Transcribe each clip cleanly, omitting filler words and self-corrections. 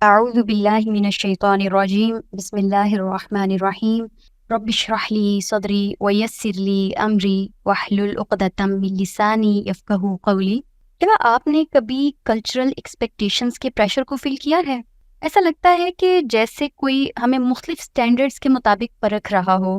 أعوذ بالله من الشيطان الرجيم بسم الله الرحمن الرحيم رب اشرح لي صدري ويسر لي أمري واحلل عقدة من لساني يفقهوا قولي۔ کیا آپ نے کبھی کلچرل ایکسپیکٹیشنز کے پریشر کو فیل کیا ہے؟ ایسا لگتا ہے کہ جیسے کوئی ہمیں مختلف سٹینڈرڈز کے مطابق پرکھ رہا ہو،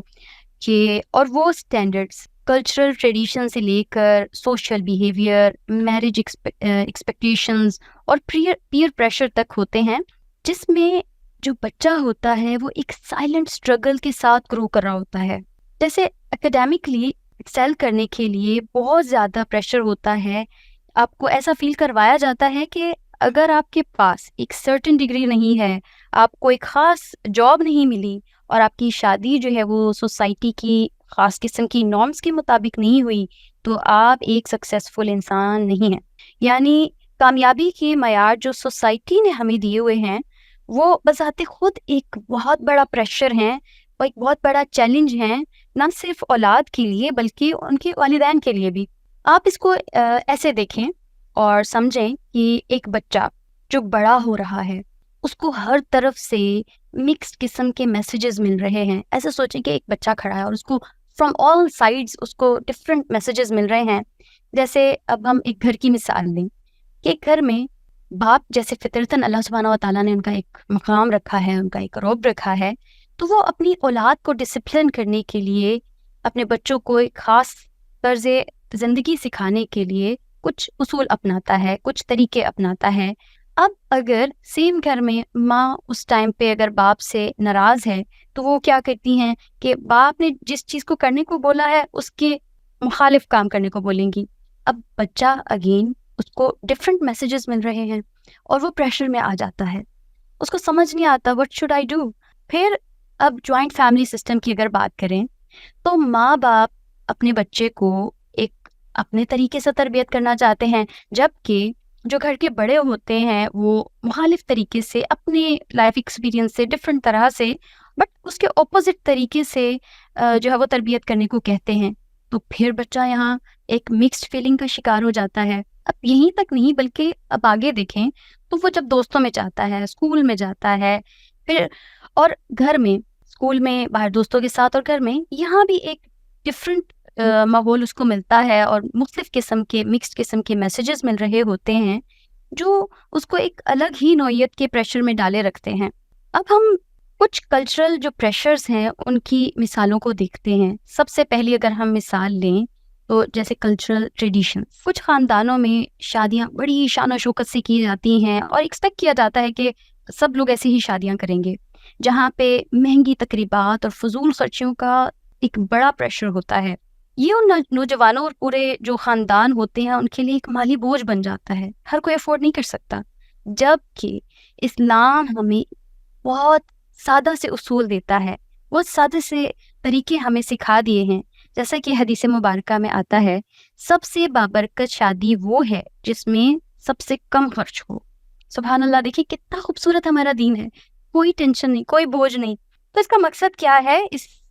اور وہ سٹینڈرڈز کلچرل ٹریڈیشن سے لے کر سوشل بیہیویئر، میرج ایکسپیکٹیشنز اور پیئر پریشر تک ہوتے ہیں، جس میں جو بچہ ہوتا ہے وہ ایک سائلنٹ اسٹرگل کے ساتھ گرو کر رہا ہوتا ہے۔ جیسے اکیڈیمکلی ایکسیل کرنے کے لیے بہت زیادہ پریشر ہوتا ہے، آپ کو ایسا فیل کروایا جاتا ہے کہ اگر آپ کے پاس ایک سرٹن ڈگری نہیں ہے، آپ کو ایک خاص جاب نہیں ملی اور آپ کی شادی جو ہے وہ سوسائٹی کی خاص قسم کی نارمس کے مطابق نہیں ہوئی، تو آپ ایک سکسیسفل انسان نہیں ہیں۔ یعنی کامیابی کے معیار جو سوسائٹی نے ہمیں دیے ہوئے ہیں وہ بذات خود ایک بہت بڑا پریشر ہیں اور ایک بہت بڑا چیلنج ہیں، نہ صرف اولاد کے لیے بلکہ ان کے والدین کے لیے بھی۔ آپ اس کو ایسے دیکھیں اور سمجھیں کہ ایک بچہ جو بڑا ہو رہا ہے اس کو ہر طرف سے مکسڈ قسم کے میسیجز مل رہے ہیں۔ ایسے سوچیں کہ ایک بچہ کھڑا ہے اور اس کو فرام آل سائڈز اس کو ڈفرینٹ میسیجز مل رہے ہیں۔ جیسے اب ہم ایک گھر کی مثال لیں کہ گھر میں باپ جیسے فطرتاً اللہ سبحانہ و تعالیٰ نے ان کا ایک مقام رکھا ہے، ان کا ایک رعب رکھا ہے، تو وہ اپنی اولاد کو ڈسپلن کرنے کے لیے، اپنے بچوں کو ایک خاص طرز زندگی سکھانے کے لیے کچھ اصول اپناتا ہے، کچھ طریقے اپناتا ہے۔ اب اگر سیم گھر میں ماں اس ٹائم پہ اگر باپ سے ناراض ہے تو وہ کیا کرتی ہیں کہ باپ نے جس چیز کو کرنے کو بولا ہے اس کے مخالف کام کرنے کو بولیں گی۔ اب بچہ اگین اس کو ڈفرینٹ میسیجز مل رہے ہیں اور وہ پریشر میں آ جاتا ہے، اس کو سمجھ نہیں آتا وٹ شوڈ آئی ڈو۔ پھر اب جوائنٹ فیملی سسٹم کی اگر بات کریں تو ماں باپ اپنے بچے کو ایک اپنے طریقے سے تربیت کرنا چاہتے ہیں، جبکہ جو گھر کے بڑے ہوتے ہیں وہ مخالف طریقے سے اپنے لائف ایکسپیرینس سے ڈفرینٹ طرح سے بٹ اس کے اپوزٹ طریقے سے جو ہے وہ تربیت کرنے کو کہتے ہیں، تو پھر بچہ یہاں ایک مکسڈ فیلنگ کا شکار ہو جاتا ہے۔ اب یہیں تک نہیں بلکہ اب آگے دیکھیں تو وہ جب دوستوں میں جاتا ہے، اسکول میں جاتا ہے، پھر اور گھر میں، اسکول میں، باہر دوستوں کے ساتھ اور گھر میں، یہاں بھی ایک ڈفرینٹ ماحول اس کو ملتا ہے اور مختلف قسم کے مکسڈ قسم کے میسیجز مل رہے ہوتے ہیں جو اس کو ایک الگ ہی نوعیت کے پریشر میں ڈالے رکھتے ہیں۔ اب ہم کچھ کلچرل جو پریشرز ہیں ان کی مثالوں کو دیکھتے ہیں۔ سب سے پہلی اگر ہم مثال لیں تو جیسے کلچرل ٹریڈیشن، کچھ خاندانوں میں شادیاں بڑی شان و شوکت سے کی جاتی ہیں اور ایکسپیکٹ کیا جاتا ہے کہ سب لوگ ایسی ہی شادیاں کریں گے، جہاں پہ مہنگی تقریبات اور فضول خرچیوں کا ایک بڑا پریشر ہوتا ہے۔ یہ ان نوجوانوں اور پورے جو خاندان ہوتے ہیں ان کے لیے ایک مالی بوجھ بن جاتا ہے، ہر کوئی افورڈ نہیں کر سکتا، جبکہ اسلام ہمیں بہت سادہ سے اصول دیتا ہے، بہت سادے سے طریقے ہمیں سکھا دیے ہیں۔ جیسا کہ حدیث مبارکہ میں آتا ہے، سب سے بابرکت شادی وہ ہے جس میں سب سے کم خرچ ہو۔ سبحان اللہ، دیکھیے کتنا خوبصورت ہمارا دین ہے، کوئی ٹینشن نہیں، کوئی بوجھ نہیں۔ تو اس کا مقصد کیا ہے؟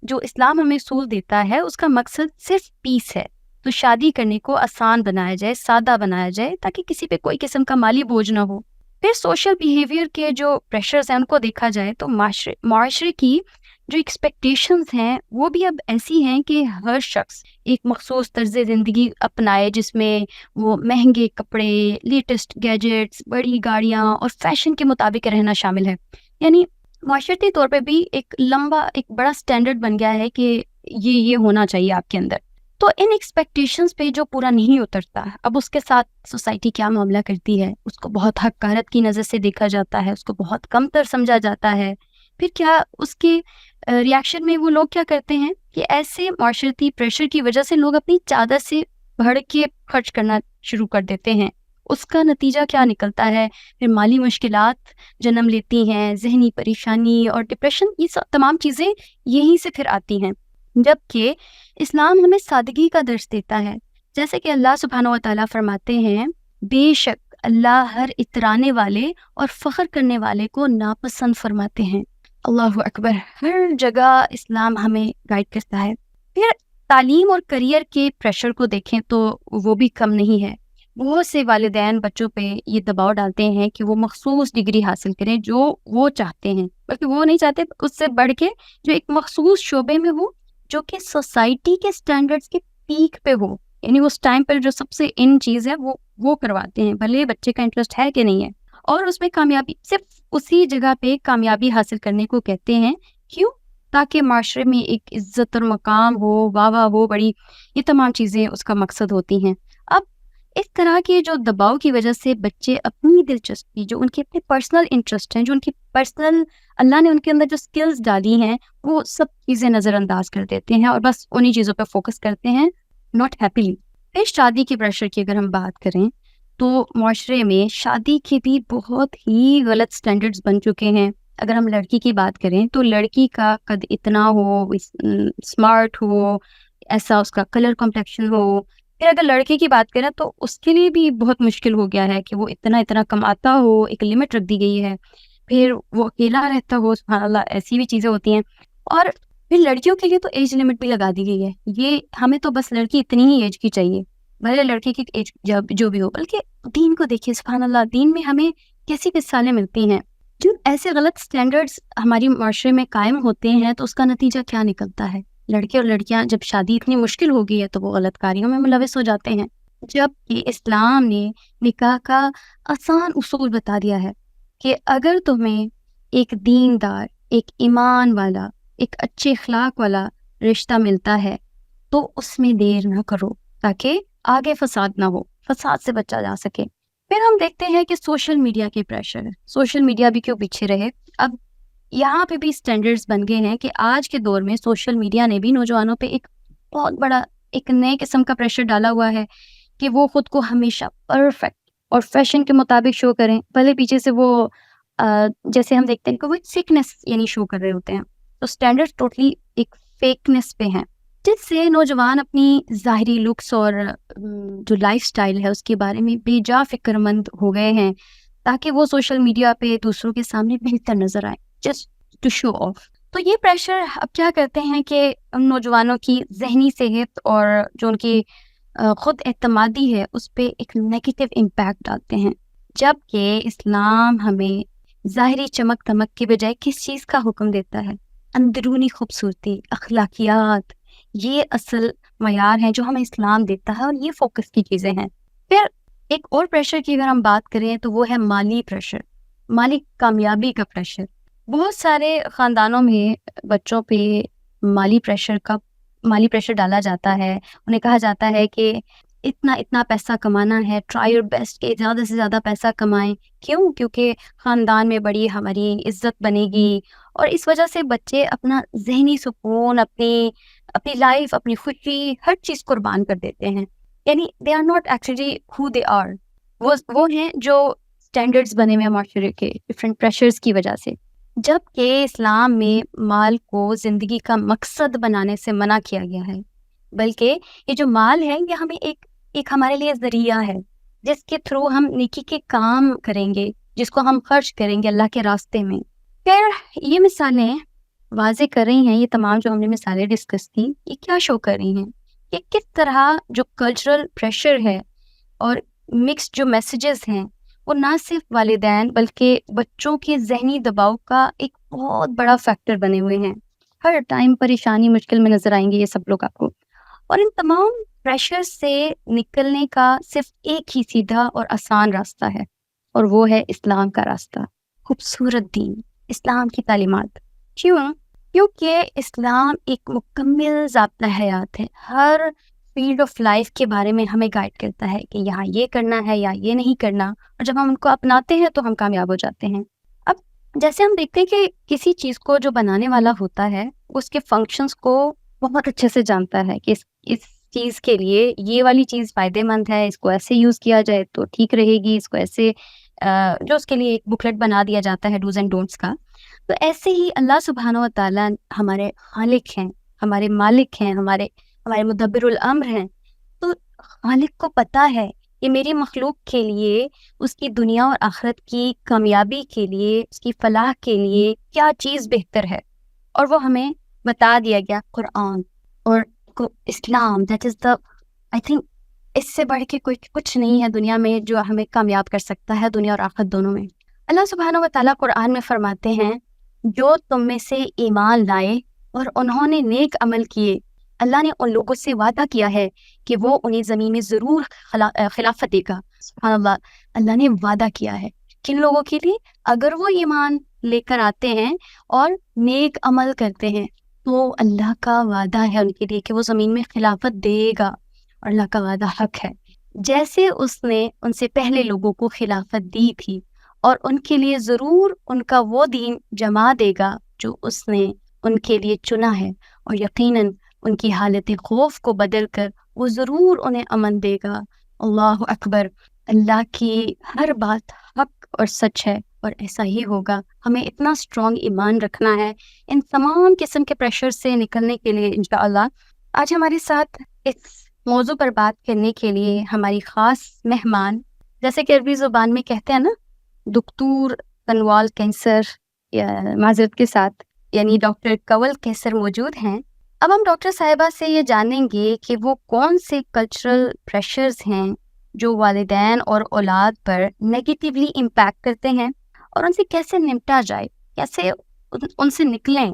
جو اسلام ہمیں اصول دیتا ہے اس کا مقصد صرف پیس ہے، تو شادی کرنے کو آسان بنایا جائے، سادہ بنایا جائے تاکہ کسی پہ کوئی قسم کا مالی بوجھ نہ ہو۔ پھر سوشل بیہیویئر کے جو پریشرز ہیں ان کو دیکھا جائے تو معاشرے کی جو ایکسپیکٹیشنز ہیں وہ بھی اب ایسی ہیں کہ ہر شخص ایک مخصوص طرز زندگی اپنائے جس میں وہ مہنگے کپڑے، لیٹسٹ گیجٹس، بڑی گاڑیاں اور فیشن کے مطابق رہنا شامل ہے۔ یعنی معاشرتی طور پہ بھی ایک بڑا سٹینڈرڈ بن گیا ہے کہ یہ ہونا چاہیے آپ کے اندر۔ تو ان ایکسپیکٹیشنز پہ جو پورا نہیں اترتا، اب اس کے ساتھ سوسائٹی کیا معاملہ کرتی ہے؟ اس کو بہت حقارت کی نظر سے دیکھا جاتا ہے، اس کو بہت کم تر سمجھا جاتا ہے۔ پھر کیا اس کے ریاکشن میں وہ لوگ کیا کرتے ہیں کہ ایسے معاشرتی پریشر کی وجہ سے لوگ اپنی چادر سے بڑھ کے خرچ کرنا شروع کر دیتے ہیں۔ اس کا نتیجہ کیا نکلتا ہے؟ پھر مالی مشکلات جنم لیتی ہیں، ذہنی پریشانی اور ڈپریشن، یہ سب تمام چیزیں یہیں سے پھر آتی ہیں۔ جبکہ اسلام ہمیں سادگی کا درس دیتا ہے، جیسے کہ اللہ سبحانہ و تعالیٰ فرماتے ہیں، بے شک اللہ ہر اترانے والے اور فخر کرنے والے کو ناپسند فرماتے ہیں۔ اللہ اکبر، ہر جگہ اسلام ہمیں گائیڈ کرتا ہے۔ پھر تعلیم اور کریئر کے پریشر کو دیکھیں تو وہ بھی کم نہیں ہے۔ بہت سے والدین بچوں پہ یہ دباؤ ڈالتے ہیں کہ وہ مخصوص ڈگری حاصل کریں جو وہ چاہتے ہیں، بلکہ وہ نہیں چاہتے اس سے بڑھ کے جو ایک مخصوص شعبے میں ہو، جو کہ سوسائٹی کے سٹینڈرڈز کے پیک پہ ہو، یعنی اس ٹائم پر جو سب سے ان چیز ہے وہ کرواتے ہیں، بھلے بچے کا انٹرسٹ ہے کہ نہیں ہے، اور اس میں کامیابی صرف اسی جگہ پہ کامیابی حاصل کرنے کو کہتے ہیں۔ کیوں؟ تاکہ معاشرے میں ایک عزت اور مقام ہو، واہ واہ ہو بڑی، یہ تمام چیزیں اس کا مقصد ہوتی ہیں۔ اب اس طرح کے جو دباؤ کی وجہ سے بچے اپنی دلچسپی، جو ان کے اپنے پرسنل انٹرسٹ ہیں، جو ان کی پرسنل اللہ نے ان کے اندر جو سکلز ڈالی ہیں، وہ سب چیزیں نظر انداز کر دیتے ہیں اور بس انہی چیزوں پہ فوکس کرتے ہیں، ناٹ ہیپیلی۔ پھر شادی کے پریشر کی اگر ہم بات کریں تو معاشرے میں شادی کے بھی بہت ہی غلط سٹینڈرڈز بن چکے ہیں۔ اگر ہم لڑکی کی بات کریں تو لڑکی کا قد اتنا ہو، اسمارٹ ہو، ایسا اس کا کلر کمپلیکشن ہو۔ پھر اگر لڑکے کی بات کریں تو اس کے لیے بھی بہت مشکل ہو گیا ہے کہ وہ اتنا کماتا ہو، ایک لمٹ رکھ دی گئی ہے، پھر وہ اکیلا رہتا ہو، سبحان اللہ ایسی بھی چیزیں ہوتی ہیں۔ اور پھر لڑکیوں کے لیے تو ایج لمٹ بھی لگا دی گئی ہے، یہ ہمیں تو بس لڑکی اتنی ہی ایج کی چاہیے، بھلے لڑکے کی ایج جو بھی ہو۔ بلکہ دین کو دیکھیے، سبحان اللہ، دین میں ہمیں کیسی مثالیں ملتی ہیں۔ جو ایسے غلط سٹینڈرڈز ہماری معاشرے میں قائم ہوتے ہیں تو اس کا نتیجہ کیا نکلتا ہے؟ لڑکے اور لڑکیاں جب شادی اتنی مشکل ہو گئی ہے تو وہ غلط کاریوں میں ملوث ہو جاتے ہیں، جبکہ اسلام نے نکاح کا آسان اصول بتا دیا ہے کہ اگر تمہیں ایک دیندار، ایک ایمان والا، ایک اچھے اخلاق والا رشتہ ملتا ہے تو اس میں دیر نہ کرو تاکہ آگے فساد نہ ہو، فساد سے بچا جا سکے۔ پھر ہم دیکھتے ہیں کہ سوشل میڈیا کے پریشر ہے، سوشل میڈیا بھی کیوں پیچھے رہے۔ اب یہاں پہ بھی سٹینڈرڈز بن گئے ہیں کہ آج کے دور میں سوشل میڈیا نے بھی نوجوانوں پہ ایک بہت بڑا ایک نئے قسم کا پریشر ڈالا ہوا ہے کہ وہ خود کو ہمیشہ پرفیکٹ اور فیشن کے مطابق شو کریں، بھلے پیچھے سے وہ جیسے ہم دیکھتے ہیں کہ وہ فیکنس یعنی شو کر رہے ہوتے ہیں، تو سٹینڈرڈ ٹوٹلی ایک فیکنس پہ ہیں، جس سے نوجوان اپنی ظاہری لکس اور جو لائف سٹائل ہے اس کے بارے میں بے جا فکر مند ہو گئے ہیں تاکہ وہ سوشل میڈیا پہ دوسروں کے سامنے بہتر نظر آئے، جسٹ ٹو شو آف۔ تو یہ پریشر اب کیا کرتے ہیں کہ ان نوجوانوں کی ذہنی صحت اور جو ان کی خود اعتمادی ہے اس پہ ایک نیگیٹو امپیکٹ ڈالتے ہیں، جبکہ اسلام ہمیں ظاہری چمک دمک کی بجائے کس چیز کا حکم دیتا ہے؟ اندرونی خوبصورتی، اخلاقیات، یہ اصل معیار ہیں جو ہمیں اسلام دیتا ہے اور یہ فوکس کی چیزیں ہیں۔ پھر ایک اور پریشر کی اگر ہم بات کریں تو وہ ہے مالی پریشر، مالی کامیابی کا پریشر۔ بہت سارے خاندانوں میں بچوں پہ مالی پریشر ڈالا جاتا ہے، انہیں کہا جاتا ہے کہ اتنا پیسہ کمانا ہے، ٹرائی یور بیسٹ کہ زیادہ سے زیادہ پیسہ کمائیں۔ کیوں؟ کیونکہ خاندان میں بڑی ہماری عزت بنے گی، اور اس وجہ سے بچے اپنا ذہنی سکون، اپنی لائف، اپنی خوشی، ہر چیز قربان کر دیتے ہیں، یعنی they are not actually who they are, وہ ہیں جو سٹینڈرڈز بنے ہوئے معاشرے کے ڈفرینٹ پریشرز کی وجہ سے۔ جبکہ اسلام میں مال کو زندگی کا مقصد بنانے سے منع کیا گیا ہے، بلکہ یہ جو مال ہے یہ ہمیں ایک ہمارے لیے ذریعہ ہے جس کے تھرو ہم نیکی کے کام کریں گے، جس کو ہم خرچ کریں گے اللہ کے راستے میں۔ پھر یہ مثالیں واضح کر رہی ہیں، یہ تمام جو ہم نے مثالیں ڈسکس کی، یہ کیا شو کر رہی ہیں کہ کس طرح جو کلچرل پریشر ہے اور مکس جو میسیجز ہیں وہ نہ صرف والدین بلکہ بچوں کے ذہنی دباؤ کا ایک بہت بڑا فیکٹر بنے ہوئے ہیں۔ ہر ٹائم پریشانی، مشکل میں نظر آئیں گے یہ سب لوگ آپ کو، اور ان تمام پریشر سے نکلنے کا صرف ایک ہی سیدھا اور آسان راستہ ہے، اور وہ ہے اسلام کا راستہ، خوبصورت دین، اسلام کی تعلیمات۔ کیوں؟ کیونکہ اسلام ایک مکمل ضابطہ حیات ہے، ہر فیلڈ آف لائف کے بارے میں ہمیں گائیڈ کرتا ہے کہ یہاں یہ کرنا ہے یا یہ نہیں کرنا، اور جب ہم ان کو اپناتے ہیں تو ہم کامیاب ہو جاتے ہیں۔ اب جیسے ہم دیکھتے ہیں کہ کسی چیز کو جو بنانے والا ہوتا ہے اس کے فنکشنز کو بہت اچھے سے جانتا ہے کہ اس چیز کے لیے یہ والی چیز فائدے مند ہے، اس کو ایسے یوز کیا جائے تو ٹھیک رہے گی، اس کو ایسے جو اس کے لیے ایک بکلیٹ بنا دیا جاتا ہے ڈوز اینڈ ڈونٹس کا۔ تو ایسے ہی اللہ سبحانہ و تعالیٰ ہمارے خالق ہیں، ہمارے مالک ہیں، ہمارے مدبر الامر ہیں۔ تو خالق کو پتہ ہے کہ میری مخلوق کے لیے، اس کی دنیا اور آخرت کی کامیابی کے لیے، اس کی فلاح کے لیے کیا چیز بہتر ہے، اور وہ ہمیں بتا دیا گیا قرآن اور اسلام۔ That is the I think اس سے بڑھ کے کوئی کچھ نہیں ہے دنیا میں جو ہمیں کامیاب کر سکتا ہے دنیا اور آخرت دونوں میں۔ اللہ سبحانہ و تعالیٰ قرآن میں فرماتے ہیں، جو تم میں سے ایمان لائے اور انہوں نے نیک عمل کیے، اللہ نے ان لوگوں سے وعدہ کیا ہے کہ وہ انہیں زمین میں ضرور خلافت دے گا۔ سبحان اللہ، اللہ نے وعدہ کیا ہے کن لوگوں کے لیے؟ اگر وہ ایمان لے کر آتے ہیں اور نیک عمل کرتے ہیں تو اللہ کا وعدہ ہے ان کے لیے کہ وہ زمین میں خلافت دے گا، اور اللہ کا وعدہ حق ہے۔ جیسے اس نے ان سے پہلے لوگوں کو خلافت دی تھی، اور ان کے لیے ضرور ان کا وہ دین جما دے گا جو اس نے ان کے لیے چنا ہے، اور یقیناً ان کی حالت خوف کو بدل کر وہ ضرور انہیں امن دے گا۔ اللہ اکبر، اللہ کی ہر بات حق اور سچ ہے، اور ایسا ہی ہوگا۔ ہمیں اتنا اسٹرانگ ایمان رکھنا ہے ان تمام قسم کے پریشر سے نکلنے کے لیے انشاءاللہ۔ آج ہمارے ساتھ اس موضوع پر بات کرنے کے لیے ہماری خاص مہمان، جیسے کہ عربی زبان میں کہتے ہیں نا، دکتور کنوال کینسر، یا معذرت کے ساتھ یعنی ڈاکٹر کنول کینسر موجود ہیں۔ اب ہم ڈاکٹر صاحبہ سے یہ جانیں گے کہ وہ کون سے کلچرل پریشرز ہیں جو والدین اور اولاد پر نیگیٹیولی امپیکٹ کرتے ہیں، اور ان سے کیسے نمٹا جائے، کیسے ان سے نکلیں۔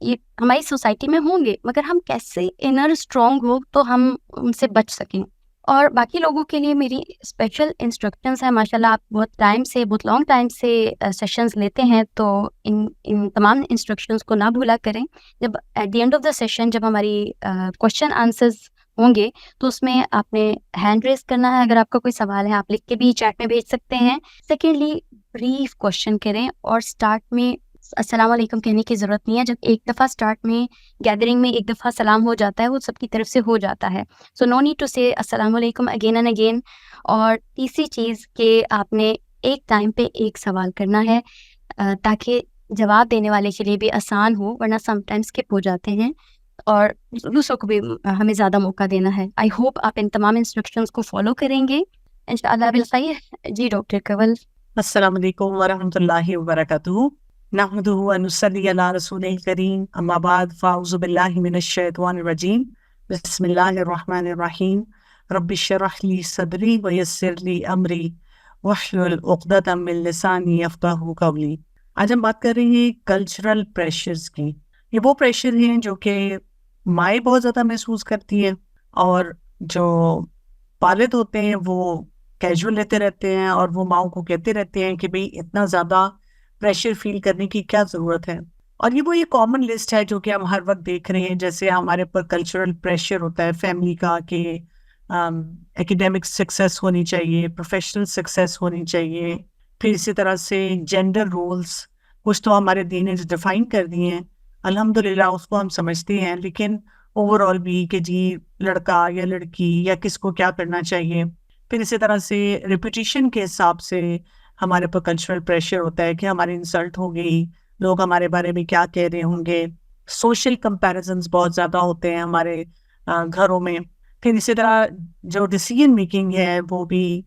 یہ ہماری سوسائٹی میں ہوں گے، مگر ہم کیسے انر اسٹرانگ ہو تو ہم ان سے بچ سکیں۔ اور باقی لوگوں کے لیے میری اسپیشل انسٹرکشنز ہیں۔ ماشاءاللہ آپ بہت لانگ ٹائم سے سیشنز لیتے ہیں، تو ان تمام انسٹرکشنز کو نہ بھولا کریں۔ جب at the end of the session جب ہماری کوشچن آنسرز ہوں گے تو اس میں آپ نے ہینڈ ریز کرنا ہے۔ اگر آپ کا کوئی سوال ہے آپ لکھ کے بھی چیٹ میں بھیج سکتے ہیں۔ سیکنڈلی، بریف کوشچن کریں، اور اسٹارٹ میں السلام علیکم کہنے کی ضرورت نہیں ہے۔ جب ایک دفعہ اسٹارٹ میں گیدرنگ میں ایک دفعہ سلام ہو جاتا ہے، وہ سب کی طرف سے ہو جاتا ہے، سو نو نیڈ ٹو سے السلام علیکم اگین اینڈ اگین۔ اور تیسری چیز کہ آپ نے ایک ٹائم پہ ایک سوال کرنا ہے، تاکہ جواب دینے والے کے لیے بھی آسان ہو، ورنہ سم ٹائم اسکپ ہو جاتے ہیں، اور دوسروں کو بھی ہمیں زیادہ موقع دینا ہے۔ آئی ہوپ آپ ان تمام انسٹرکشنز کو فالو کریں گے انشاءاللہ بالخیر۔ جی ڈاکٹر کنول۔ السلام علیکم ورحمۃ اللہ وبرکاتہ۔ نحمدہ ونصلی علی رسولہ الکریم، اما بعد، فاعوذ باللہ من الشیطان الرجیم، بسم اللہ الرحمن الرحیم۔ رب اشرح لی صدری ویسر لی امری واحلل عقدۃ من لسانی یفقہوا قولی۔ آج ہم بات کر رہے ہیں کلچرل پریشرز کی۔ یہ وہ پریشر ہیں جو کہ مائیں بہت زیادہ محسوس کرتی ہیں، اور جو والد ہوتے ہیں وہ کیجول لیتے رہتے ہیں، اور وہ ماؤں کو کہتے رہتے ہیں کہ بھئی اتنا زیادہ پریشر فیل کرنے کی کیا ضرورت ہے۔ اور یہ وہ ایک کامن لسٹ ہے جو کہ ہم ہر وقت دیکھ رہے ہیں۔ جیسے ہمارے پر کلچرل پریشر ہوتا ہے فیملی کا کہ ایکیڈیمک سکسیس ہونی چاہیے، پروفیشنل سکسیس ہونی چاہیے، پھر اسی طرح سے جینڈر رولز کچھ تو ہمارے دین نے ڈیفائن کر دیے ہیں، الحمدللہ اس کو ہم سمجھتے ہیں، لیکن اوور آل بھی کہ جی لڑکا یا لڑکی یا کس کو کیا کرنا چاہیے۔ پھر اسی طرح سے ریپوٹیشن کے حساب سے ہمارے پر کلچرل پریشر ہوتا ہے کہ ہماری انسلٹ ہو گئی، لوگ ہمارے بارے میں کیا کہہ رہے ہوں گے۔ سوشل کمپیریزنز بہت زیادہ ہوتے ہیں ہمارے گھروں میں۔ پھر اسی طرح جو ڈیسیژن میکنگ ہے وہ بھی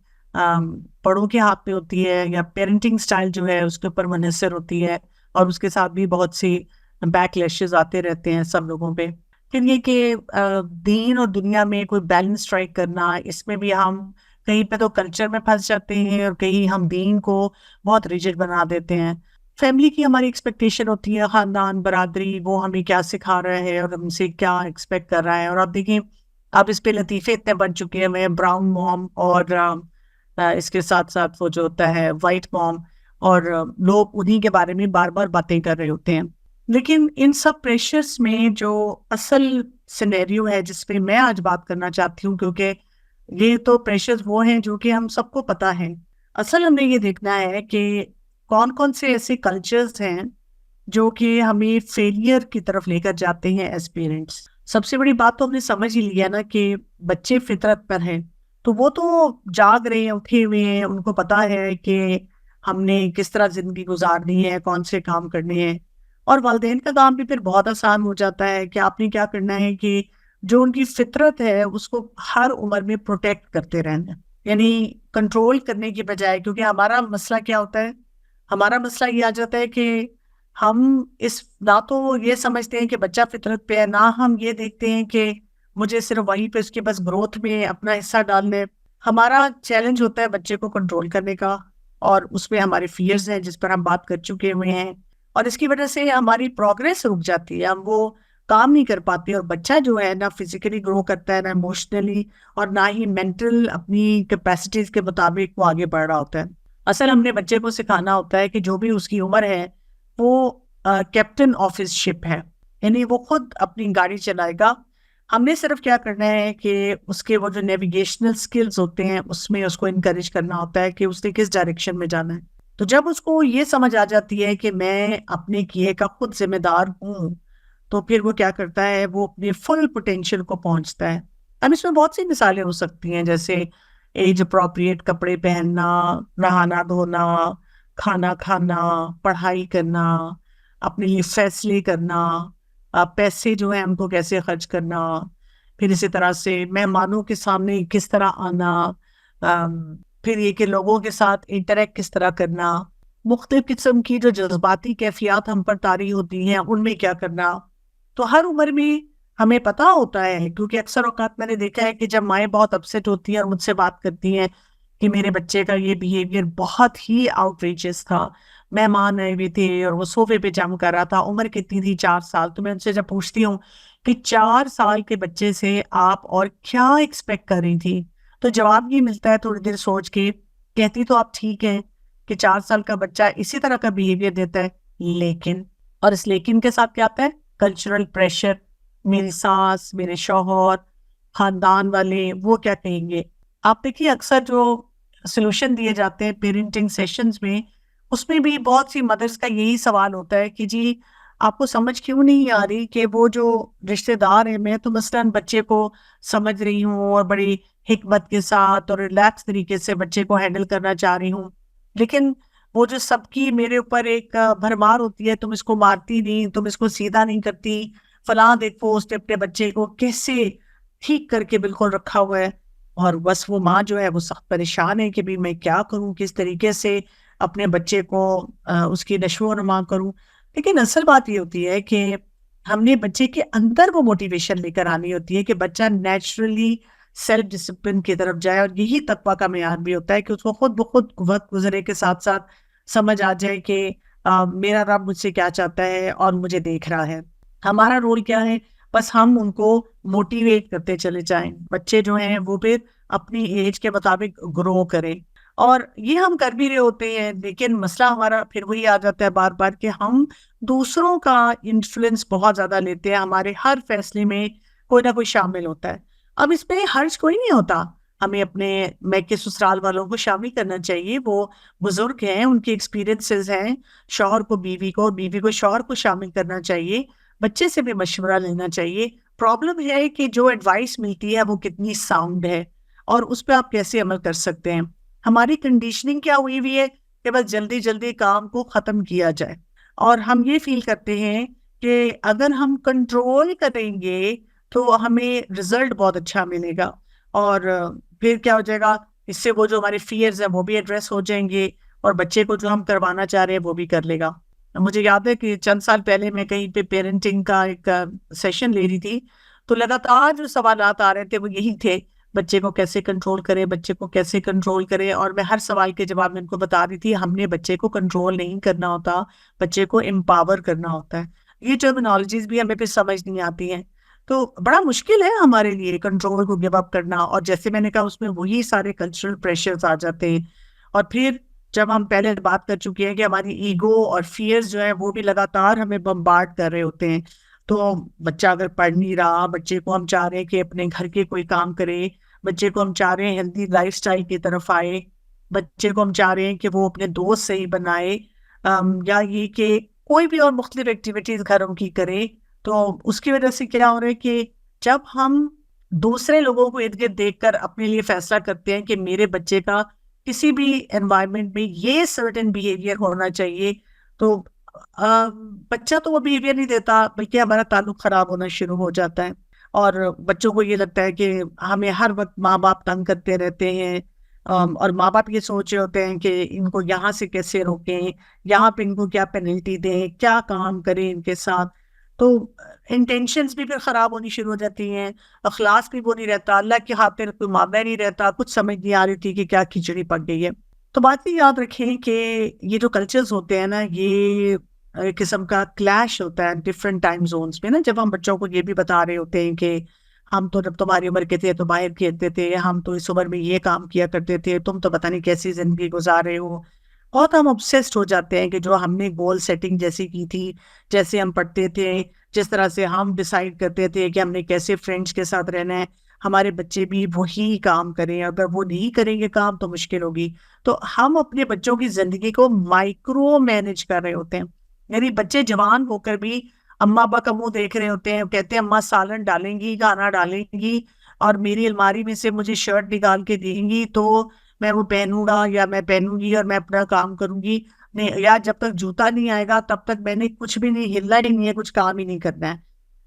بڑوں کے ہاتھ میں ہوتی ہے، یا پیرنٹنگ سٹائل جو ہے اس کے اوپر منحصر ہوتی ہے، اور اس کے ساتھ بھی بہت سی بیک لیشز آتے رہتے ہیں سب لوگوں پہ۔ پھر یہ کہ دین اور دنیا میں کوئی بیلنس اسٹرائک کرنا، اس میں بھی ہم کہیں پہ تو کلچر میں پھنس جاتے ہیں، اور کہیں ہم دین کو بہت ریجڈ بنا دیتے ہیں۔ فیملی کی ہماری ایکسپیکٹیشن ہوتی ہے، خاندان، برادری، وہ ہمیں کیا سکھا رہا ہے اور ہم سے کیا ایکسپیکٹ کر رہا ہے۔ اور آپ دیکھیں اب اس پہ لطیفے اتنے بن چکے ہیں، براؤن موم، اور اس کے ساتھ ساتھ وہ جو ہوتا ہے وائٹ موم، اور لوگ انہی کے بارے میں بار بار باتیں کر رہے ہوتے ہیں۔ لیکن ان سب پریشرز میں جو اصل سینیریو ہے جس پہ میں آج بات کرنا چاہتی ہوں، کیونکہ یہ تو پریشرز وہ ہیں جو کہ ہم سب کو پتہ ہے، اصل ہم نے یہ دیکھنا ہے کہ کون کون سے ایسے کلچرز ہیں جو کہ ہمیں فیلئر کی طرف لے کر جاتے ہیں ایز پیرنٹس۔ سب سے بڑی بات تو ہم نے سمجھ ہی لیا نا کہ بچے فطرت پر ہیں، تو وہ تو جاگ رہے ہیں، اٹھے ہوئے ہیں، ان کو پتہ ہے کہ ہم نے کس طرح زندگی گزارنی ہے، کون سے کام کرنے ہیں۔ اور والدین کا کام بھی پھر بہت آسان ہو جاتا ہے کہ آپ نے کیا کرنا ہے کہ جو ان کی فطرت ہے اس کو ہر عمر میں پروٹیکٹ کرتے رہنا، یعنی کنٹرول کرنے کی بجائے۔ کیونکہ ہمارا مسئلہ کیا ہوتا ہے، ہمارا مسئلہ یہ آ جاتا ہے کہ ہم نہ تو یہ سمجھتے ہیں کہ بچہ فطرت پہ ہے، نہ ہم یہ دیکھتے ہیں کہ مجھے صرف وہیں پہ اس کے بس گروتھ میں اپنا حصہ ڈالنا ہے. ہمارا چیلنج ہوتا ہے بچے کو کنٹرول کرنے کا, اور اس میں ہمارے فیئرز ہیں جس پر ہم بات کر چکے ہوئے ہیں, اور اس کی وجہ سے ہماری پروگریس رک جاتی ہے, ہم وہ کام نہیں کر پاتے, اور بچہ جو ہے نہ فزیکلی گرو کرتا ہے نہ ایموشنلی, اور نہ ہی مینٹل اپنی کیپیسٹیز کے مطابق وہ آگے بڑھ رہا ہوتا ہے. اصل ہم نے بچے کو سکھانا ہوتا ہے کہ جو بھی اس کی عمر ہے وہ کیپٹن آف ہز شپ ہے, یعنی وہ خود اپنی گاڑی چلائے گا. ہم نے صرف کیا کرنا ہے کہ اس کے وہ جو نیویگیشنل سکلز ہوتے ہیں اس میں اس کو انکریج کرنا ہوتا ہے کہ اس نے کس ڈائریکشن میں جانا ہے. تو جب اس کو یہ سمجھ آ جاتی ہے کہ میں اپنے کیے کا خود ذمہ دار ہوں, تو پھر وہ کیا کرتا ہے, وہ اپنے فل پوٹینشیل کو پہنچتا ہے. اب اس میں بہت سی مثالیں ہو سکتی ہیں, جیسے ایج اپروپریٹ کپڑے پہننا, نہانا دھونا, کھانا کھانا, پڑھائی کرنا, اپنے لیے فیصلے کرنا, پیسے جو ہیں ہم کو کیسے خرچ کرنا, پھر اسی طرح سے مہمانوں کے سامنے کس طرح آنا, پھر یہ کہ لوگوں کے ساتھ انٹریکٹ کس طرح کرنا, مختلف قسم کی جو جذباتی کیفیات ہم پر طاری ہوتی ہیں ان میں کیا کرنا. تو ہر عمر میں ہمیں پتہ ہوتا ہے, کیونکہ اکثر اوقات میں نے دیکھا ہے کہ جب مائیں بہت اپسیٹ ہوتی ہیں اور مجھ سے بات کرتی ہیں کہ میرے بچے کا یہ بیہیویئر بہت ہی آؤٹ ریچز تھا, مہمان آئے ہوئے تھے اور وہ صوفے پہ جم کر رہا تھا, عمر کتنی تھی 4 سال, تو میں ان سے جب پوچھتی ہوں کہ 4 سال کے بچے سے آپ اور کیا ایکسپیکٹ کر رہی تھی, تو جواب یہ ملتا ہے تھوڑی دیر سوچ کے, کہتی تو آپ ٹھیک ہے کہ 4 سال کا بچہ اسی طرح کا بیہیویئر دیتا ہے, لیکن, اور اس لیکن کے ساتھ کیا آتا ہے, کلچرل پریشر, میری ساس, میرے شوہر, خاندان والے وہ کیا کہیں گے. آپ دیکھیے اکثر جو سولوشن دیے جاتے ہیں پیرنٹنگ سیشنز میں, اس میں بھی بہت سی مدرس کا یہی سوال ہوتا ہے کہ جی آپ کو سمجھ کیوں نہیں آ رہی کہ وہ جو رشتہ دار ہیں, میں تو مثلاً بچے کو سمجھ رہی ہوں اور بڑی حکمت کے ساتھ اور ریلیکس طریقے سے بچے کو ہینڈل کرنا چاہ رہی ہوں, لیکن وہ جو سب کی میرے اوپر ایک بھرمار ہوتی ہے, تم اس کو مارتی نہیں, تم اس کو سیدھا نہیں کرتی, فلاں دیکھو اس نے اپنے بچے کو کیسے ٹھیک کر کے بالکل رکھا ہوا ہے, اور بس وہ ماں جو ہے وہ سخت پریشان ہے کہ بھی میں کیا کروں, کس طریقے سے اپنے بچے کو اس کی نشو و نما کروں. لیکن اصل بات یہ ہوتی ہے کہ ہم نے بچے کے اندر وہ موٹیویشن لے کر آنی ہوتی ہے کہ بچہ نیچرلی سیلف ڈسپلن کی طرف جائے, اور یہی تقویٰ کا معیار بھی ہوتا ہے کہ اس کو خود بخود وقت گزرے کے ساتھ ساتھ سمجھ آ جائے کہ میرا رب مجھ سے کیا چاہتا ہے اور مجھے دیکھ رہا ہے. ہمارا رول کیا ہے, بس ہم ان کو موٹیویٹ کرتے چلے جائیں, بچے جو ہیں وہ پھر اپنی ایج کے مطابق گرو کریں, اور یہ ہم کر بھی رہے ہوتے ہیں. لیکن مسئلہ ہمارا پھر وہی آ جاتا ہے بار بار کہ ہم دوسروں کا انفلوئنس بہت زیادہ لیتے ہیں, ہمارے ہر فیصلے میں کوئی نہ کوئی شامل ہوتا ہے. اب اس میں حرج کوئی نہیں ہوتا, ہمیں اپنے میکے سسرال والوں کو شامل کرنا چاہیے, وہ بزرگ ہیں, ان کی ایکسپیرینسز ہیں, شوہر کو بیوی کو, بیوی کو شوہر کو شامل کرنا چاہیے, بچے سے بھی مشورہ لینا چاہیے. پرابلم ہے کہ جو ایڈوائس ملتی ہے وہ کتنی ساؤنڈ ہے اور اس پہ آپ کیسے عمل کر سکتے ہیں. ہماری کنڈیشننگ کیا ہوئی ہوئی ہے کہ بس جلدی جلدی کام کو ختم کیا جائے, اور ہم یہ فیل کرتے ہیں کہ اگر ہم کنٹرول کریں گے تو ہمیں رزلٹ بہت اچھا ملے گا, اور پھر کیا ہو جائے گا, اس سے وہ جو ہمارے فیئرز ہیں وہ بھی ایڈریس ہو جائیں گے, اور بچے کو جو ہم کروانا چاہ رہے ہیں وہ بھی کر لے گا. مجھے یاد ہے کہ چند سال پہلے میں کہیں پہ پیرنٹنگ کا ایک سیشن لے رہی تھی, تو لگاتار جو سوالات آ رہے تھے وہ یہی تھے, بچے کو کیسے کنٹرول کرے, بچے کو کیسے کنٹرول کرے. اور میں ہر سوال کے جواب میں ان کو بتا رہی تھی, ہم نے بچے کو کنٹرول نہیں کرنا ہوتا, بچے کو امپاور کرنا ہوتا ہے. یہ ٹرمینالوجیز بھی ہمیں پھر سمجھ نہیں آتی ہیں, تو بڑا مشکل ہے ہمارے لیے کنٹرول کو گیو اپ کرنا. اور جیسے میں نے کہا اس میں وہی سارے کلچرل پریشرز آ جاتے ہیں, اور پھر جب ہم پہلے بات کر چکے ہیں کہ ہماری ایگو اور فیئرز جو ہے وہ بھی لگاتار ہمیں بمبارڈ کر رہے ہوتے ہیں. تو بچہ اگر پڑھ نہیں رہا, بچے کو ہم چاہ رہے ہیں کہ اپنے گھر کے کوئی کام کرے, بچے کو ہم چاہ رہے ہیں ہیلدی لائف سٹائل کی طرف آئے, بچے کو ہم چاہ رہے ہیں کہ وہ اپنے دوست صحیح بنائے, یا یہ کہ کوئی بھی اور مختلف ایکٹیویٹیز گھروں کی کرے. تو اس کی وجہ سے کیا ہو رہا ہے کہ جب ہم دوسرے لوگوں کو ارد گرد دیکھ کر اپنے لیے فیصلہ کرتے ہیں کہ میرے بچے کا کسی بھی انوائرمنٹ میں یہ سرٹن بیہیویئر ہونا چاہیے, تو بچہ تو وہ بیہیویئر نہیں دیتا, بلکہ ہمارا تعلق خراب ہونا شروع ہو جاتا ہے. اور بچوں کو یہ لگتا ہے کہ ہمیں ہر وقت ماں باپ تنگ کرتے رہتے ہیں, اور ماں باپ یہ سوچ رہے ہوتے ہیں کہ ان کو یہاں سے کیسے روکیں, یہاں پہ ان کو کیا پینلٹی دیں, کیا کام کریں ان کے ساتھ. تو انٹینشنز بھی پھر خراب ہونی شروع ہو جاتی ہیں, اخلاص بھی وہ نہیں رہتا, اللہ کے خاطر کوئی معاملہ نہیں رہتا, کچھ سمجھ نہیں آ رہی تھی کہ کیا کھچڑی پک گئی ہے. تو بات یہ یاد رکھیں کہ یہ جو کلچرز ہوتے ہیں نا, یہ ایک قسم کا کلیش ہوتا ہے ڈفرینٹ ٹائم زونس میں نا. جب ہم بچوں کو یہ بھی بتا رہے ہوتے ہیں کہ ہم تو جب تمہاری عمر کے تھے تو باہر کھیلتے تھے, ہم تو اس عمر میں یہ کام کیا کرتے تھے, تم تو پتہ نہیں کیسی زندگی گزار رہے ہو. بہت ہم obsessed ہو جاتے ہیں کہ جو ہم نے گول سیٹنگ جیسی کی تھی, جیسے ہم پڑھتے تھے, جس طرح سے ہم ڈیسائیڈ کرتے تھے کہ ہم نے کیسے فرینڈس کے ساتھ رہنا ہے, ہمارے بچے بھی وہی کام کریں. اگر وہ نہیں کریں گے کام تو مشکل ہوگی. تو ہم اپنے بچوں کی زندگی کو مائکرو مینج کر رہے ہوتے ہیں. یعنی بچے جوان ہو کر بھی اماں ابا کا منہ دیکھ رہے ہوتے ہیں, کہتے ہیں اماں سالن ڈالیں گی, کھانا ڈالیں گی, اور میری الماری میں سے مجھے شرٹ نکال کے دیں گی تو میں وہ پہنوں گا یا میں پہنوں گی اور میں اپنا کام کروں گی. نہیں, یا جب تک جوتا نہیں آئے گا تب تک میں نے کچھ بھی نہیں ہلنا ہی نہیں ہے, کچھ کام ہی نہیں کرنا ہے.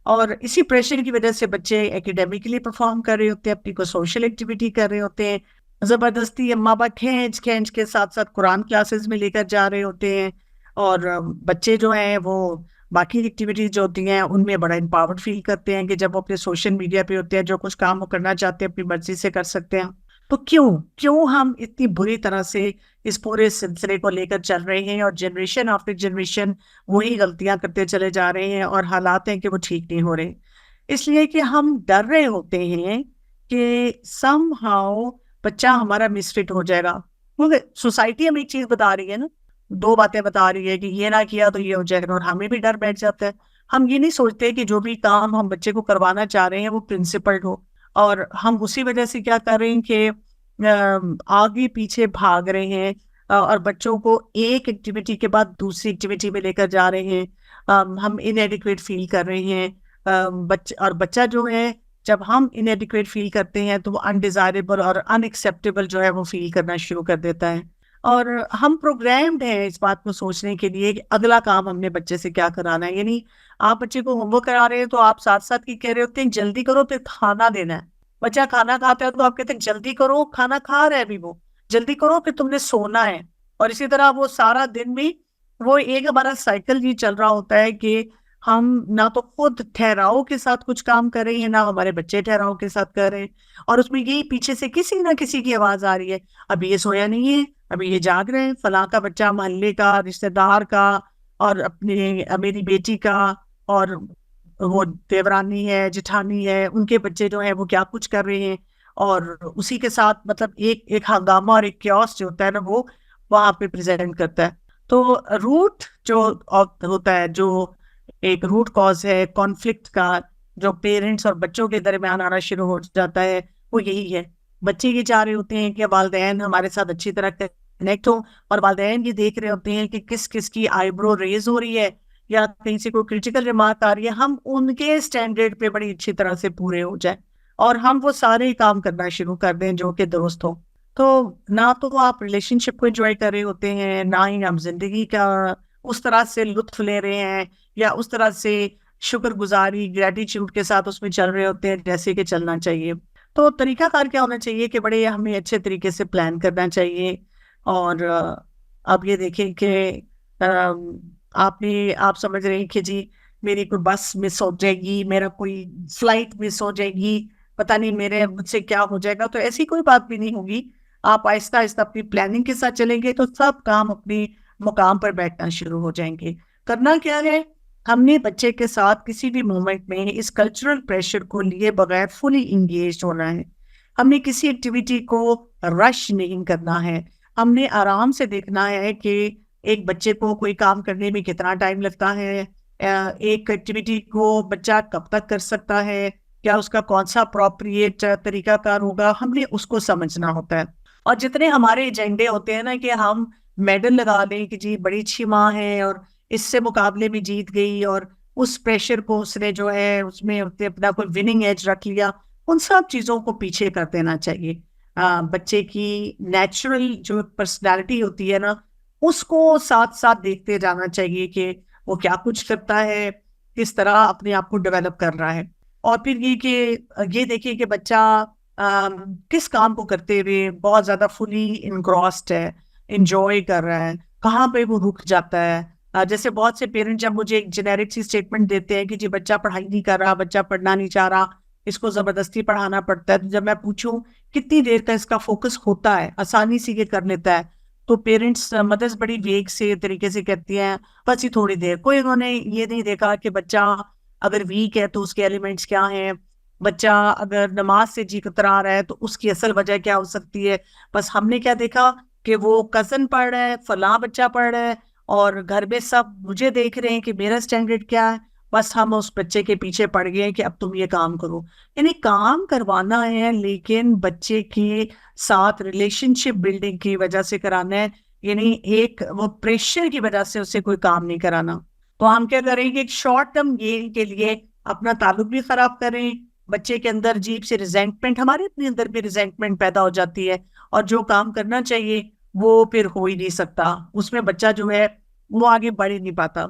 اور اسی پریشر کی وجہ سے بچے ایکیڈیمکلی پرفارم کر رہے ہوتے ہیں, اپنی کو سوشل ایکٹیویٹی کر رہے ہوتے ہیں, زبردستی اماں ابا کھینچ کے ساتھ ساتھ قرآن کلاسز میں لے کر جا رہے ہوتے ہیں. اور بچے جو ہیں وہ باقی ایکٹیویٹیز جو ہوتی ہیں ان میں بڑا امپاورڈ فیل کرتے ہیں کہ جب وہ اپنے سوشل میڈیا پہ ہوتے ہیں, جو کچھ کام وہ کرنا چاہتے ہیں اپنی مرضی سے کر سکتے ہیں. تو کیوں ہم اتنی بری طرح سے اس پورے سلسلے کو لے کر چل رہے ہیں, اور جنریشن آفٹر جنریشن وہی غلطیاں کرتے چلے جا رہے ہیں, اور حالات ہیں کہ وہ ٹھیک نہیں ہو رہے. اس لیے کہ ہم ڈر رہے ہوتے ہیں کہ سم ہاؤ بچہ ہمارا مسفٹ ہو جائے گا. سوسائٹی ہمیں ایک چیز بتا رہی ہے نا, 2 باتیں بتا رہی ہے کہ یہ نہ کیا تو یہ ہو جائے گا, اور ہمیں بھی ڈر بیٹھ جاتا ہے. ہم یہ نہیں سوچتے کہ جو بھی کام ہم بچے کو کروانا چاہ رہے ہیں وہ پرنسپلڈ ہو, اور ہم اسی وجہ سے کیا کر رہے ہیں کہ آگے پیچھے بھاگ رہے ہیں, اور بچوں کو ایک ایکٹیویٹی کے بعد دوسری ایکٹیویٹی میں لے کر جا رہے ہیں. ہم انیڈیکویٹ فیل کر رہے ہیں, اور بچہ جو ہے جب ہم انیڈیکویٹ فیل کرتے ہیں تو وہ انڈیزائریبل اور ان ایکسیپٹیبل جو ہے وہ فیل کرنا شروع کر دیتا ہے. اور ہم پروگرامڈ ہیں اس بات کو سوچنے کے لیے کہ اگلا کام ہم نے بچے سے کیا کرانا ہے. یعنی آپ بچے کو ہوم ورک کرا رہے ہیں تو آپ ساتھ ساتھ کی کہہ رہے ہوتے ہیں جلدی کرو پھر کھانا دینا ہے. بچہ کھانا کھاتا ہے تو آپ کہتے ہیں جلدی کرو, کھانا کھا رہا ہے ابھی, وہ جلدی کرو پھر تم نے سونا ہے. اور اسی طرح وہ سارا دن بھی وہ ایک ہمارا سائیکل یہ چل رہا ہوتا ہے کہ ہم نہ تو خود ٹھہراؤ کے ساتھ کچھ کام کر رہے ہیں, نہ ہمارے بچے ٹھہراؤ کے ساتھ کر رہے ہیں. اور اس میں یہی پیچھے سے کسی نہ کسی کی آواز آ رہی ہے, ابھی یہ سویا نہیں ہے, ابھی یہ جاگ رہے ہیں, فلاں کا بچہ, محلے کا, رشتہ دار کا, اور میری بیٹی کا, اور وہ دیورانی ہے, جٹھانی ہے, ان کے بچے جو ہیں وہ کیا کچھ کر رہے ہیں. اور اسی کے ساتھ مطلب ایک ہنگامہ اور ایک کیوس جو ہوتا ہے نا وہ وہاں پہ پریزنٹ کرتا ہے. تو روٹ جو ہوتا ہے, جو ایک روٹ کاز ہے کانفلکٹ کا, جو پیرنٹس اور بچوں کے درمیان آنا شروع ہو جاتا ہے, وہ یہی ہے. بچے یہ چاہ رہے ہوتے ہیں کہ والدین ہمارے ساتھ اچھی طرح کنیکٹ ہو, اور والدین یہ دیکھ رہے ہوتے ہیں کہ کس کس کی آئی برو ریز ہو رہی ہے یا کہیں سے کوئی کرٹیکل ریمارک آ رہی ہے, ہم ان کے اسٹینڈرڈ پہ بڑی اچھی طرح سے پورے ہو جائیں اور ہم وہ سارے کام کرنا شروع کر دیں جو کہ درست ہو. تو نہ تو آپ ریلیشن شپ کو انجوائے کر رہے ہوتے ہیں, نہ ہی آپ زندگی کا اس طرح سے لطف لے رہے ہیں, یا اس طرح سے شکر گزاری گریٹیچیوڈ کے ساتھ اس میں چل رہے ہوتے ہیں جیسے کہ چلنا چاہیے. تو طریقہ کار کیا ہونا چاہیے کہ بڑے ہمیں اچھے طریقے سے پلان کرنا چاہیے. اور اب یہ دیکھیں کہ آپ سمجھ رہے ہیں کہ جی میری کوئی بس مس ہو جائے گی, میرا کوئی فلائٹ مس ہو جائے گی, پتہ نہیں مجھ سے کیا ہو جائے گا. تو ایسی کوئی بات بھی نہیں ہوگی. آپ آہستہ آہستہ اپنی پلاننگ کے ساتھ چلیں گے تو سب کام اپنی مقام پر بیٹھنا شروع ہو جائیں گے. کرنا کیا ہے, ہم نے بچے کے ساتھ کسی بھی مومنٹ میں اس کلچرل پریشر کو لیے بغیر فلی انگیجڈ ہونا ہے. ہم نے کسی ایکٹیویٹی کو رش نہیں کرنا ہے. ہم نے آرام سے دیکھنا ہے کہ ایک بچے کو کوئی کام کرنے میں کتنا ٹائم لگتا ہے, ایک ایکٹیویٹی کو بچہ کب تک کر سکتا ہے, کیا اس کا کون سا اپروپریٹ طریقہ کار ہوگا, ہم نے اس کو سمجھنا ہوتا ہے. اور جتنے ہمارے ایجنڈے ہوتے ہیں نا کہ ہم میڈل لگا دیں کہ جی بڑی اچھی ماں ہے اور اس سے مقابلے میں جیت گئی, اور اس پریشر کو اس نے جو ہے اس میں اپنا کوئی وننگ ایج رکھ لیا, ان سب چیزوں کو پیچھے کر دینا چاہیے. بچے کی نیچرل جو پرسنالٹی ہوتی ہے نا اس کو ساتھ ساتھ دیکھتے جانا چاہیے کہ وہ کیا کچھ کرتا ہے, کس طرح اپنے آپ کو ڈیولپ کر رہا ہے. اور پھر یہ دیکھیے کہ بچہ کس کام کو کرتے ہوئے بہت زیادہ فلی انگراسڈ ہے, انجوائے کر رہا ہے, کہاں پہ وہ رک جاتا ہے, جیسے بہت سے پیرنٹ جب مجھے ایک جنیرک سی اسٹیٹمنٹ دیتے ہیں کہ جی بچہ پڑھائی نہیں کر رہا, بچہ پڑھنا نہیں چاہ رہا, اس کو زبردستی پڑھانا پڑتا ہے, تو جب میں پوچھوں کتنی دیر کا اس کا فوکس ہوتا ہے, آسانی سے یہ کر لیتا ہے, تو پیرنٹس مدرس بڑی ویگ سے طریقے سے کہتی ہیں بس ہی تھوڑی دیر. کوئی انہوں نے یہ نہیں دیکھا کہ بچہ اگر ویک ہے تو اس کے ایلیمنٹس کیا ہیں, بچہ اگر نماز سے جی کترا رہا ہے تو اس کی اصل وجہ کیا ہو سکتی ہے. بس ہم نے کیا دیکھا کہ وہ کزن پڑھ رہا ہے, فلاں بچہ پڑھ رہا ہے, اور گھر میں سب مجھے دیکھ رہے ہیں کہ میرا اسٹینڈرڈ کیا ہے, بس ہم اس بچے کے پیچھے پڑ گئے کہ اب تم یہ کام کرو. یعنی کام کروانا ہے لیکن بچے کے ساتھ ریلیشن شپ بلڈنگ کی وجہ سے کرانا ہے, یعنی ایک وہ پریشر کی وجہ سے اسے کوئی کام نہیں کرانا. تو ہم کیا کریں گے, ایک شارٹ ٹرم گین کے لیے اپنا تعلق بھی خراب کریں, بچے کے اندر عجیب سے ریزینٹمنٹ, ہمارے اپنے اندر بھی ریزینٹمنٹ پیدا ہو جاتی ہے, اور جو کام کرنا چاہیے وہ پھر ہو ہی نہیں سکتا, اس میں بچہ جو ہے وہ آگے بڑھ ہی نہیں پاتا.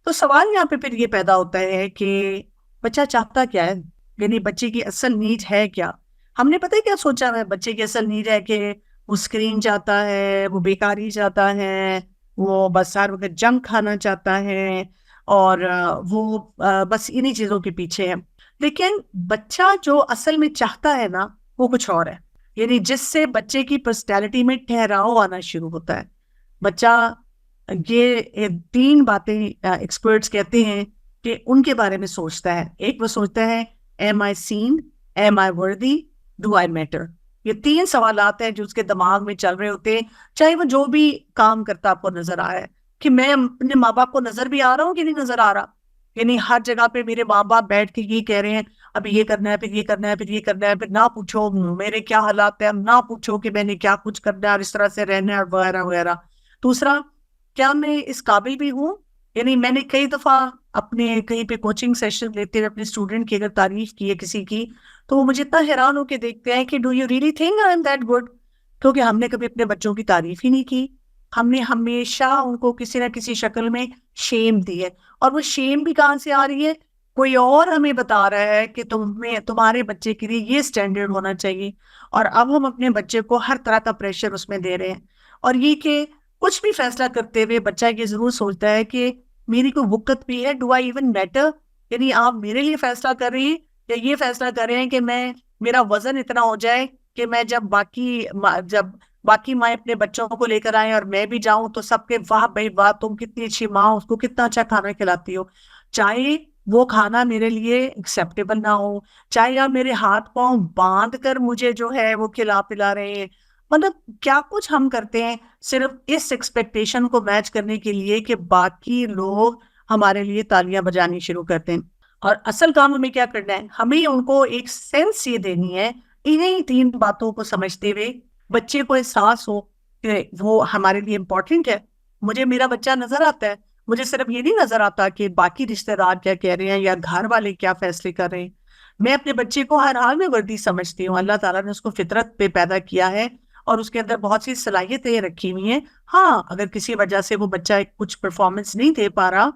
تو سوال یہاں پہ پھر یہ پیدا ہوتا ہے کہ بچہ چاہتا کیا ہے, یعنی بچے کی اصل نیڈ ہے کیا. ہم نے پتہ ہے کیا سوچا ہے, بچے کی اصل نیڈ ہے کہ وہ اسکرین چاہتا ہے, وہ بیکاری چاہتا ہے, وہ بس ہر وقت جنک کھانا چاہتا ہے, اور وہ بس انہی چیزوں کے پیچھے ہے. لیکن بچہ جو اصل میں چاہتا ہے نا وہ کچھ اور ہے, یعنی جس سے بچے کی پرسنالٹی میں ٹھہراؤ آنا شروع ہوتا ہے. بچہ یہ 3 باتیں ایکسپرٹس کہتے ہیں کہ ان کے بارے میں سوچتا ہے. ایک وہ سوچتا ہے ایم آئی سین, ایم آئی وردی, ڈو آئی میٹر. یہ 3 سوالات ہیں جو اس کے دماغ میں چل رہے ہوتے ہیں, چاہے وہ جو بھی کام کرتا آپ کو نظر آ رہا ہے, کہ میں اپنے ماں باپ کو نظر بھی آ رہا ہوں کہ نہیں نظر آ رہا. یعنی ہر جگہ پہ میرے ماں باپ بیٹھ کے یہ کہہ رہے ہیں اب یہ کرنا ہے, پھر یہ کرنا ہے, پھر یہ کرنا ہے, پھر نہ پوچھو میرے کیا حالات ہیں, نہ پوچھو کہ میں نے کیا کچھ کرنا ہے اور اس طرح سے رہنا ہے وغیرہ وغیرہ. دوسرا, کیا میں اس قابل بھی ہوں, یعنی میں نے کئی دفعہ اپنے کہیں پہ کوچنگ سیشن لیتے ہوئے اپنے اسٹوڈنٹ کی اگر تعریف کی ہے کسی کی, تو وہ مجھے اتنا حیران ہو کے دیکھتے ہیں کہ do you really think I am that good, کیونکہ ہم نے کبھی اپنے بچوں کی تعریف ہی نہیں کی. ہم نے ہمیشہ ان کو کسی نہ کسی شکل میں شیم دی ہے, اور وہ شیم بھی کہاں سے آ رہی ہے, کوئی اور ہمیں بتا رہا ہے کہ تمہارے بچے کے لیے یہ سٹینڈرڈ ہونا چاہیے, اور اب ہم اپنے بچے کو ہر طرح کا پریشر اس میں دے رہے ہیں. اور یہ کہ کچھ بھی فیصلہ کرتے ہوئے بچہ یہ ضرور سوچتا ہے کہ میری کوئی وقت بھی ہے, ڈو آئی ایون میٹر, یعنی آپ میرے لیے فیصلہ کر رہی ہیں یا یہ فیصلہ کر رہے ہیں کہ میرا وزن اتنا ہو جائے کہ میں جب باقی مائیں اپنے بچوں کو لے کر آئیں اور میں بھی جاؤں تو سب کے واہ بھائی واہ تم کتنی اچھی ماں, اس کو کتنا اچھا کھانا کھلاتی ہو, چاہے وہ کھانا میرے لیے ایکسیپٹیبل نہ ہو, چاہے آپ میرے ہاتھ پاؤں باندھ کر مجھے جو ہے وہ کھلا پلا رہے ہیں. مطلب کیا کچھ ہم کرتے ہیں صرف اس ایکسپیکٹیشن کو میچ کرنے کے لیے کہ باقی لوگ ہمارے لیے تالیاں بجانی شروع کرتے ہیں. اور اصل کام ہمیں کیا کرنا ہے, ہمیں ان کو ایک سینس یہ دینی ہے, انہیں 3 باتوں کو سمجھتے ہوئے بچے کو احساس ہو کہ وہ ہمارے لیے امپورٹنٹ ہے. مجھے میرا بچہ نظر آتا ہے, مجھے صرف یہ نہیں نظر آتا کہ باقی رشتہ دار کیا کہہ رہے ہیں یا گھر والے کیا فیصلے کر رہے ہیں. میں اپنے بچے کو ہر حال میں وردی سمجھتی ہوں. اللہ تعالیٰ نے اس کو فطرت پہ پیدا کیا ہے اور اس کے اندر بہت سی صلاحیتیں رکھی ہوئی ہیں. ہاں, اگر کسی وجہ سے وہ بچہ کچھ پرفارمنس نہیں دے پا رہا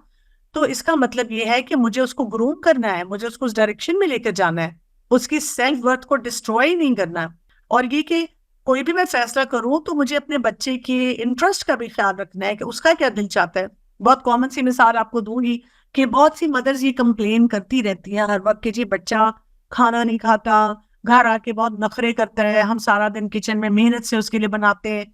تو اس کا مطلب یہ ہے کہ مجھے اس کو گروم کرنا ہے, مجھے اس کو اس ڈائریکشن میں لے کر جانا ہے, اس کی سیلف ورتھ کو ڈسٹروائے نہیں کرنا. اور یہ کہ کوئی بھی میں فیصلہ کروں تو مجھے اپنے بچے کے انٹرسٹ کا بھی خیال رکھنا ہے کہ اس کا کیا دل چاہتا ہے. بہت کامن سی مثال آپ کو دوں گی کہ بہت سی مدرز یہ کمپلین کرتی رہتی ہیں ہر وقت کہ جی بچہ کھانا نہیں کھاتا, گھر آ کے بہت نخرے کرتا ہے, ہم سارا دن کچن میں محنت سے اس کے لیے بناتے ہیں.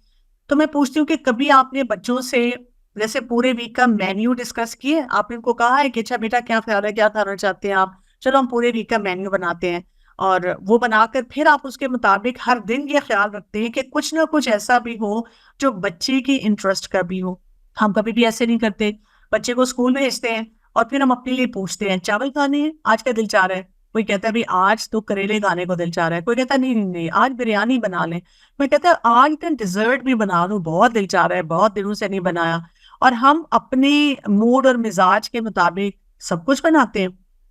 تو میں پوچھتی ہوں کہ کبھی آپ نے بچوں سے جیسے پورے ویک کا مینیو ڈسکس کیے, آپ نے ان کو کہا ہے کہ اچھا بیٹا کیا خیال ہے, کیا کھانا چاہتے ہیں آپ, چلو ہم پورے ویک کا مینیو بناتے ہیں, اور وہ بنا کر پھر آپ اس کے مطابق ہر دن یہ خیال رکھتے ہیں کہ کچھ نہ کچھ ایسا بھی ہو جو بچے کی انٹرسٹ کا بھی ہو. ہم کبھی بھی ایسے نہیں کرتے, بچے کو اسکول بھیجتے ہیں اور پھر ہم اپنے لیے پوچھتے ہیں چاول کھانے ہیں, آج کا دل چاہ رہا ہے, کوئی کہتا ہے آج تو کریلے کھانے کو دل چاہ رہا ہے, کوئی کہتا ہے نہیں آج بریانی بنا لیں, کوئی کہتا ہے آج کا ڈیزرٹ بھی بنا لوں, بہت دل چاہ رہا ہے, بہت دنوں سے نہیں بنایا. اور ہم اپنے موڈ اور مزاج کے مطابق سب کچھ بناتے ہیں.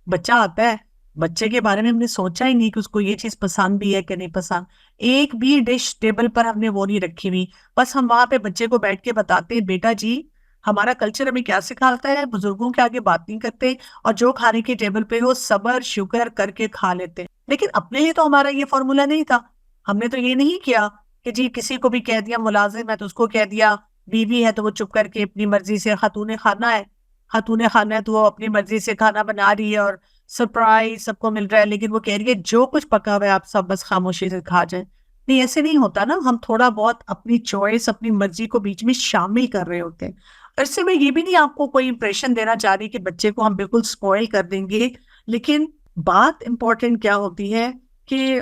بچہ آتا ہے, بچے کے بارے میں ہم نے سوچا ہی نہیں کہ اس کو یہ چیز پسند بھی ہے کہ نہیں پسند, ایک بھی ڈش ٹیبل پر ہم نے وہ نہیں رکھی ہوئی, بس ہم وہاں پہ بچے کو بیٹھ کے بتاتے ہیں بیٹا جی ہمارا کلچر ہمیں کیا سکھاتا ہے, بزرگوں کے آگے بات نہیں کرتے, اور جو کھانے کی ٹیبل پہ ہو صبر شکر کر کے کھا لیتے. لیکن اپنے لیے تو ہمارا یہ فارمولا نہیں تھا. ہم نے تو یہ نہیں کیا کہ جی کسی کو بھی کہہ دیا ملازم ہے تو اس کو کہہ دیا بیوی ہے تو وہ چپ کر کے اپنی مرضی سے، خاتون خانہ ہے تو وہ اپنی مرضی سے کھانا بنا رہی ہے اور سرپرائز سب کو مل رہا ہے، لیکن وہ کہہ رہی ہے جو کچھ پکا ہوا ہے آپ سب بس خاموشی سے کھا جائیں. نہیں، ایسے نہیں ہوتا نا. ہم تھوڑا بہت اپنی چوائس، اپنی مرضی کو بیچ میں شامل کر رہے ہوتے ہیں. اور اس سے میں یہ بھی نہیں آپ کو کوئی امپریشن دینا چاہ رہی کہ بچے کو ہم بالکل اسپوائل کر دیں گے، لیکن بات امپورٹنٹ کیا ہوتی ہے کہ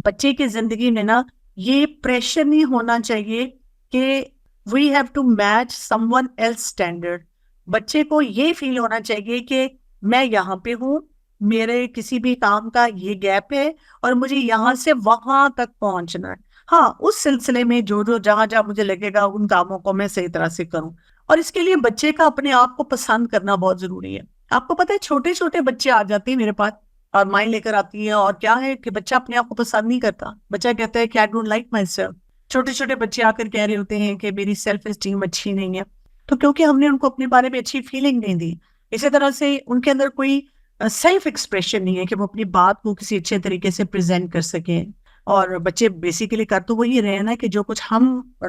بچے کی زندگی میں نا یہ پریشر نہیں ہونا چاہیے کہ we have to match someone else standard. بچے کو یہ فیل ہونا چاہیے کہ میں یہاں پہ ہوں، میرے کسی بھی کام کا یہ گیپ ہے اور مجھے یہاں سے وہاں تک پہنچنا ہے. ہاں، اس سلسلے میں جو جہاں مجھے لگے گا ان کاموں کو میں صحیح طرح سے کروں. اور اس کے لیے بچے کا اپنے آپ کو پسند کرنا بہت ضروری ہے. آپ کو پتہ ہے چھوٹے چھوٹے بچے آ جاتے ہیں میرے پاس اور مائیں لے کر آتی ہیں، اور کیا ہے کہ بچہ اپنے آپ کو پسند نہیں کرتا. بچہ کہتا ہے کہ I don't like my self. چھوٹے چھوٹے بچے آ کر کہہ رہے ہوتے ہیں کہ میری سیلف اسٹیم اچھی نہیں ہے، تو کیونکہ ہم نے ان کو اپنے بارے میں اچھی فیلنگ نہیں دی. اسی طرح سے ان کے اندر کوئی سیلف ایکسپریشن نہیں ہے کہ وہ اپنی بات کو کسی اچھے طریقے سے پریزنٹ کر سکیں. اور بچے بیسیکلی کر تو وہی رہے نا کہ جو کچھ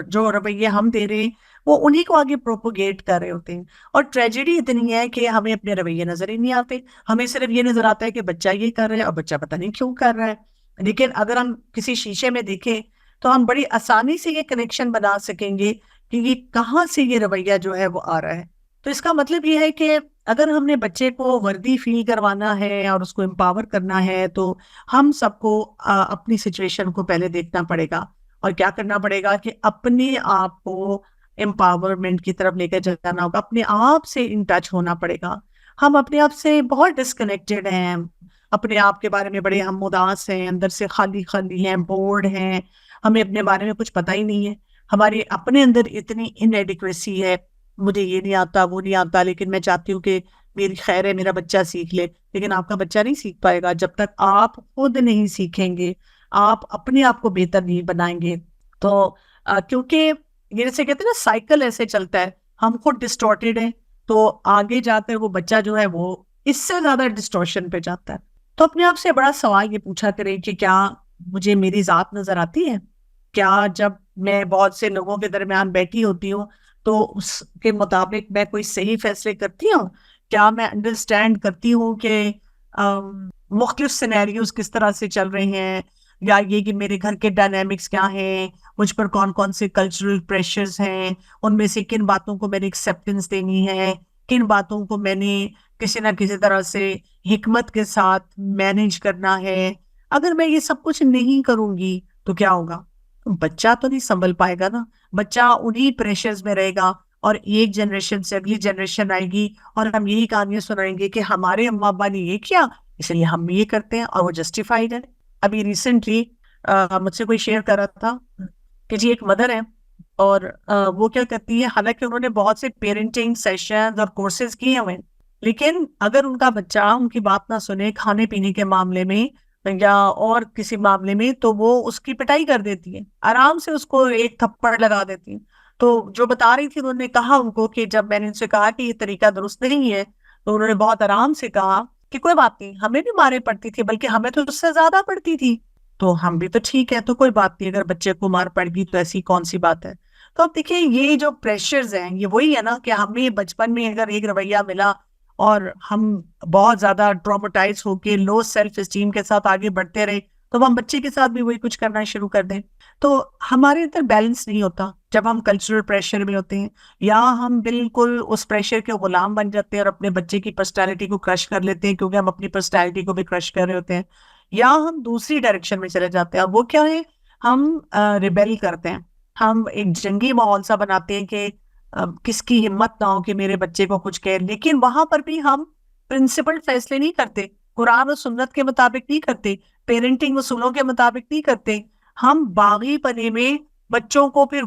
جو رویے ہم دے رہے ہیں وہ انہی کو آگے پروپوگیٹ کر رہے ہوتے ہیں. اور ٹریجڈی اتنی ہے کہ ہمیں اپنے رویے نظر ہی نہیں آتے. ہمیں صرف یہ نظر آتا ہے کہ بچہ یہ کر رہا ہے اور بچہ پتہ نہیں کیوں کر رہا ہے. لیکن اگر ہم کسی شیشے میں دیکھیں تو ہم بڑی آسانی سے یہ کنیکشن بنا سکیں گے کہ یہ کہاں سے یہ رویہ جو ہے وہ آ رہا ہے. تو اس کا مطلب یہ ہے کہ اگر ہم نے بچے کو وردی فیل کروانا ہے اور اس کو امپاور کرنا ہے تو ہم سب کو اپنی سچویشن کو پہلے دیکھنا پڑے گا اور کیا کرنا پڑے گا کہ اپنے آپ کو امپاورمنٹ کی طرف لے کر جانا ہوگا. اپنے آپ سے ان ٹچ ہونا پڑے گا. ہم اپنے آپ سے بہت ڈسکنیکٹڈ ہیں، اپنے آپ کے بارے میں بڑے ہم اداس ہیں، اندر سے خالی خالی ہیں، بورڈ ہیں، ہمیں اپنے بارے میں کچھ پتہ ہی نہیں ہے. ہمارے اپنے اندر اتنی انایڈیکویسی ہے، مجھے یہ نہیں آتا وہ نہیں آتا، لیکن میں چاہتی ہوں کہ میری خیر ہے میرا بچہ سیکھ لے. لیکن آپ کا بچہ نہیں سیکھ پائے گا جب تک آپ خود نہیں سیکھیں گے، آپ اپنے آپ کو بہتر نہیں بنائیں گے. تو کیونکہ یہ جیسے کہتے ہیں نا سائیکل ایسے چلتا ہے، ہم خود ڈسٹورٹیڈ ہیں تو آگے جا کر وہ بچہ جو ہے وہ اس سے زیادہ ڈسٹورشن پہ جاتا ہے. تو اپنے آپ سے بڑا سوال یہ پوچھا کریں کہ کیا مجھے میری ذات نظر آتی ہے؟ کیا جب میں بہت سے لوگوں کے درمیان بیٹھی ہوتی ہوں تو اس کے مطابق میں کوئی صحیح فیصلے کرتی ہوں؟ کیا میں انڈرسٹینڈ کرتی ہوں کہ مختلف سینیریوز کس طرح سے چل رہے ہیں، یا یہ کہ میرے گھر کے ڈائنامکس کیا ہیں، مجھ پر کون کون سے کلچرل پریشرز ہیں، ان میں سے کن باتوں کو میں نے ایکسیپٹنس دینی ہے، کن باتوں کو میں نے کسی نہ کسی طرح سے حکمت کے ساتھ مینیج کرنا ہے. اگر میں یہ سب کچھ نہیں کروں گی تو کیا ہوگا؟ بچہ تو نہیں سنبھل پائے گا نا. بچہ انہی پریشرز میں رہے گا اور ایک جنریشن سے اگلی جنریشن آئے گی اور ہم یہی کہانیاں سنائیں گے کہ ہمارے اماں ابا نے یہ کیا اس لیے ہم یہ کرتے ہیں اور وہ جسٹیفائڈ ہے. ابھی ریسنٹلی مجھ سے کوئی شیئر کر رہا تھا کہ جی ایک مدر ہے اور وہ کیا کرتی ہے، حالانکہ انہوں نے بہت سے پیرنٹنگ سیشنز اور کورسز کیے ہوئے، لیکن اگر ان کا بچہ ان کی بات نہ سنے کھانے پینے کے معاملے میں یا اور کسی معاملے میں تو وہ اس کی پٹائی کر دیتی ہے، آرام سے اس کو ایک تھپڑ لگا دیتی ہے. تو جو بتا رہی تھی انہوں نے کہا ان کو کہ جب میں نے ان سے کہا کہ یہ طریقہ درست نہیں ہے تو انہوں نے بہت آرام سے کہا کہ کوئی بات نہیں، ہمیں بھی مارے پڑتی تھی، بلکہ ہمیں تو اس سے زیادہ پڑتی تھی، تو ہم بھی تو ٹھیک ہے، تو کوئی بات نہیں، اگر بچے کو مار پڑ گئی تو ایسی کون سی بات ہے. تو اب دیکھیں یہ جو پریشرز ہیں یہ وہی ہے نا کہ ہمیں بچپن میں اگر ایک رویہ ملا اور ہم بہت زیادہ ٹراماٹائز ہو کے لو سیلف اسٹیم کے ساتھ آگے بڑھتے رہے تو ہم بچے کے ساتھ بھی وہی کچھ کرنا شروع کر دیں. تو ہمارے اندر بیلنس نہیں ہوتا جب ہم کلچرل پریشر میں ہوتے ہیں، یا ہم بالکل اس پریشر کے غلام بن جاتے ہیں اور اپنے بچے کی پرسنالٹی کو کرش کر لیتے ہیں کیونکہ ہم اپنی پرسنالٹی کو بھی کرش کر رہے ہوتے ہیں، یا ہم دوسری ڈائریکشن میں چلے جاتے ہیں. وہ کیا ہے، ہم ریبیل کرتے ہیں، ہم ایک جنگی ماحول سا بناتے ہیں کہ کس کی ہمت نہ ہو کہ میرے بچے کو کچھ کہے. لیکن وہاں پر بھی ہم پرنسپل فیصلے نہیں کرتے، قرآن و سنت کے مطابق نہیں کرتے، پیرنٹنگ اصولوں کے مطابق نہیں کرتے. ہم باغی پنے میں بچوں کو پھر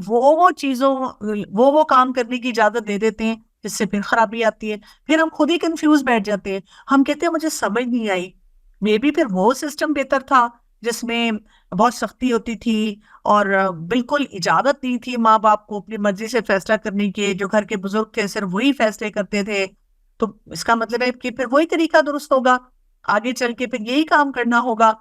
وہ کام کرنے کی اجازت دے دیتے ہیں جس سے پھر خرابی آتی ہے. پھر ہم خود ہی کنفیوز بیٹھ جاتے ہیں، ہم کہتے ہیں مجھے سمجھ نہیں آئی. مے بی پھر وہ سسٹم بہتر تھا جس میں بہت سختی ہوتی تھی اور بالکل اجازت نہیں تھی ماں باپ کو اپنی مرضی سے فیصلہ کرنے کی، جو گھر کے بزرگ تھے صرف وہی فیصلے کرتے تھے. تو اس کا مطلب ہے کہ پھر وہی طریقہ درست ہوگا، آگے چل کے پھر یہی کام کرنا ہوگا.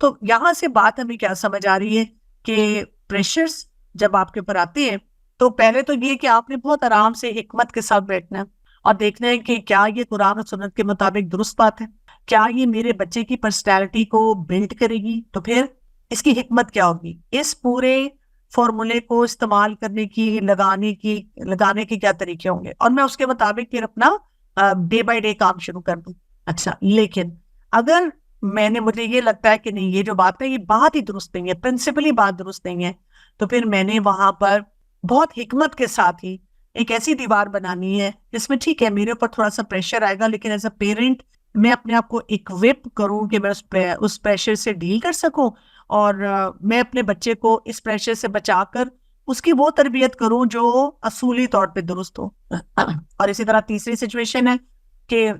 تو یہاں سے بات ہمیں کیا سمجھ آ رہی ہے کہ پریشرز جب آپ کے اوپر آتے ہیں تو پہلے تو یہ کہ آپ نے بہت آرام سے حکمت کے ساتھ بیٹھنا ہے اور دیکھنا ہے کہ کیا یہ قرآن اور سنت کے مطابق درست بات ہے، کیا یہ میرے بچے کی پرسنالٹی کو بلڈ کرے گی، تو پھر اس کی حکمت کیا ہوگی، اس پورے فارمولے کو استعمال کرنے کی لگانے کے کیا طریقے ہوں گے، اور میں اس کے مطابق پھر اپنا ڈے بائی ڈے کام شروع کر دوں. اچھا، لیکن اگر مجھے یہ لگتا ہے کہ نہیں، یہ جو بات ہے یہ بات ہی درست نہیں ہے، پرنسپلی بات درست نہیں ہے، تو پھر میں نے وہاں پر بہت حکمت کے ساتھ ہی ایک ایسی دیوار بنانی ہے جس میں ٹھیک ہے میرے اوپر تھوڑا سا پریشر آئے گا، لیکن ایز اے پیرنٹ میں اپنے آپ کو اکوپ کروں کہ میں اس پریشر سے ڈیل کر سکوں، اور میں اپنے بچے کو اس پریشر سے بچا کر اس کی وہ تربیت کروں جو اصولی طور پہ درست ہو. اور اسی طرح تیسری سچویشن ہے کہ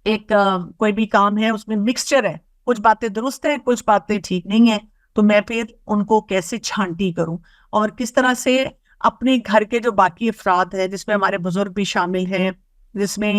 ایک کوئی بھی کام ہے، اس میں مکسچر ہے، کچھ باتیں درست ہیں، کچھ باتیں ٹھیک نہیں ہیں، تو میں پھر ان کو کیسے چھانٹی کروں، اور کس طرح سے اپنے گھر کے جو باقی افراد ہیں، جس میں ہمارے بزرگ بھی شامل ہیں، جس میں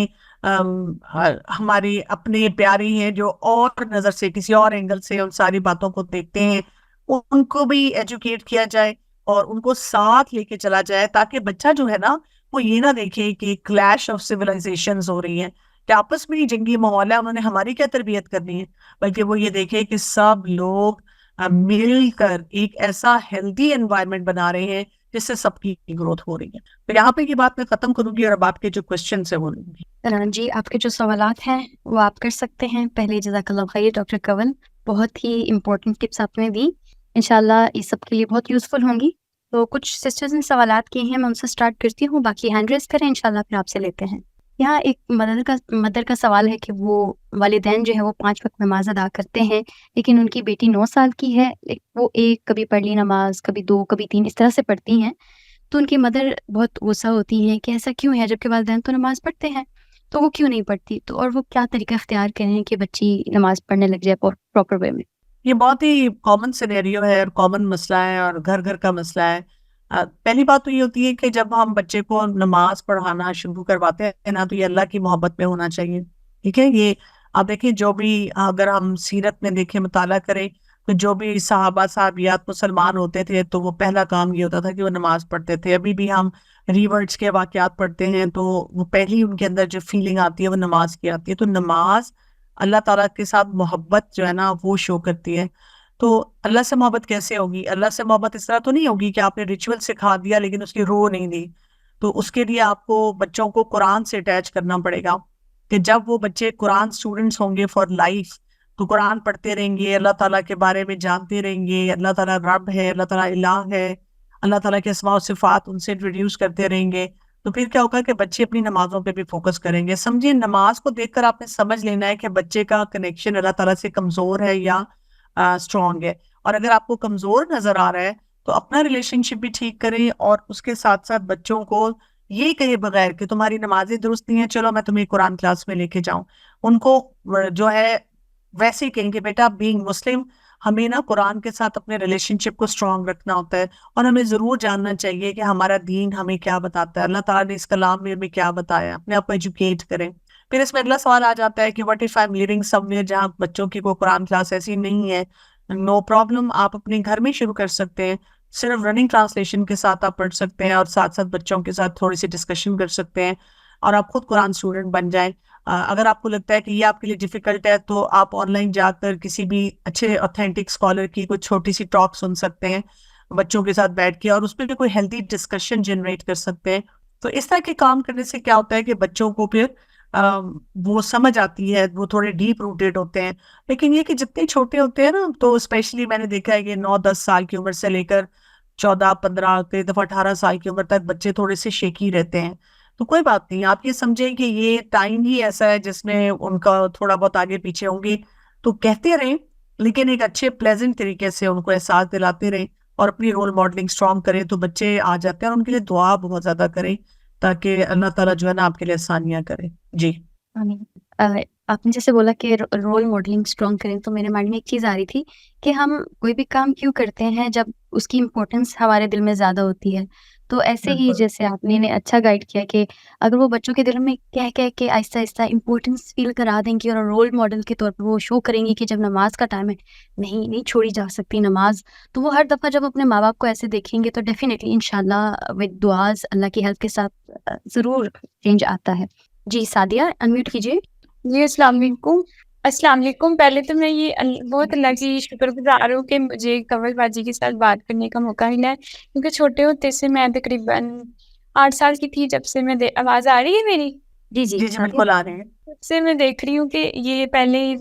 ہمارے اپنے پیارے ہیں جو اور نظر سے کسی اور اینگل سے ان ساری باتوں کو دیکھتے ہیں، ان کو بھی ایجوکیٹ کیا جائے اور ان کو ساتھ لے کے چلا جائے، تاکہ بچہ جو ہے نا وہ یہ نہ دیکھے کہ کلیش آف سیولائزیشنز ہو رہی ہیں، کہ آپس میں ہی جنگی ماحول ہے، انہوں نے ہماری کیا تربیت کرنی ہے، بلکہ وہ یہ دیکھے کہ سب لوگ مل کر ایک ایسا ہیلدی انوائرمنٹ بنا رہے ہیں جس سے سب کی گروتھ ہو رہی ہے. تو یہاں پہ یہ بات میں ختم کروں گی اور اب آپ کے جو کوشچنس ہیں وہ لوں گی. جی، آپ کے جو سوالات ہیں وہ آپ کر سکتے ہیں. پہلے جزاک اللہ خیر ڈاکٹر کنول، بہت ہی امپورٹنٹ ٹپس آپ نے دی، انشاءاللہ یہ سب کے لیے بہت یوزفل ہوں گی. تو کچھ سسٹرز نے سوالات کیے ہیں، میں ان سے اسٹارٹ کرتی ہوں، باقی ہینڈ ریز کریں، انشاءاللہ پھر آپ سے لیتے ہیں. یہاں ایک مدر کا سوال ہے کہ وہ والدین جو ہے وہ 5 وقت نماز ادا کرتے ہیں، لیکن ان کی بیٹی 9 سال کی ہے، وہ ایک کبھی پڑھ لی نماز، کبھی 2، کبھی 3 اس طرح سے پڑھتی ہیں. تو ان کی مدر بہت غصہ ہوتی ہے کہ ایسا کیوں ہے، جبکہ والدین تو نماز پڑھتے ہیں، تو وہ کیوں نہیں پڑھتی، تو اور وہ کیا طریقہ اختیار کریں کہ بچی نماز پڑھنے لگ جائے پراپر وے میں. یہ بہت ہی کامن سینیریو ہے اور کامن مسئلہ ہے اور گھر گھر کا مسئلہ ہے. پہلی بات تو یہ ہوتی ہے کہ جب ہم بچے کو نماز پڑھانا شروع کرواتے ہیں نا، تو یہ اللہ کی محبت میں ہونا چاہیے. ٹھیک ہے، یہ آپ دیکھیں، جو بھی اگر ہم سیرت میں دیکھیں، مطالعہ کریں، تو جو بھی صحابہ صحابیات مسلمان ہوتے تھے تو وہ پہلا کام یہ ہوتا تھا کہ وہ نماز پڑھتے تھے. ابھی بھی ہم ریورٹس کے واقعات پڑھتے ہیں تو وہ پہلی ان کے اندر جو فیلنگ آتی ہے وہ نماز کی آتی ہے. تو نماز اللہ تعالیٰ کے ساتھ محبت جو ہے نا وہ شو کرتی ہے. تو اللہ سے محبت کیسے ہوگی؟ اللہ سے محبت اس طرح تو نہیں ہوگی کہ آپ نے ریچول سکھا دیا لیکن اس کی روح نہیں دی. تو اس کے لیے آپ کو بچوں کو قرآن سے اٹیچ کرنا پڑے گا، کہ جب وہ بچے قرآن اسٹوڈنٹس ہوں گے فار لائف، تو قرآن پڑھتے رہیں گے، اللہ تعالیٰ کے بارے میں جانتے رہیں گے، اللہ تعالیٰ رب ہے، اللہ تعالیٰ الہ ہے، اللہ تعالیٰ کے اسماء و صفات ان سے انٹروڈیوس کرتے رہیں گے. تو پھر کیا ہوگا کہ بچے اپنی نمازوں پہ بھی فوکس کریں گے. سمجھیے، نماز کو دیکھ کر آپ نے سمجھ لینا ہے کہ بچے کا کنیکشن اللہ تعالیٰ سے کمزور ہے یا اسٹرانگ ہے. اور اگر آپ کو کمزور نظر آ رہا ہے تو اپنا ریلیشن شپ بھی ٹھیک کریں، اور اس کے ساتھ ساتھ بچوں کو یہ کہے بغیر کہ تمہاری نمازیں درست نہیں ہیں، چلو میں تمہیں قرآن کلاس میں لے کے جاؤں، ان کو جو ہے ویسے ہی کہیں گے بیٹا بینگ مسلم ہمیں نا قرآن کے ساتھ اپنے ریلیشن شپ کو اسٹرانگ رکھنا ہوتا ہے، اور ہمیں ضرور جاننا چاہیے کہ ہمارا دین ہمیں کیا بتاتا ہے، اللہ تعالیٰ نے اس کلام میں ہمیں کیا بتایا، اپنے آپ کو ایجوکیٹ کریں. پھر اس میں اگلا سوال آ جاتا ہے کہ what if I'm living somewhere جہاں بچوں کی کوئی قرآن کلاس ایسی نہیں ہے. نو پرابلم، آپ اپنے گھر میں شروع کر سکتے ہیں، صرف رننگ ٹرانسلیشن کے ساتھ آپ پڑھ سکتے ہیں، اور ساتھ ساتھ بچوں کے ساتھ تھوڑی سی ڈسکشن کر سکتے ہیں، اور آپ خود قرآن اسٹوڈنٹ بن جائیں. اگر آپ کو لگتا ہے کہ یہ آپ کے لیے ڈیفیکلٹ ہے تو آپ آن لائن جا کر کسی بھی اچھے اوتھینٹک اسکالر کی کوئی چھوٹی سی ٹاک سن سکتے ہیں بچوں کے ساتھ بیٹھ کے، اور اس پہ بھی کوئی ہیلدی ڈسکشن جنریٹ کر سکتے ہیں. تو اس طرح کے کام کرنے سے کیا ہوتا ہے کہ بچوں کو پھر وہ سمجھ آتی ہے، وہ تھوڑے ڈیپ روٹیڈ ہوتے ہیں. لیکن یہ کہ جتنے چھوٹے ہوتے ہیں نا، تو اسپیشلی میں نے دیکھا ہے کہ 9-10 سال کی عمر سے لے کر 14-15 کئی دفعہ 18 سال کی عمر تک بچے تھوڑے سے شیکی رہتے ہیں. تو کوئی بات نہیں، آپ یہ سمجھیں کہ یہ ٹائم ہی ایسا ہے جس میں ان کا تھوڑا بہت آگے پیچھے ہوں گے، تو کہتے رہیں لیکن ایک اچھے پلیزنٹ طریقے سے ان کو احساس دلاتے رہیں، اور اپنی رول ماڈلنگ اسٹرانگ کریں تو بچے آ جاتے ہیں. اور ان کے لیے دعا بہت زیادہ کریں تاکہ اللہ تعالیٰ جو ہے نا آپ کے لیے آسانیاں کرے. جی آپ نے جیسے بولا کہ رول ماڈلنگ اسٹرانگ کریں، تو میرے مائنڈ میں ایک چیز آ رہی تھی کہ ہم کوئی بھی کام کیوں کرتے ہیں جب اس کی امپورٹنس ہمارے دل میں زیادہ ہوتی ہے. تو ایسے ہی بالکل جیسے آپ نے اچھا گائیڈ کیا کہ اگر وہ بچوں کے دل میں کہہ کے آہستہ آہستہ امپورٹنس فیل کرا دیں گے اور رول ماڈل کے طور پر وہ شو کریں گے کہ جب نماز کا ٹائم ہے نہیں چھوڑی جا سکتی نماز، تو وہ ہر دفعہ جب اپنے ماں باپ کو ایسے دیکھیں گے تو ڈیفینیٹلی انشاءاللہ ود دعاز اللہ کی ہیلپ کے ساتھ ضرور چینج آتا ہے۔ جی سعدیہ انمیوٹ کیجیے۔ جی السلام علیکم۔ السلام علیکم۔ پہلے تو میں یہ بہت اللہ کی شکر گزار ہوں کہ مجھے کنول باجی کے ساتھ بات کرنے کا موقع ملا ہے، کیونکہ چھوٹے ہوتے سے میں تقریباً 8 سال کی تھی جب سے میں آواز آ رہی ہے میری؟ جی جی جی سعدیہ۔ بالکل آ رہے ہیں۔ تب سے میں دیکھ رہی ہوں کہ یہ پہلے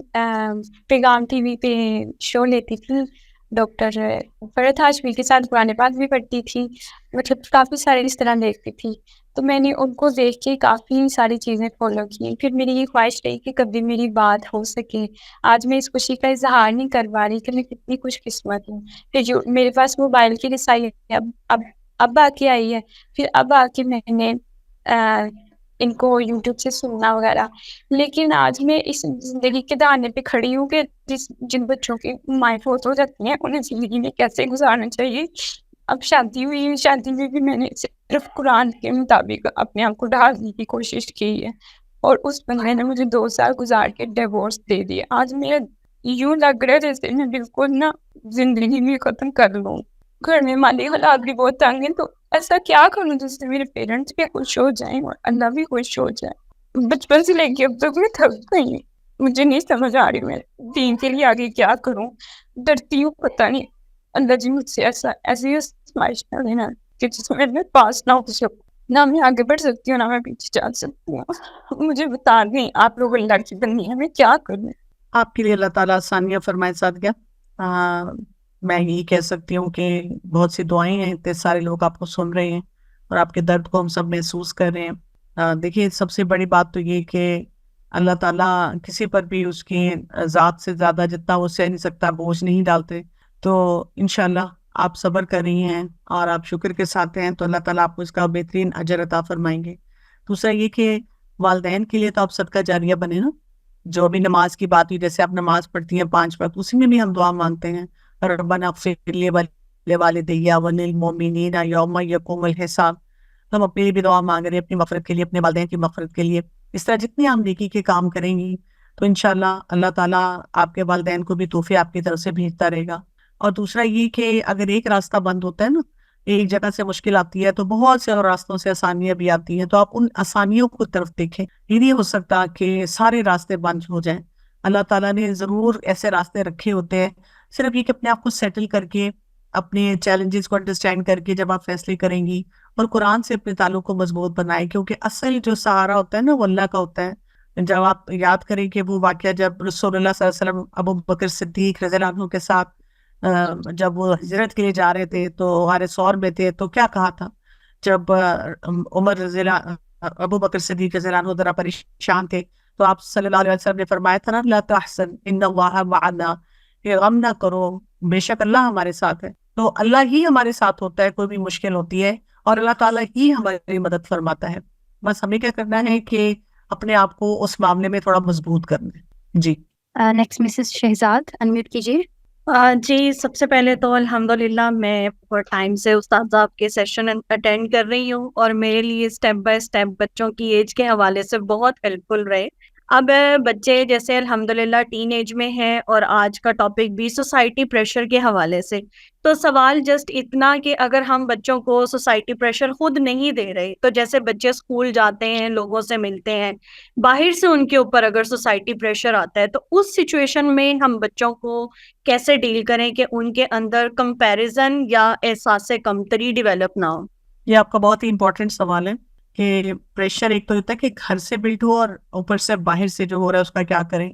پیغام ٹی وی پہ شو لیتی تھی، ڈاکٹر فرحت ہاشمی کے ساتھ قرآن پاک بھی پڑھتی تھی، مطلب کافی سارے اس طرح دیکھتی تھی، تو میں نے ان کو دیکھ کے کافی ساری چیزیں فالو کی۔ پھر میری یہ خواہش رہی کہ کبھی میری بات ہو سکے۔ آج میں اس خوشی کا اظہار نہیں کر پا رہی کہ میں کتنی خوش قسمت ہوں۔ پھر جو میرے پاس موبائل کی رسائی ہے، اب آ کے آئی ہے، پھر اب آ کے میں نے ان کو یوٹیوب سے سننا وغیرہ، لیکن آج میں اس زندگی کے دانے پہ کھڑی ہوں کہ جن بچوں کی مائیں فوت ہو جاتی ہیں انہیں زندگی میں کیسے گزارنا چاہیے۔ اب شادی ہوئی، شادی میں بھی میں نے صرف قرآن کے مطابق اپنے آپ کو ڈھالنے کی کوشش کی ہے، اور اس بندے نے مجھے 2 سال گزار کے ڈیورس دے دیا۔ آج میرا یوں لگ رہا ہے جیسے میں بالکل زندگی میں ختم کر لوں۔ گھر میں مالی حالات بھی بہت تنگ ہیں، تو ایسا کیا کروں جس سے میرے پیرنٹس بھی خوش ہو جائیں اور اللہ بھی خوش ہو جائے۔ بچپن سے لے کے اب تک میں تھک گئی ہوں، مجھے نہیں سمجھ آ رہی میں دین کے لیے آگے کیا کروں۔ ڈرتی ہوں، پتہ نہیں اللہ جی مجھ سے ایسی آزمائش نہ لینا کہ جس میں میں پاس نہ ہو سکوں، نہ میں آگے بڑھ سکتی ہوں نہ میں پیچھے جا سکتی ہوں۔ مجھے بتا دیں آپ لوگ اللہ کی بندی ہیں، میں کیا کروں؟ آپ کے لیے اللہ تعالیٰ آسانیاں فرمائے سادگہ۔ میں یہی کہہ سکتی ہوں کہ بہت سی دعائیں ہیں، اتنے سارے لوگ آپ کو سن رہے ہیں اور آپ کے درد کو ہم سب محسوس کر رہے ہیں۔ دیکھیے سب سے بڑی بات تو یہ کہ اللہ تعالیٰ کسی پر بھی اس کی ذات سے زیادہ جتنا وہ سہ نہیں سکتا بوجھ نہیں ڈالتے، تو انشاءاللہ آپ صبر کر رہی ہیں اور آپ شکر کے ساتھ ہیں تو اللہ تعالیٰ آپ کو اس کا بہترین اجر عطا فرمائیں گے۔ دوسرا یہ کہ والدین کے لیے تو آپ صدقہ جاریہ بنے نا، جو بھی نماز کی بات ہوئی، جیسے آپ نماز پڑھتی ہیں 5 وقت، اسی میں بھی ہم دعا مانگتے ہیں، ربنا اغفر لی ولوالدی وللمؤمنین یوم یقوم الحساب۔ ہم اپنے لیے بھی دعا مانگ رہے ہیں، اپنی مغفرت کے لیے، اپنے والدین کی مغفرت کے لیے۔ اس طرح جتنے ہم نیکی کے کام کریں گی تو انشاءاللہ اللہ تعالیٰ آپ کے والدین کو بھی تحفے آپ کی طرف سے بھیجتا رہے گا۔ اور دوسرا یہ کہ اگر ایک راستہ بند ہوتا ہے نا، ایک جگہ سے مشکل آتی ہے تو بہت سے اور راستوں سے آسانیاں بھی آتی ہیں، تو آپ ان آسانیوں کو طرف دیکھیں۔ یہ نہیں ہو سکتا کہ سارے راستے بند ہو جائیں، اللہ تعالیٰ نے ضرور ایسے راستے رکھے ہوتے ہیں۔ صرف یہ کہ اپنے آپ کو سیٹل کر کے، اپنے چیلنجز کو انڈرسٹینڈ کر کے جب آپ فیصلے کریں گی اور قرآن سے اپنے تعلق کو مضبوط بنائیں، کیونکہ اصل جو سہارا ہوتا ہے نا وہ اللہ کا ہوتا ہے۔ جب آپ یاد کریں کہ وہ واقعہ جب رسول اللہ صلی اللہ علیہ وسلم ابو بکر صدیق رضی اللہ عنہ کے ساتھ جب وہ ہجرت کے لیے جا رہے تھے تو غار ثور میں تھے، تو کیا کہا تھا جب عمر رضی اللہ ابو بکر صدیق رضی اللہ عنہ ذرا پریشان تھے تو آپ صلی اللہ علیہ وسلم نے فرمایا تھا نا، لا تحزن ان اللہ معنا، کہ غم نہ کرو، بے شک اللہ ہمارے ساتھ ہے۔ تو اللہ ہی ہمارے ساتھ ہوتا ہے کوئی بھی مشکل ہوتی ہے، اور اللہ تعالیٰ ہی ہماری مدد فرماتا ہے۔ بس ہمیں کیا کرنا ہے کہ اپنے آپ کو اس معاملے میں تھوڑا مضبوط کرنا ہے۔ جی نیکسٹ مسز شہزاد انمیوٹ کیجیے۔ جی سب سے پہلے تو الحمدللہ میں بہت ٹائم سے استاد صاحب کے سیشن اٹینڈ کر رہی ہوں، اور میرے لیے اسٹیپ بائی اسٹیپ بچوں کی ایج کے حوالے سے بہت ہیلپ فل رہے۔ اب بچے جیسے الحمدللہ ٹین ایج میں ہیں، اور آج کا ٹاپک بھی سوسائٹی پریشر کے حوالے سے، تو سوال جسٹ اتنا کہ اگر ہم بچوں کو سوسائٹی پریشر خود نہیں دے رہے، تو جیسے بچے اسکول جاتے ہیں، لوگوں سے ملتے ہیں، باہر سے ان کے اوپر اگر سوسائٹی پریشر آتا ہے، تو اس سچویشن میں ہم بچوں کو کیسے ڈیل کریں کہ ان کے اندر کمپیریزن یا احساس کمتری ڈیولپ نہ ہو؟ یہ آپ کا بہت ہی امپورٹنٹ سوال ہے کہ پریشر ایک تو ہوتا ہے کہ گھر سے بلڈ ہو، اور اوپر سے باہر سے جو ہو رہا ہے اس کا کیا کریں۔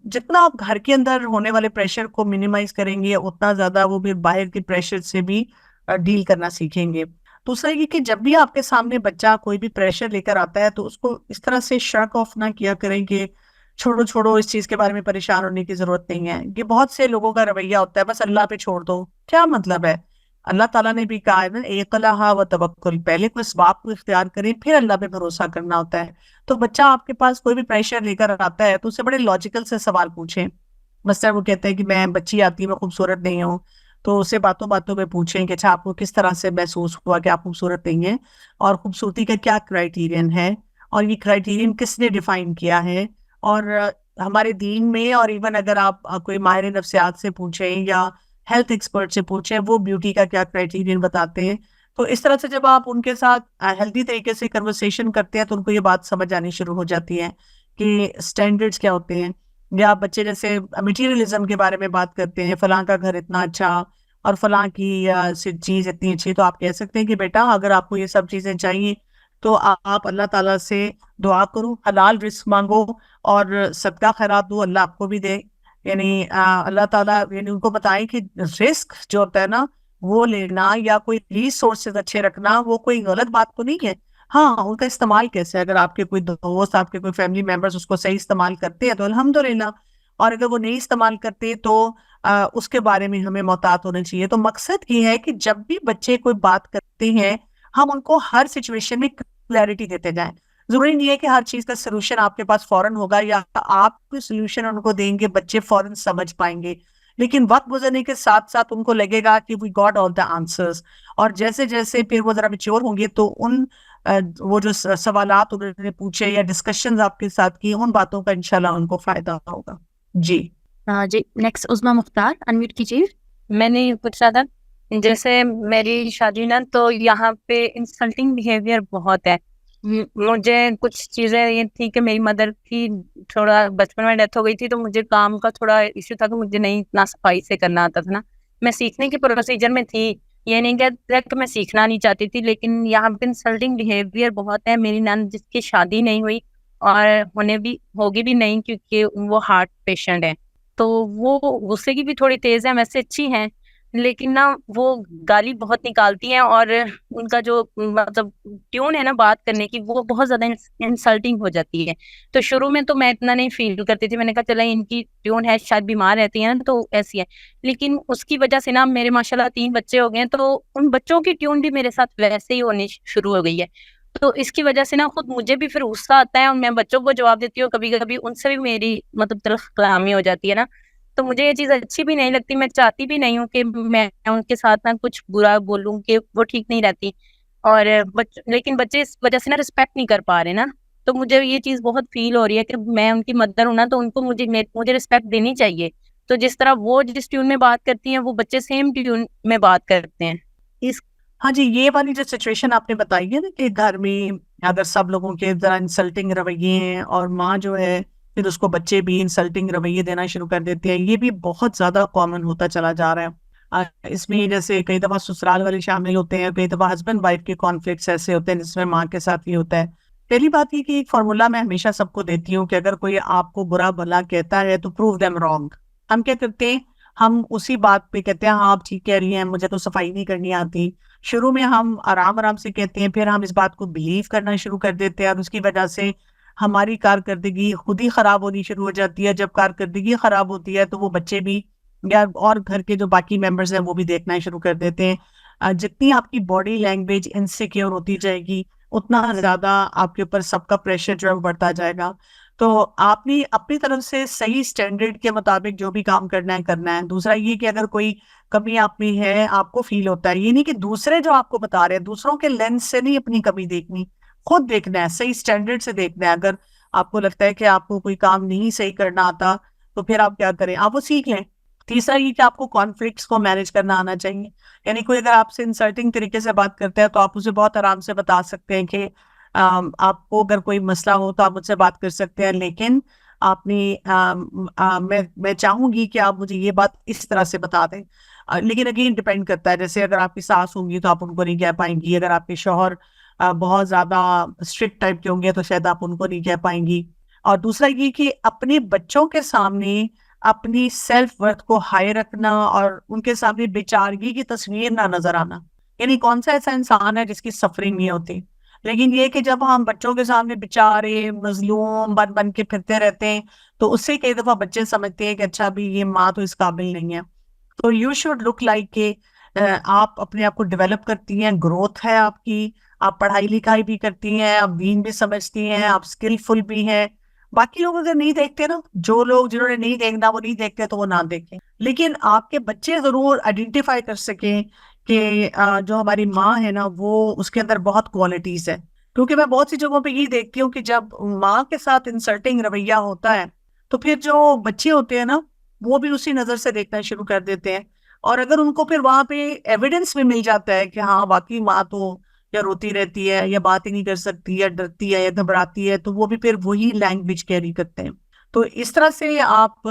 جتنا آپ گھر کے اندر ہونے والے پریشر کو منیمائز کریں گے، اتنا زیادہ وہ بھی باہر کے پریشر سے بھی ڈیل کرنا سیکھیں گے۔ دوسرا یہ کہ جب بھی آپ کے سامنے بچہ کوئی بھی پریشر لے کر آتا ہے تو اس کو اس طرح سے شک آف نہ کیا کریں کہ چھوڑو اس چیز کے بارے میں پریشان ہونے کی ضرورت نہیں ہے۔ یہ بہت سے لوگوں کا رویہ ہوتا ہے، بس اللہ پہ چھوڑ دو۔ کیا مطلب ہے؟ اللہ تعالیٰ نے بھی کہا ہے نا، اقلہا و توکل، پہلے کوئی اسباب کو اختیار کریں پھر اللہ پہ بھروسہ کرنا ہوتا ہے۔ تو بچہ آپ کے پاس کوئی بھی پریشر لے کر آتا ہے تو اسے بڑے لاجیکل سے سوال پوچھیں۔ مثلا وہ کہتا ہے کہ میں بچی آتی ہے، میں خوبصورت نہیں ہوں، تو اسے باتوں باتوں میں پوچھیں کہ اچھا آپ کو کس طرح سے محسوس ہوا کہ آپ خوبصورت نہیں ہیں, اور خوبصورتی کا کیا کرائیٹیرین ہے, اور یہ کرائیٹیرین کس نے ڈیفائن کیا ہے, اور ہمارے دین میں, اور ایون اگر آپ کوئی ماہر نفسیات سے پوچھیں یا ہیلتھ ایکسپرٹ سے پوچھیں وہ بیوٹی کا کیا کرائیٹیرین بتاتے ہیں. تو اس طرح سے جب آپ ان کے ساتھ ہیلدی طریقے سے کنورسیشن کرتے ہیں تو ان کو یہ بات سمجھ آنی شروع ہو جاتی ہے کہ اسٹینڈرڈس کیا ہوتے ہیں. یا بچے جیسے مٹیریلزم کے بارے میں بات کرتے ہیں, فلاں کا گھر اتنا اچھا اور فلاں کی چیز اتنی اچھی, تو آپ کہہ سکتے ہیں کہ بیٹا اگر آپ کو یہ سب چیزیں چاہیے تو آپ اللہ تعالیٰ سے دعا کرو, حلال رزق مانگو اور صدقہ خیرات دو, اللہ آپ کو بھی دے. یعنی اللہ تعالیٰ یعنی ان کو بتائیں کہ رزق جو ہوتا ہے نا وہ لینا یا کوئی ریسورسز اچھے رکھنا وہ کوئی غلط بات تو نہیں ہے. ہاں ان کا استعمال کیسے, اگر آپ کے کوئی دوست, آپ کے کوئی فیملی ممبرز اس کو صحیح استعمال کرتے ہیں تو الحمدللہ, اور اگر وہ نہیں استعمال کرتے تو اس کے بارے میں ہمیں محتاط ہونا چاہیے. تو مقصد یہ ہے کہ جب بھی بچے کوئی بات کرتے ہیں ہم ان کو ہر سچویشن میں کلیئرٹی دیتے جائیں. ضروری نہیں ہے کہ ہر چیز کا سلوشن آپ کے پاس فوراً ہوگا یا آپ کوئی سلوشن ان کو دیں گے بچے فوراً سمجھ پائیں گے, لیکن وقت گزرنے کے ساتھ ساتھ ان کو لگے گا کہ we got all the answers, اور جیسے جیسے پھر وہ ذرا میچور ہوں گے تو ان وہ جو سوالات انہوں نے پوچھے یا ڈسکشنز آپ کے ساتھ کی ان باتوں کا انشاءاللہ ان کو فائدہ ہوگا. جی جی نیکسٹ عظمیٰ مختار, انمیوٹ کیجیے. میں نے پوچھا تھا جیسے میری شادی نا تو یہاں پہ انسلٹنگ بیہیویئر بہت ہے. مجھے کچھ چیزیں یہ تھی کہ میری مدر کی تھوڑا بچپن میں ڈیتھ ہو گئی تھی, تو مجھے کام کا تھوڑا ایشو تھا کہ مجھے نہیں اتنا صفائی سے کرنا آتا تھا نا. میں سیکھنے کے پروسیجر میں تھی, یہ نہیں کہتا کہ میں سیکھنا نہیں چاہتی تھی, لیکن یہاں پہ انسلٹنگ بیہیویئر بہت ہے. میری نند جس کی شادی نہیں ہوئی اور ہونے بھی ہوگی بھی نہیں کیونکہ وہ ہارٹ پیشنٹ ہے, تو وہ غصے کی بھی تھوڑی تیز ہے, ویسے اچھی ہیں لیکن نا وہ گالی بہت نکالتی ہیں, اور ان کا جو مطلب ٹیون ہے نا بات کرنے کی وہ بہت زیادہ انسلٹنگ ہو جاتی ہے. تو شروع میں تو میں اتنا نہیں فیل کرتی تھی, میں نے کہا چلا ان کی ٹیون ہے, شاید بیمار رہتی ہیں نا تو ایسی ہے, لیکن اس کی وجہ سے نا میرے ماشاءاللہ 3 بچے ہو گئے ہیں, تو ان بچوں کی ٹیون بھی میرے ساتھ ویسے ہی ہونی شروع ہو گئی ہے. تو اس کی وجہ سے نا خود مجھے بھی پھر غصہ آتا ہے اور میں بچوں کو جواب دیتی ہوں, کبھی کبھی ان سے بھی میری مطلب تلخ کلامی ہو جاتی ہے نا, تو مجھے یہ چیز اچھی بھی نہیں لگتی. میں چاہتی بھی نہیں ہوں کہ میں ان کے ساتھ نا کچھ برا بولوں کہ وہ ٹھیک نہیں رہتی, اور لیکن بچے اس وجہ سے نا رسپیکٹ نہیں کر پا رہے نا, تو مجھے یہ چیز بہت فیل ہو رہی ہے کہ میں ان کی مدر ہوں نا, تو ان کو مجھے رسپیکٹ دینی چاہیے. تو جس طرح وہ جس ٹیون میں بات کرتی ہیں وہ بچے سیم ٹیون میں بات کرتے ہیں. ہاں جی, یہ والی جو سچویشن آپ نے بتائی ہے نا کہ گھر میں اگر سب لوگوں کے ذرا انسلٹنگ رویے ہیں اور ماں جو ہے پھر اس کو بچے بھی انسلٹنگ رویے دینا شروع کر دیتے ہیں, یہ بھی بہت زیادہ کامن ہوتا چلا جا رہا ہے. اس میں جیسے کئی دفعہ سسرال والے شامل ہوتے ہیں, کئی دفعہ ہسبینڈ وائف کے کانفلکٹس ایسے ہوتے ہیں جس میں ماں کے ساتھ یہ ہوتا ہے. پہلی بات یہ کہ ایک فارمولا میں ہمیشہ سب کو دیتی ہوں کہ اگر کوئی آپ کو برا بھلا کہتا ہے تو پروو دیم رانگ. ہم کیا کرتے ہیں, ہم اسی بات پہ کہتے ہیں ہاں آپ ٹھیک کہہ رہی ہیں, مجھے تو صفائی نہیں کرنی آتی. شروع میں ہم آرام سے کہتے ہیں, پھر ہم اس بات کو بلیو کرنا شروع کر دیتے ہیں, اور اس کی وجہ سے ہماری کارکردگی خود ہی خراب ہونی شروع ہو جاتی ہے. جب کارکردگی خراب ہوتی ہے تو وہ بچے بھی یا اور گھر کے جو باقی ممبرز ہیں وہ بھی دیکھنا شروع کر دیتے ہیں. جتنی آپ کی باڈی لینگویج انسیکیور ہوتی جائے گی اتنا زیادہ آپ کے اوپر سب کا پریشر جو ہے وہ بڑھتا جائے گا. تو آپ نے اپنی طرف سے صحیح سٹینڈرڈ کے مطابق جو بھی کام کرنا ہے. دوسرا یہ کہ اگر کوئی کمی آپ میں ہے, آپ کو فیل ہوتا ہے, یہ نہیں کہ دوسرے جو آپ کو بتا رہے ہیں دوسروں کے لینس سے نہیں اپنی کمی دیکھنی, خود دیکھنا ہے, صحیح سٹینڈرڈ سے دیکھنا ہے. اگر آپ کو لگتا ہے کہ آپ کو کوئی کام نہیں صحیح کرنا آتا تو پھر آپ کیا کریں, آپ وہ سیکھ لیں. تیسرا یہ کہ آپ کو کانفلکٹس کو مینیج کرنا آنا چاہیے. یعنی کوئی اگر آپ سے انسلٹنگ طریقے سے بات کرتا ہے تو آپ اسے بہت آرام سے بتا سکتے ہیں کہ آپ کو اگر کوئی مسئلہ ہو تو آپ مجھ سے بات کر سکتے ہیں, لیکن آپ نے میں چاہوں گی کہ آپ مجھے یہ بات اس طرح سے بتا دیں. لیکن اگین ڈپینڈ کرتا ہے, جیسے اگر آپ کی ساس ہوں گی تو آپ ان کو نہیں کہہ پائیں گی, اگر آپ کے شوہر بہت زیادہ اسٹرکٹ ٹائپ کے ہوں گے تو شاید آپ ان کو نہیں کہہ پائیں گی. اور دوسرا یہ کہ اپنے بچوں کے سامنے اپنی سیلف ورتھ کو ہائی رکھنا اور ان کے سامنے بیچارگی کی تصویر نہ نظر آنا. یعنی کون سا ایسا انسان ہے جس کی سفرنگ نہیں ہوتی, لیکن یہ کہ جب ہم بچوں کے سامنے بیچارے مظلوم بن کے پھرتے رہتے ہیں تو اس سے کئی دفعہ بچے سمجھتے ہیں کہ اچھا بھی یہ ماں تو اس قابل نہیں ہے. تو یو شوڈ لک لائک کہ آپ اپنے آپ کو ڈیولپ کرتی ہیں, گروتھ ہے آپ کی, آپ پڑھائی لکھائی بھی کرتی ہیں, آپ دین بھی سمجھتی ہیں, آپ اسکلفل بھی ہیں. باقی لوگ اگر نہیں دیکھتے نا, جو لوگ جنہوں نے نہیں دیکھنا وہ نہیں دیکھتے تو وہ نہ دیکھیں. لیکن آپ کے بچے ضرور آئیڈینٹیفائی کر سکیں کہ جو ہماری ماں ہے نا وہ اس کے اندر بہت کوالٹیز ہے. کیونکہ میں بہت سی جگہوں پہ یہ دیکھتی ہوں کہ جب ماں کے ساتھ انسلٹنگ رویہ ہوتا ہے تو پھر جو بچے ہوتے ہیں نا وہ بھی اسی نظر سے دیکھنا شروع کر دیتے ہیں. اور اگر ان کو پھر وہاں پہ ایویڈنس بھی مل جاتا ہے کہ ہاں واقعی ماں تو یا روتی رہتی ہے یا بات ہی نہیں کر سکتی یا ڈرتی ہے یا گھبراتی ہے، تو وہ بھی پھر وہی لینگویج کیری کرتے ہیں. تو اس طرح سے آپ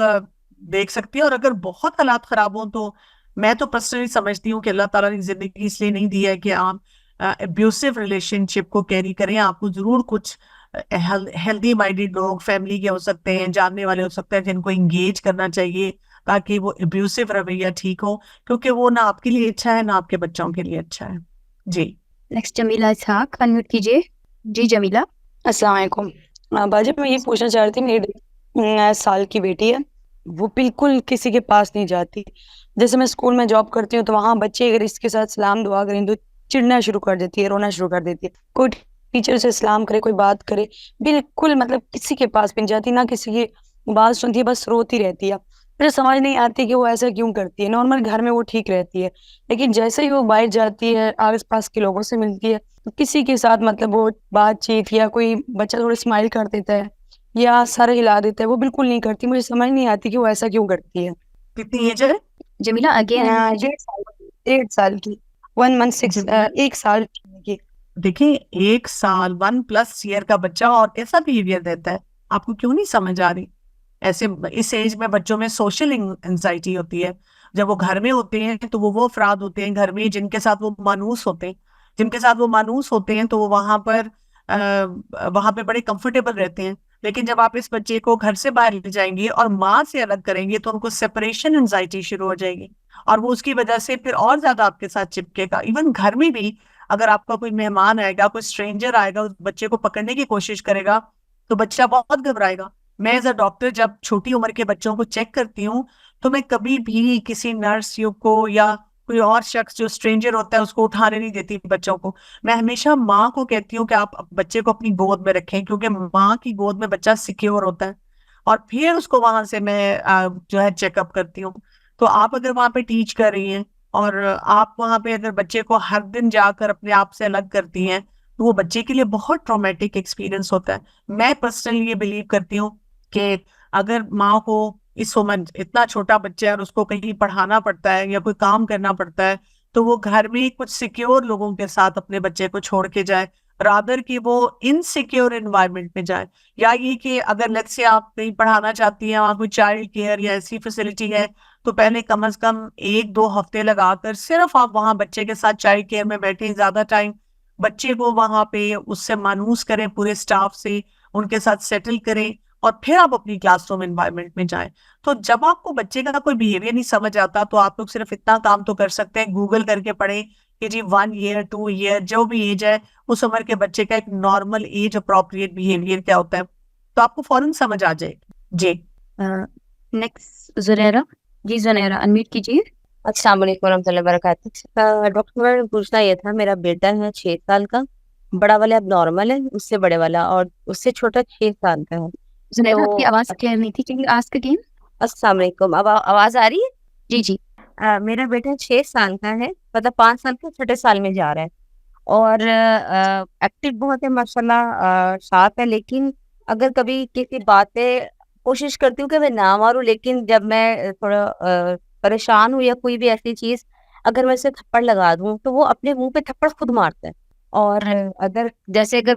دیکھ سکتی ہیں. اور اگر بہت حالات خراب ہوں تو میں تو پرسنلی سمجھتی ہوں کہ اللہ تعالیٰ نے زندگی اس لیے نہیں دی ہے کہ آپ ابیوسو ریلیشن شپ کو کیری کریں. آپ کو ضرور کچھ ہیلدی مائنڈیڈ لوگ فیملی کے ہو سکتے ہیں، جاننے والے ہو سکتے ہیں جن کو انگیج کرنا چاہیے تاکہ وہ ابیوسو رویہ ٹھیک ہو، کیونکہ وہ نہ آپ کے لیے اچھا ہے نہ آپ کے بچوں کے لیے اچھا ہے. جی نیکسٹ جمیلہ اسحاق، انمیوٹ کیجیے. جی جمیلہ. السلام علیکم. باجی میں یہ پوچھنا چاہ رہی تھی، میری سال کی بیٹی ہے، وہ بالکل کسی کے پاس نہیں جاتی. جیسے میں اسکول میں جاب کرتی ہوں تو وہاں بچے اگر اس کے ساتھ سلام دعا کریں تو چڑنا شروع کر دیتی ہے، رونا شروع کر دیتی ہے. کوئی ٹیچر سے سلام کرے، کوئی بات کرے، بالکل مطلب کسی کے پاس بھی نہیں جاتی، نہ کسی کی بات سنتی ہے، بس روتی رہتی ہے. مجھے سمجھ نہیں آتی کہ وہ ایسا کیوں کرتی ہے. نارمل گھر میں وہ ٹھیک رہتی ہے، لیکن جیسے ہی وہ باہر جاتی ہے، آس پاس کے لوگوں سے ملتی ہے، تو کسی کے ساتھ مطلب وہ بات چیت یا کوئی بچہ تھوڑا اسمائل کر دیتا ہے یا سر ہلا دیتا ہے، وہ بالکل نہیں کرتی. مجھے سمجھ نہیں آتی کہ وہ ایسا کیوں کرتی ہے. کتنی ایج ہے؟ جمیلہ اگین. 1.5 سال کی 1 month 6 1 سال کی. دیکھیں 1 سال 1+ ایئر کا بچہ اور کیسا بیہیویئر دیتا ہے، آپ کو کیوں نہیں سمجھ آ رہی؟ ایسے اس ایج میں بچوں میں سوشل انزائٹی ہوتی ہے. جب وہ گھر میں ہوتے ہیں تو وہ افراد ہوتے ہیں گھر میں جن کے ساتھ وہ مانوس ہوتے ہیں، تو وہ وہاں پہ بڑے کمفرٹیبل رہتے ہیں. لیکن جب آپ اس بچے کو گھر سے باہر لے جائیں گے اور ماں سے الگ کریں گے تو ان کو سیپریشن انزائٹی شروع ہو جائے گی، اور وہ اس کی وجہ سے پھر اور زیادہ آپ کے ساتھ چپکے گا. ایون گھر میں بھی اگر آپ کا کوئی مہمان آئے گا، کوئی اسٹرینجر آئے گا، اس بچے کو پکڑنے کی کوشش کرے گا تو بچہ بہت گھبرائے گا. میں ایز اے ڈاکٹر جب چھوٹی عمر کے بچوں کو چیک کرتی ہوں تو میں کبھی بھی کسی نرس کو یا کوئی اور شخص جو اسٹرینجر ہوتا ہے اس کو اٹھانے نہیں دیتی بچوں کو. میں ہمیشہ ماں کو کہتی ہوں کہ آپ بچے کو اپنی گود میں رکھیں، کیونکہ ماں کی گود میں بچہ سیکیور ہوتا ہے، اور پھر اس کو وہاں سے میں جو ہے چیک اپ کرتی ہوں. تو آپ اگر وہاں پہ ٹیچ کر رہی ہیں اور آپ وہاں پہ اگر بچے کو ہر دن جا کر اپنے آپ سے الگ کرتی ہیں تو وہ بچے کے لیے بہت ٹرامیٹک ایکسپیرینس ہوتا ہے. میں پرسنلی یہ بلیو کرتی ہوں کہ اگر ماں کو اس عمر اتنا چھوٹا بچہ ہے اور اس کو کہیں پڑھانا پڑتا ہے یا کوئی کام کرنا پڑتا ہے تو وہ گھر میں کچھ سیکیور لوگوں کے ساتھ اپنے بچے کو چھوڑ کے جائے، رادر کہ وہ انسیکیور انوائرمنٹ میں جائے. یا یہ کہ اگر لیٹس سے آپ کہیں پڑھانا چاہتی ہیں، وہاں کوئی چائلڈ کیئر یا ایسی فیسلٹی ہے تو پہلے کم از کم 1-2 ہفتے لگا کر صرف آپ وہاں بچے کے ساتھ چائلڈ کیئر میں بیٹھیں، زیادہ ٹائم بچے کو وہاں پہ اس سے مانوس کریں، پورے سٹاف سے ان کے ساتھ سیٹل کریں، اور پھر آپ اپنی کلاس روم انوائرمنٹ میں جائیں. تو جب آپ کو بچے کا کوئی بیہیویئر نہیں سمجھ آتا تو آپ لوگ صرف اتنا کام تو کر سکتے ہیں، گوگل کر کے پڑھیں کہ جی 1 year 2 year جو بھی ایج ہے اس عمر کے بچے کا ایک نارمل ایج اپروپریٹ بیہیویئر کیا ہوتا ہے، تو آپ کو فوراً سمجھ آ جائے. جی نیکسٹ زنیرہ. جی زنیرہ انمیوٹ کیجیے. السلام علیکم ورحمۃ اللہ وبرکاتہ. ڈاکٹر پوچھنا یہ تھا، میرا بیٹا ہے 6 سال کا، بڑا والا اب نارمل ہے، اس سے بڑے والا، اور اس سے چھوٹا 6 سال کا ہے. زنیرہ آپ کی آواز کلیئر نہیں تھی، کیونکہ آسک اگین. السلام علیکم، اب آواز آ رہی ہے؟ جی جی. میرا بیٹا 6 سال کا ہے، مطلب 5 سال کا، چھٹے سال میں جا رہا ہے، اور ایکٹیو بہت ہے ماشاء اللہ، شارپ ہے. لیکن اگر کبھی کسی بات پہ کوشش کرتی ہوں کہ میں نہ ماروں، لیکن جب میں تھوڑا پریشان ہوں یا کوئی بھی ایسی چیز اگر میں اسے تھپڑ لگا دوں تو وہ اپنے منہ پہ تھپڑ خود مارتا ہے. اور اگر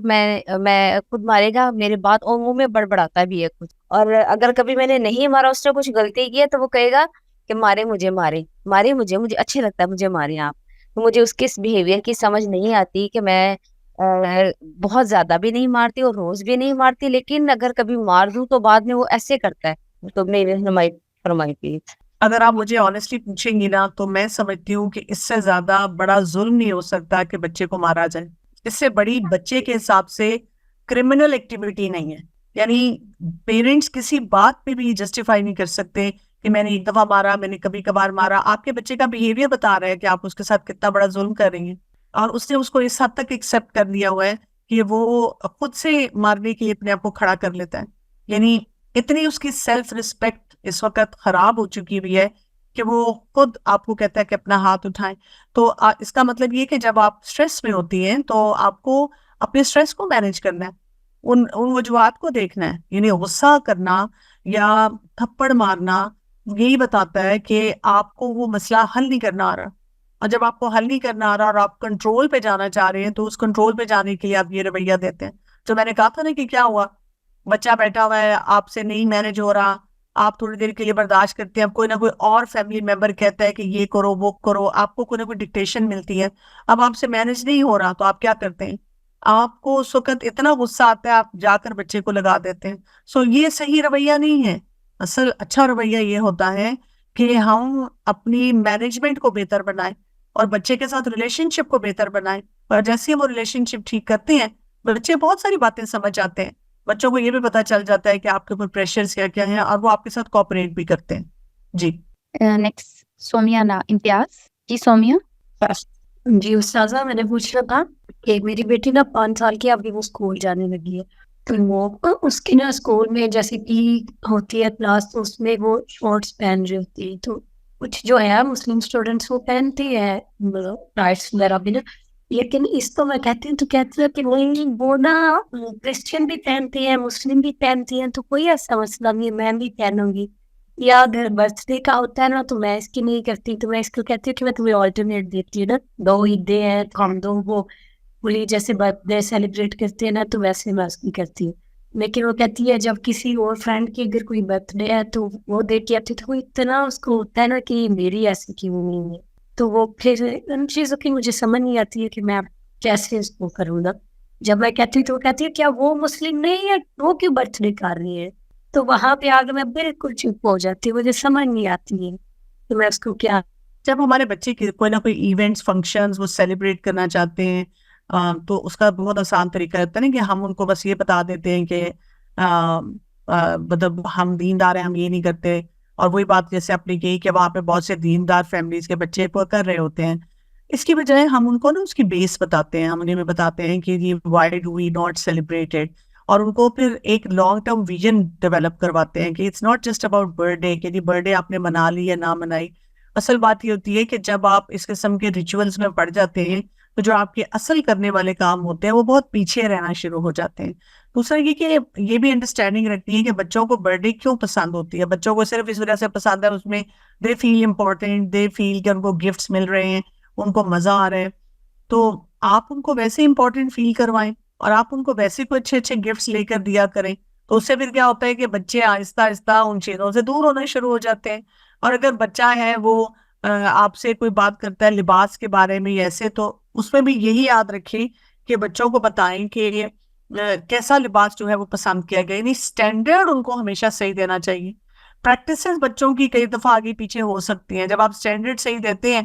میں خود مارے گا میرے بات اور منہ میں بڑبڑاتا بھی ہے کچھ. اور اگر کبھی میں نے نہیں مارا، اس نے کچھ غلطی کی ہے تو وہ کہے گا کہ مارے مجھے اچھے لگتا ہے مجھے مارے آپ. تو مجھے اس کے اس بیہیویئر کی سمجھ نہیں آتی کہ میں بہت زیادہ بھی نہیں مارتی اور روز بھی نہیں مارتی، لیکن اگر کبھی مار دوں تو بعد میں وہ ایسے کرتا ہے. تو میری رہنمائی فرمائی پلیز. اگر آپ مجھے آنیسٹلی پوچھیں گی نا تو میں سمجھتی ہوں کہ اس سے زیادہ بڑا ظلم نہیں ہو سکتا کہ بچے کو مارا جائے. اس سے بڑی بچے کے حساب سے کرمنل ایکٹیویٹی نہیں ہے. یعنی پیرنٹس کسی بات پہ بھی جسٹیفائی نہیں کر سکتے کہ میں نے ایک دفعہ مارا، میں نے کبھی کبھار مارا. آپ کے بچے کا بیہیویئر بتا رہا ہے کہ آپ اس کے ساتھ کتنا بڑا ظلم کر رہی ہیں، اور اس نے اس کو اس حد تک ایکسیپٹ کر لیا ہوا ہے کہ وہ خود سے مارنے کے لیے اپنے آپ کو کھڑا کر لیتا ہے. یعنی اتنی اس کی سیلف ریسپیکٹ اس وقت خراب ہو چکی ہوئی ہے کہ وہ خود آپ کو کہتا ہے کہ اپنا ہاتھ اٹھائیں. تو اس کا مطلب یہ کہ جب آپ اسٹریس میں ہوتی ہیں تو آپ کو اپنے اسٹریس کو مینیج کرنا ہے, ان وجوہات کو دیکھنا ہے. یعنی غصہ کرنا یا تھپڑ مارنا یہی بتاتا ہے کہ آپ کو وہ مسئلہ حل نہیں کرنا آ رہا, اور جب آپ کو حل نہیں کرنا آ رہا اور آپ کنٹرول پہ جانا چاہ رہے ہیں تو اس کنٹرول پہ جانے کے لیے آپ یہ رویہ دیتے ہیں. جو میں نے کہا تھا نا کہ کیا ہوا, بچہ بیٹھا ہوا ہے, آپ سے نہیں مینج ہو رہا, آپ تھوڑی دیر کے لیے برداشت کرتے ہیں, اب کوئی نہ کوئی اور فیملی ممبر کہتا ہے کہ یہ کرو وہ کرو, آپ کو کوئی نہ کوئی ڈکٹیشن ملتی ہے, اب آپ سے مینج نہیں ہو رہا تو آپ کیا کرتے ہیں, آپ کو اس وقت اتنا غصہ آتا ہے آپ جا کر بچے کو لگا دیتے ہیں. سو یہ صحیح رویہ نہیں ہے. اصل اچھا رویہ یہ ہوتا ہے کہ ہم اپنی مینجمنٹ کو بہتر بنائیں اور بچے کے ساتھ ریلیشن شپ کو بہتر بنائیں, اور جیسے وہ ریلیشن شپ ٹھیک کرتے ہیں بچے بہت ساری باتیں سمجھ جاتے ہیں. بچوں کو یہ بھی پتا چل جاتا ہے کہ آپ کے اوپر پریشرز کیا کیا ہیں, اور وہ آپ کے ساتھ کوآپریٹ بھی کرتے ہیں. جی نیکسٹ سومیہ امتیاز. جی سومیہ. جی استاذہ, میں نے پوچھنا تھا کہ میری بیٹی نا 5 سال کی, ابھی وہ اسکول جانے لگی ہے, تو وہ اس کی نا اسکول میں جیسے کہ ہوتی ہے کلاس, تو اس میں وہ شارٹس پہن رہی ہوتی ہے. تو کچھ جو ہے مسلم اسٹوڈینٹس وہ پہنتے ہیں ٹائٹس وغیرہ بھی نا, لیکن اس کو میں کہتی ہوں تو کہتی ہے کہ نہیں وہ نا کرسچن بھی پہنتے ہیں مسلم بھی پہنتی ہیں, تو کوئی ایسا مسئلہ نہیں, میں بھی پہنوں گی. یا اگر برتھ ڈے کا ہوتا ہے نا تو میں اس کی نہیں کرتی, تو میں اس کو کہتی ہوں کہ میں تمہیں آلٹرنیٹ دیتی ہوں نا, 2 عیدیں ہیں تو ہم دو وہ پوری جیسے برتھ ڈے سیلیبریٹ کرتے ہیں نا تو ویسے میں اس کی کرتی ہوں. لیکن وہ کہتی ہے جب کسی اور فرینڈ کی اگر کوئی برتھ ڈے ہے تو وہ دے کے آتی ہے, تو وہ اتنا اس کو ہوتا ہے نا کہ میری ایسی کیوں نہیں ہے, تو وہ پھر ان چیزوں کی مجھے سمجھ نہیں آتی ہے کہ میں کیسے اس کو کروں نا. جب میں کہتی ہوں تو وہ کہتی ہے کیا وہ مسلم نہیں ہے, وہ کیوں برتھ ڈے کر رہی ہے, تو وہاں پہ آگے میں بالکل چپ ہو جاتی ہوں, مجھے سمجھ نہیں آتی ہے تو میں اس کو کیا. جب ہمارے بچے کی کوئی نہ کوئی ایونٹس فنکشنز وہ سیلیبریٹ کرنا چاہتے ہیں تو اس کا بہت آسان طریقہ ہوتا ہے نا کہ ہم ان کو بس یہ بتا دیتے ہیں کہ مطلب ہم دیندار ہیں, ہم یہ نہیں کرتے. اور وہی بات جیسے آپ نے کہی کہ وہاں پہ بہت سے دیندار فیملیز کے بچے کر رہے ہوتے ہیں, اس کی بجائے ہم ان کو نا اس کی بیس بتاتے ہیں, ہم انہیں بتاتے ہیں کہ یہ why do we not celebrated, اور ان کو پھر ایک لانگ ٹرم ویژن ڈیولپ کرواتے ہیں کہ it's not just about birthday, کہ جی برتھ ڈے آپ نے منا لی یا نہ منائی. اصل بات یہ ہوتی ہے کہ جب آپ اس قسم کے ریچولز میں پڑ جاتے ہیں تو جو آپ کے اصل کرنے والے کام ہوتے ہیں وہ بہت پیچھے رہنا شروع ہو جاتے ہیں. دوسرا یہ کہ یہ بھی انڈرسٹینڈنگ رکھتی ہے کہ بچوں کو برتھ ڈے کیوں پسند ہوتی ہے. بچوں کو صرف اس وجہ سے پسند ہے, اس میں دے فیل امپورٹنٹ, دے فیل کہ ان کو گفٹس مل رہے ہیں, ان کو مزہ آ رہا ہے. تو آپ ان کو ویسے امپورٹنٹ فیل کروائیں اور آپ ان کو ویسے کوئی اچھے اچھے گفٹس لے کر دیا کریں, تو اس سے پھر کیا ہوتا ہے کہ بچے آہستہ آہستہ ان چیزوں سے دور ہونا شروع ہو جاتے ہیں. اور اگر بچہ ہے وہ آپ سے کوئی بات کرتا ہے لباس کے بارے میں ایسے, تو اس میں بھی یہی یاد رکھیں کہ بچوں کو بتائیں کہ کیسا لباس جو ہے وہ پسند کیا گیا, یعنی اسٹینڈرڈ ان کو ہمیشہ صحیح دینا چاہیے. پریکٹسز بچوں کی کئی دفعہ آگے پیچھے ہو سکتی ہیں, جب آپ اسٹینڈرڈ صحیح دیتے ہیں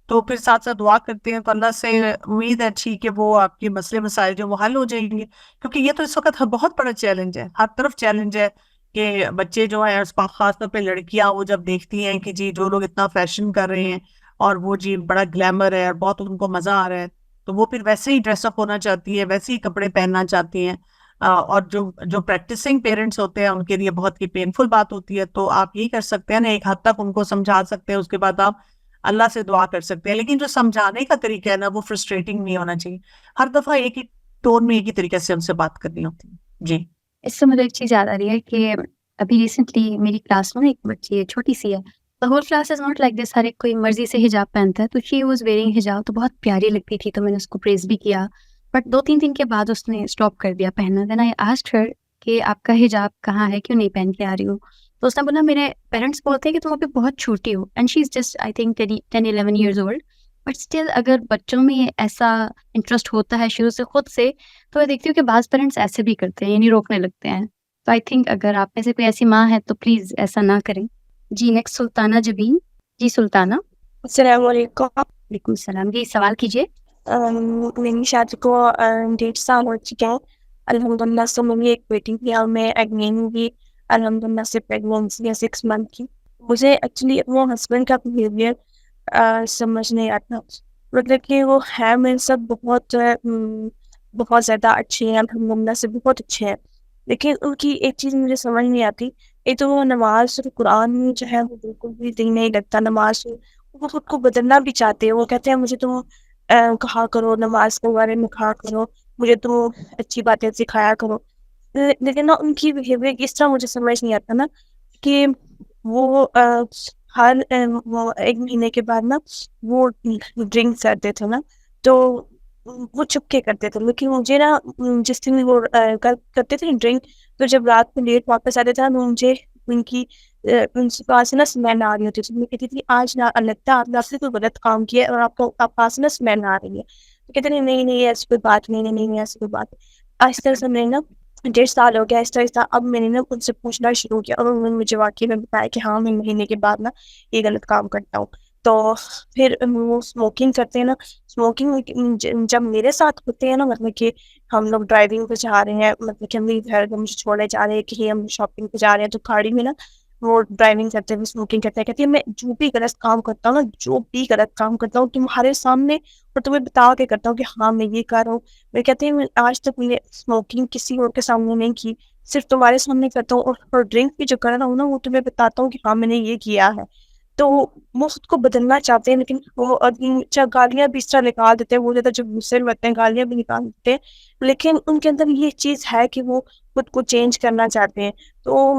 تو پھر ساتھ ساتھ دعا کرتے ہیں تو اللہ سے امید ہے اچھی کہ وہ آپ کے مسئلے مسائل جو وہ حل ہو جائیں گے. کیونکہ یہ تو اس وقت بہت بڑا چیلنج ہے, ہر طرف چیلنج ہے کہ بچے جو ہیں خاص طور پہ لڑکیاں وہ جب دیکھتی ہیں کہ جی جو لوگ اتنا فیشن کر رہے ہیں اور وہ جی بڑا گلیمر ہے اور بہت ان کو مزہ آ رہا ہے, تو وہ پھر ویسے ہی ڈریس اپ ہونا چاہتی ہے, ویسے ہی کپڑے پہننا چاہتی ہیں. اور جو پریکٹسنگ پیرنٹس ہوتے ہیں ان کے لیے بہت ہی پینفل بات ہوتی ہے. تو آپ یہ کر سکتے ہیں نا, ایک حد تک ان کو سمجھا سکتے ہیں, اس کے بعد آپ اللہ سے دعا کر سکتے ہیں. لیکن جو سمجھانے کا طریقہ ہے نا وہ فرسٹریٹنگ نہیں ہونا چاہیے, ہر دفعہ ایک ہی ٹون میں ایک ہی طریقے سے ان سے بات کرنی ہوتی ہے. جی اس سے مجھے ایک چیز یاد آ رہی ہے کہ ابھی ریسنٹلی میری کلاس میں ایک بچی ہے, چھوٹی سی ہے, the whole class is not like this, ہر ایک کوئی مرضی سے حجاب پہنتا ہے, تو she was wearing حجاب, تو بہت پیاری لگتی تھی, تو میں نے اس کو پریز بھی کیا, بٹ 2-3 دن کے بعد اس نے اسٹاپ کر دیا پہننا. then I asked her کہ آپ کا حجاب کہاں ہے, کیوں نہیں پہن کے آ رہی ہو, تو اس نے بولا میرے پیرنٹس بولتے ہیں کہ تم ابھی بہت چھوٹی ہو, and she is just I think 10-11 years old. But still اگر بچوں میں ایسا انٹرسٹ ہوتا ہے شروع سے خود سے, تو میں دیکھتی ہوں کہ بعض پیرنٹس ایسے بھی کرتے ہیں, یعنی روکنے لگتے ہیں. تو آئی تھنک اگر آپ میں سے کوئی ایسی ماں ہے تو پلیز ایسا نہ کریں. جی نیکسٹ سلطانہ جبین. جی سلطانہ. السلام علیکم. وعلیکم السلام. جی سوال کیجیے. میری شادی کو 1.5 سال ہو چکے ہیں الحمد للہ سے. میری ایک بیٹی تھی اور میں ایگنین بھی الحمد للہ سے پریگنینسی ہے 6 month کی. مجھے ایکچولی وہ ہسبینڈ کا بیہیویئر سمجھ نہیں آتا, مطلب کہ وہ ہے میرے ساتھ بہت زیادہ اچھے ہیں الحمد للہ سے, بہت اچھے ہیں, لیکن ان کی ایک چیز مجھے سمجھ نہیں آتی ایک تو وہ نماز اور قرآن جو ہے وہ بالکل بھی دل نہیں لگتا نماز سے، وہ خود کو بدلنا بھی چاہتے ہیں، وہ کہتے ہیں مجھے تم کہا کرو نماز کے بارے میں کہا کرو، مجھے تم اچھی باتیں سکھایا کرو، لیکن نا ان کی بیہیویئر اس طرح مجھے سمجھ نہیں آتا نا کہ وہ ہر وہ 1 مہینے کے بعد نا وہ ڈرنک کرتے تھے نا، تو وہ چپ کے کرتے تھے، لیکن مجھے نا جس دن وہ کرتے تھے ڈرنک، تو جب رات میں لیٹ واپس آتے تھے تو مجھے ان کی ان کے پاس سے نا اسمیل آ رہی ہوتی تھی، میں کہتی تھی آج نہ لگتا آپ نے آپ سے کوئی غلط کام کیا ہے اور آپ کو آپ پاس نا اسمیل آ رہی ہے، تو کہتے نہیں نہیں ایسی کوئی بات نہیں، نہیں ایسی کوئی بات نہیں۔ آہستہ سے میں نا 1.5 سال ہو گیا، آہستہ آہستہ اب میں نے نا ان سے پوچھنا شروع کیا اور انہوں نے مجھے واقعی میں بتایا کہ ہاں میں مہینے کے بعد نا یہ غلط کام کرتا ہوں۔ تو پھر وہ اسموکنگ کرتے ہیں نا، اسموکنگ جب میرے ساتھ ہوتے ہیں نا، مطلب کہ ہم لوگ ڈرائیونگ پہ جا رہے ہیں، مطلب کہ ہم گھر مجھے چھوڑنے جا رہے ہیں، کہیں ہم شاپنگ پہ جا رہے ہیں، تو گاڑی میں نا وہ ڈرائیونگ کرتے ہوئے اسموکنگ کرتے ہیں، کہتی ہے میں جو بھی غلط کام کرتا ہوں نا، جو بھی غلط کام کرتا ہوں تمہارے سامنے اور تمہیں بتا کے کرتا ہوں کہ ہاں میں یہ کر رہا ہوں۔ میں کہتی ہوں آج تک میں نے اسموکنگ کسی اور کے سامنے نہیں کی، صرف تمہارے سامنے کرتا ہوں، اور ڈرنک بھی جو کر رہا ہوں نا وہ تمہیں بتاتا ہوں کہ ہاں میں نے یہ کیا ہے۔ تو وہ خود کو بدلنا چاہتے ہیں، لیکن وہ گالیاں بھی اس طرح نکال دیتے ہیں، وہ زیادہ جب غصے میں ہوتے ہیں گالیاں بھی نکال دیتے ہیں، لیکن ان کے اندر یہ چیز ہے کہ وہ خود کو چینج کرنا چاہتے ہیں۔ تو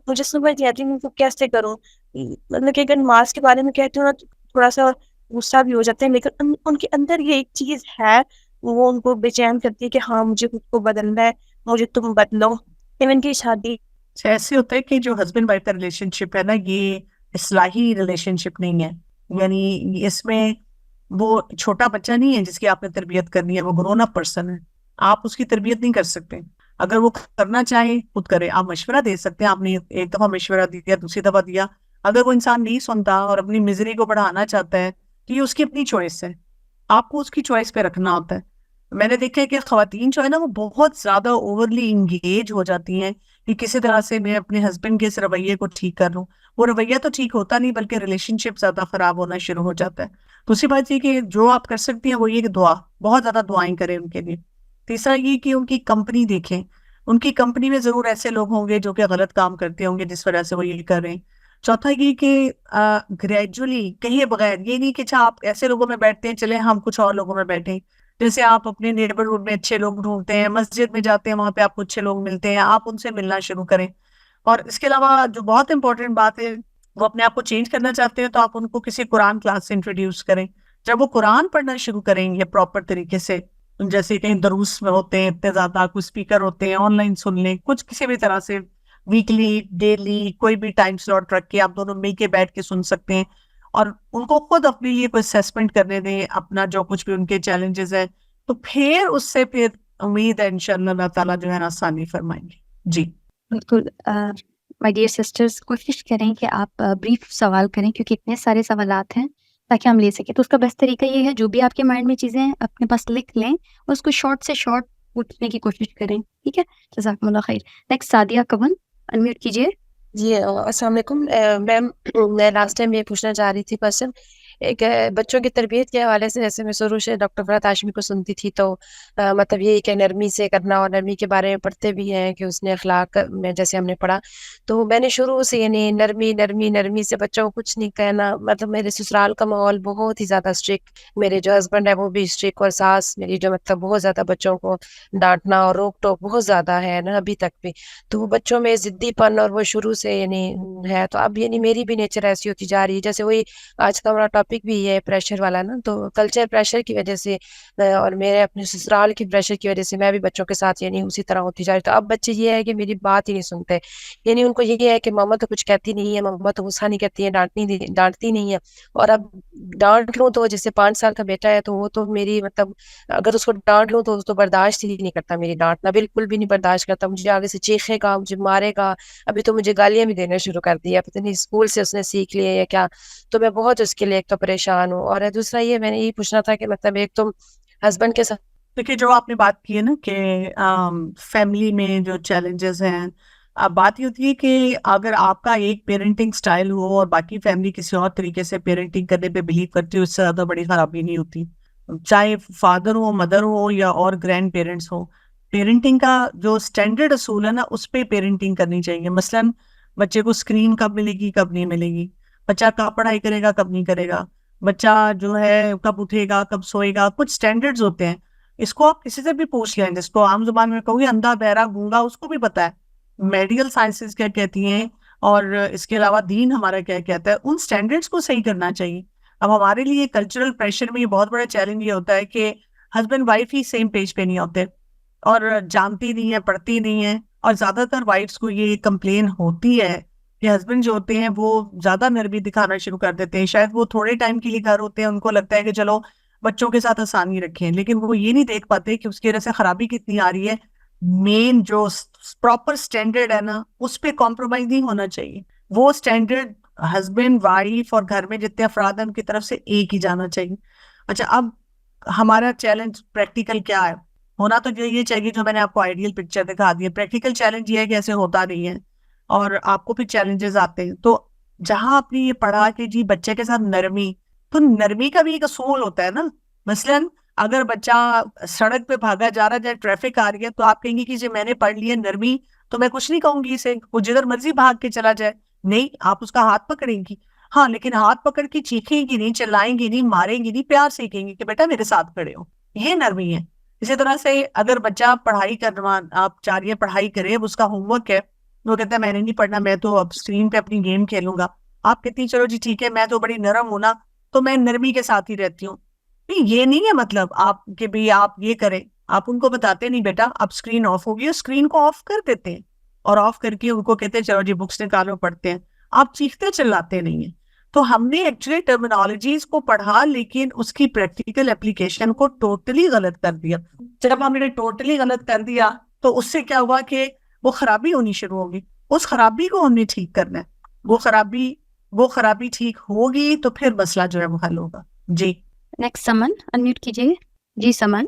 مجھے سمجھ نہیں آتی میں ان کو کیسے کروں، مطلب کہ اگر نماز کے بارے میں کہتی ہوں نا تو تھوڑا سا غصہ بھی ہو جاتے ہیں، لیکن ان کے اندر یہ ایک چیز ہے وہ ان کو بے چین کرتی ہے کہ ہاں مجھے خود کو بدلنا ہے، مجھے تم بدلو۔ ایون کی شادی ایسے ہوتا ہے کہ جو ہسبینڈ وائف کا ریلیشن شپ ہے نا، یہ اصلاحی ریلیشن شپ نہیں ہے، یعنی اس میں وہ چھوٹا بچہ نہیں ہے جس کی آپ نے تربیت کرنی ہے، وہ گرون اپ پرسن ہے، آپ اس کی تربیت نہیں کر سکتے۔ اگر وہ کرنا چاہے خود کرے، آپ مشورہ دے سکتے ہیں، آپ نے ایک دفعہ مشورہ دیا، دوسری دفعہ دیا، اگر وہ انسان نہیں سنتا اور اپنی مزری کو بڑھانا چاہتا ہے تو یہ اس کی اپنی چوائس ہے، آپ کو اس کی چوائس پہ رکھنا ہوتا ہے۔ میں نے دیکھا ہے کہ خواتین جو ہے نا وہ بہت زیادہ اوورلی انگیج ہو جاتی ہیں کہ کسی طرح سے میں اپنے ہسبینڈ کے اس رویے کو ٹھیک کر لوں، وہ رویہ تو ٹھیک ہوتا نہیں بلکہ ریلیشن شپ زیادہ خراب ہونا شروع ہو جاتا ہے۔ دوسری بات یہ کہ جو آپ کر سکتی ہیں وہ یہ کہ دعا، بہت زیادہ دعائیں کریں ان کے لیے۔ تیسرا یہ کہ ان کی کمپنی دیکھیں، ان کی کمپنی میں ضرور ایسے لوگ ہوں گے جو کہ غلط کام کرتے ہوں گے جس وجہ سے وہ یہ کر رہے ہیں۔ چوتھا یہ کہ گریجولی کہیں بغیر، یہ نہیں کہ اچھا آپ ایسے لوگوں میں بیٹھتے ہیں چلے ہم کچھ اور لوگوں میں بیٹھیں، جیسے آپ اپنے نیبرہڈ میں اچھے لوگ ڈھونڈتے ہیں، مسجد میں جاتے ہیں وہاں پہ آپ کو اچھے لوگ ملتے ہیں، آپ ان سے ملنا شروع کریں۔ اور اس کے علاوہ جو بہت امپورٹنٹ بات ہے، وہ اپنے آپ کو چینج کرنا چاہتے ہیں تو آپ ان کو کسی قرآن کلاس سے انٹروڈیوس کریں۔ جب وہ قرآن پڑھنا شروع کریں گے پراپر طریقے سے، جیسے کہیں دروس میں ہوتے ہیں اتنے زیادہ، کچھ اسپیکر ہوتے ہیں، آن لائن سن لیں، کچھ کسی بھی طرح سے ویکلی ڈیلی کوئی بھی ٹائم سلاٹ رکھ کے آپ دونوں مل کے بیٹھ کے سن سکتے ہیں، اور ان کو خود اپنے لیے کوئی اسیسمنٹ کرنے دیں اپنا جو کچھ بھی ان کے چیلنجز ہیں، تو پھر اس سے پھر امید ہے انشاءاللہ اللہ تعالیٰ جو ہے نا آسانی فرمائیں گے۔ جی بالکل مائی ڈیئر سسٹرز، کوشش کریں کہ آپ بریف سوال کریں کیونکہ اتنے سارے سوالات ہیں تاکہ ہم لے سکیں۔ تو اس کا بیسٹ طریقہ یہ ہے جو بھی آپ کے مائنڈ میں چیزیں ہیں اپنے پاس لکھ لیں اور اس کو شارٹ سے شارٹ پوچھنے کی کوشش کریں، ٹھیک ہے؟ جزاکم اللہ خیر۔ نیکسٹ سعدیہ کون، انمیوٹ کیجیے۔ جی السلام علیکم میم، میں لاسٹ ٹائم یہ پوچھنا چاہ رہی تھی پرسن ایک بچوں کی تربیت کے حوالے سے، جیسے میں شروع سے ڈاکٹر فرحت ہاشمی کو سنتی تھی، تو مطلب یہ کہ نرمی سے کرنا، اور نرمی کے بارے میں پڑھتے بھی ہیں کہ اس نے اخلاق میں جیسے ہم نے پڑھا، تو میں نے شروع سے یعنی نرمی نرمی نرمی سے بچوں کو کچھ نہیں کہنا۔ مطلب میرے سسرال کا ماحول بہت ہی زیادہ اسٹرکٹ، میرے جو ہسبینڈ ہے وہ بھی اسٹرکٹ، اور ساس میری جو مطلب بہت زیادہ بچوں کو ڈانٹنا اور روک ٹوک بہت زیادہ ہے نا ابھی تک بھی، تو وہ بچوں میں ضدی پن اور وہ شروع سے یعنی ہے، تو اب یعنی میری بھی نیچر ایسی ہوتی جا رہی ہے، جیسے وہی آج کا ہمارا ٹاپک بھی ہے پریشر والا نا، تو کلچر پریشر کی وجہ سے اور میرے اپنے سسرال کی پریشر کی وجہ سے میں بھی بچوں کے ساتھ یعنی اسی طرح ہوتی جا رہی، تو اب بچے یہ ہے کہ میری بات ہی نہیں سنتے، یعنی ان کو یہ ہے کہ ماما تو کچھ کہتی نہیں ہے، ماما تو غصہ نہیں کرتی ہے، ڈانٹتی نہیں ہے، اور اب ڈانٹ لوں تو جیسے 5 سال کا بیٹا ہے تو وہ تو میری مطلب اگر اس کو ڈانٹ لوں تو اس کو برداشت ہی نہیں کرتا، میری ڈانٹنا بالکل بھی نہیں برداشت کرتا، مجھے آگے سے چیخے گا، مجھے مارے گا، ابھی تو مجھے گالیاں بھی دینا شروع کر دیا، پتہ نہیں اسکول سے اس نے سیکھ لیا یا کیا، تو میں بہت اس کے لیے ایک تو پریشان ہوں، اور دوسرا یہ میں نے یہی پوچھنا تھا کہ مطلب ایک تو ہسبینڈ کے ساتھ دیکھیے جو آپ نے بات کی ہے نا کہ فیملی میں جو چیلنجز ہیں، اب بات یہ ہوتی ہے کہ اگر آپ کا ایک پیرنٹنگ سٹائل ہو اور باقی فیملی کسی اور طریقے سے پیرنٹنگ کرنے پہ بلیو کرتی ہو، اس سے زیادہ بڑی خرابی نہیں ہوتی، چاہے فادر ہو، مدر ہو یا اور گرینڈ پیرنٹس ہو، پیرنٹنگ کا جو اسٹینڈرڈ اصول ہے نا اس پہ پیرنٹنگ کرنی چاہیے۔ مثلاً بچے کو اسکرین کب ملے گی کب نہیں ملے گی, بچہ کب پڑھائی کرے گا کب نہیں کرے گا, بچہ جو ہے کب اٹھے گا کب سوئے گا, کچھ اسٹینڈرڈز ہوتے ہیں. اس کو آپ کسی سے بھی پوچھ لیں, جس کو عام زبان میں کہوں گی اندھا بہرا گونگا, اس کو بھی پتا ہے میڈیکل سائنسز کیا کہتی ہیں اور اس کے علاوہ دین ہمارا کیا کہتا ہے. ان اسٹینڈرڈز کو صحیح کرنا چاہیے. اب ہمارے لیے کلچرل پریشر میں یہ بہت بڑا چیلنج یہ ہوتا ہے کہ ہسبینڈ وائف ہی سیم پیج پہ نہیں ہوتے اور جانتی نہیں ہے, پڑھتی نہیں ہے, اور زیادہ تر وائفس کو یہ کمپلین ہوتی ہے کہ ہسبینڈ جو ہوتے ہیں وہ زیادہ نرمی دکھانا شروع کر دیتے ہیں. شاید وہ تھوڑے ٹائم کے لیے گھر ہوتے ہیں, ان کو لگتا ہے کہ چلو بچوں کے ساتھ آسانی رکھیں, لیکن وہ یہ نہیں دیکھ پاتے کہ اس کی وجہ سے خرابی کتنی آ رہی ہے. مین جو پراپر اسٹینڈرڈ ہے نا, اس پہ کمپرومائز نہیں ہونا چاہیے. وہ اسٹینڈرڈ ہسبینڈ وائف اور گھر میں جتنے افراد ہیں ان کی طرف سے ایک ہی جانا چاہیے. اچھا, اب ہمارا چیلنج پریکٹیکل کیا ہے؟ ہونا تو یہ چاہیے جو میں نے آپ کو آئیڈیل پکچر دکھا دی ہے. پریکٹیکل چیلنج یہ ہے کہ ایسے ہوتا نہیں ہے اور آپ کو پھر چیلنجز آتے ہیں. تو جہاں آپ نے یہ پڑھا کہ جی بچے کے ساتھ نرمی, تو نرمی کا بھی ایک اصول ہوتا ہے نا. مثلاً اگر بچہ سڑک پہ بھاگا جا رہا ہے, جائے ٹریفک آ رہی ہے, تو آپ کہیں گے کہ جی میں نے پڑھ لی ہے نرمی, تو میں کچھ نہیں کہوں گی اسے, وہ جدھر مرضی بھاگ کے چلا جائے. نہیں, آپ اس کا ہاتھ پکڑیں گی, ہاں, لیکن ہاتھ پکڑ کے چیخیں گی نہیں, چلائیں گی نہیں, ماریں گی نہیں, پیار سے کہیں گی کہ بیٹا میرے ساتھ کھڑے ہو. یہ نرمی ہے. اسی طرح سے اگر بچہ پڑھائی کرنا, آپ چاہ رہی ہیں پڑھائی کرے, اب اس کا ہوم ورک ہے, وہ کہتا ہے میں نے نہیں پڑھنا, میں تو اب اسکرین پہ اپنی گیم کھیلوں گا. آپ کہتی ہیں چلو جی ٹھیک ہے, میں تو بڑی نرم ہوں نا, تو میں نرمی کے ساتھ ہی رہتی ہوں. یہ نہیں ہے مطلب آپ کہ بھی آپ یہ کریں. آپ ان کو بتاتے نہیں بیٹا اب اسکرین آف ہوگی, اور اسکرین کو آف کر دیتے ہیں, اور آف کر کے ان کو کہتے ہیں چلو جی بکس نکالو پڑھتے ہیں. آپ چیختے چلاتے نہیں ہیں. تو ہم نے ایکچولی ٹرمینالوجیز کو پڑھا, لیکن اس کی پریکٹیکل اپلیکیشن کو ٹوٹلی غلط کر دیا. جب ہم نے ٹوٹلی غلط کر دیا تو اس سے کیا ہوا کہ وہ خرابی ہونی شروع ہوگی. اس خرابی کو ہم نے ٹھیک کرنا ہے. وہ خرابی ٹھیک ہوگی تو پھر مسئلہ جو ہے وہ حل ہوگا. جی نیکسٹ سمن انمیوٹ کیجیے. جی سمن.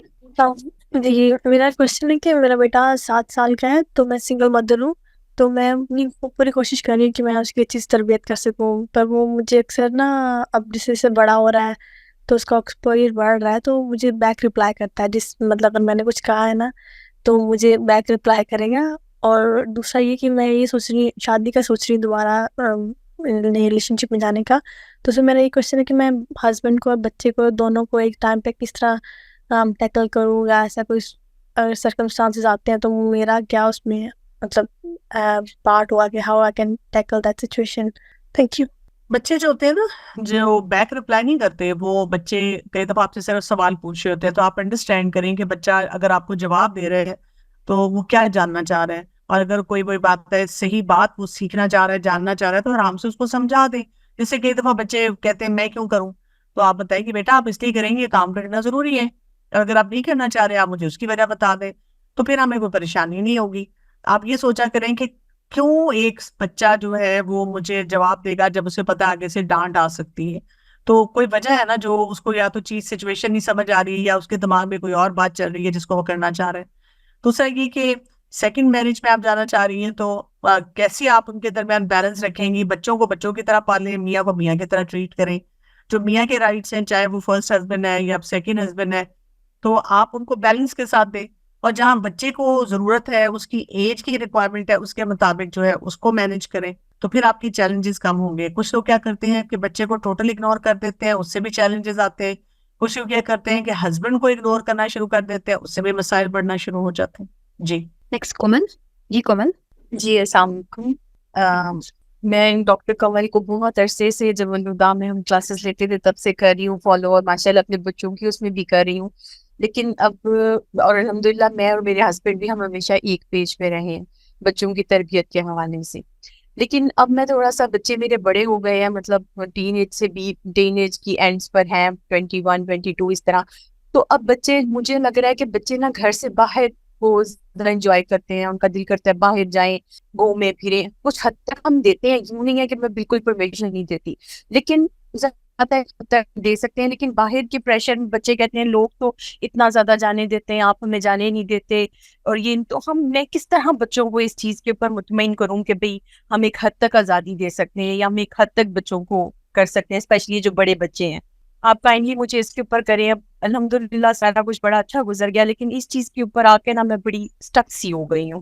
جی میرا کوشچن ہے کہ میرا بیٹا 7 سال کا ہے, تو میں سنگل مدر ہوں, تو میں اپنی پوری کوشش کر رہی ہوں کہ میں اس کی اچھی تربیت کر سکوں, پر وہ مجھے اکثر نا اب جیسے بڑا ہو رہا ہے تو اس کا ایکسپوئر بڑھ رہا ہے, تو مجھے بیک رپلائی کرتا ہے. مطلب اگر میں نے کچھ کہا ہے نا تو مجھے بیک رپلائی کرے گا. اور دوسرا یہ کہ میں یہ سوچ رہی, شادی کا سوچ رہی دوبارہ نئی ریلیشن شپ میں جانے کا. تو اس میں میرا یہ کوشچن ہے کہ میں ہسبینڈ کو اور بچے کو دونوں کو ایک ٹائم پہ کس طرح ٹیکل کروں, یا ایسا کوئی سرکمسٹانسز آتے ہیں تو میرا کیا اس میں مطلب پارٹ ہوا کہ how I can tackle that situation. Thank you. بچے جو ہوتے ہیں نا جو بیک رپلائی نہیں کرتے, وہ بچے کئی دفعہ آپ سے صرف سوال پوچھ رہے ہوتے ہیں, تو آپ انڈرسٹینڈ کریں کہ بچہ اگر آپ کو جواب دے رہے ہیں تو وہ کیا جاننا چاہ رہے ہیں, اور اگر کوئی بات ہے, صحیح بات وہ سیکھنا چاہ رہا ہے, جاننا چاہ رہا ہے, تو آرام سے اس کو سمجھا دیں. جیسے کئی دفعہ بچے کہتے ہیں میں کیوں کروں, تو آپ بتائیں کہ بیٹا آپ اس لیے کریں گے, کام کرنا ضروری ہے, اور اگر آپ نہیں کرنا چاہ رہے آپ مجھے اس کی وجہ بتا دیں, تو پھر ہمیں کوئی پریشانی نہیں ہوگی. آپ یہ سوچا کریں کہ کیوں ایک بچہ جو ہے وہ مجھے جواب دے گا جب اسے پتا آگے سے ڈانٹ آ سکتی ہے. تو کوئی وجہ ہے نا جو اس کو یا تو چیز سچویشن نہیں سمجھ آ رہی ہے, یا اس کے دماغ میں کوئی اور بات چل رہی ہے جس کو وہ کرنا چاہ رہے ہیں. دوسرا یہ کہ سیکنڈ میرج میں آپ جانا چاہ رہی ہیں, تو کیسے آپ ان کے درمیان بیلنس رکھیں گی. بچوں کو بچوں کی طرح پالیں, میاں کو میاں کی طرح ٹریٹ کریں. جو میاں کے رائٹس ہیں, چاہے وہ فرسٹ ہسبینڈ ہے یا سیکنڈ ہسبینڈ ہے, تو آپ ان کو بیلنس کے ساتھ دیں. اور جہاں بچے کو ضرورت ہے, اس کی ایج کی ریکوائرمنٹ ہے, اس کے مطابق جو ہے اس کو مینیج کریں, تو پھر آپ کی چیلنجز کم ہوں گے. کچھ لوگ کیا کرتے ہیں کہ بچے کو ٹوٹل اگنور کر دیتے ہیں, اس سے بھی چیلنجز آتے ہیں. کچھ لوگ کیا کرتے ہیں کہ ہسبینڈ کو اگنور کرنا شروع کر دیتے ہیں, اس سے بھی مسائل بڑھنا شروع ہو جاتے ہیں. جی نیکسٹ کومل. جی کومل. جی السلام علیکم. میں ڈاکٹر کنول کو بہت عرصے سے جب الہدا میں ہم کلاسز لیتے تھے تب سے کر رہی ہوں فالو, اور ماشاء اللہ اپنے بچوں کی اس میں بھی کر رہی ہوں. لیکن اب اور الحمدللہ میں اور میرے ہسبینڈ بھی ہم ہمیشہ ایک پیج پہ رہے ہیں بچوں کی تربیت کے حوالے سے. لیکن اب میں تھوڑا سا, بچے میرے بڑے ہو گئے ہیں, مطلب ٹین ایج سے بھی ٹین ایج کی اینڈس پر ہیں, 21 22 اس طرح. تو اب بچے, مجھے لگ رہا ہے کہ بچے نا گھر سے باہر وہ زیادہ انجوائے کرتے ہیں, ان کا دل کرتا ہے باہر جائیں, گھومیں پھریں. کچھ حد تک ہم دیتے ہیں, یوں نہیں ہے کہ میں بالکل پرمیشن نہیں دیتی, لیکن دے سکتے ہیں. لیکن باہر کے پریشر میں بچے کہتے ہیں لوگ تو اتنا زیادہ جانے دیتے ہیں, آپ ہمیں جانے نہیں دیتے. اور یہ تو میں کس طرح بچوں کو اس چیز کے اوپر مطمئن کروں کہ بھئی ہم ایک حد تک آزادی دے سکتے ہیں, یا ہم ایک حد تک بچوں کو کر سکتے ہیں, اسپیشلی جو بڑے بچے ہیں. آپ کائنڈلی مجھے اس کے اوپر کریں. اب الحمدللہ سارا کچھ بڑا اچھا گزر گیا, لیکن اس چیز کے اوپر آ کے نا میں بڑی اسٹک سی ہو گئی ہوں.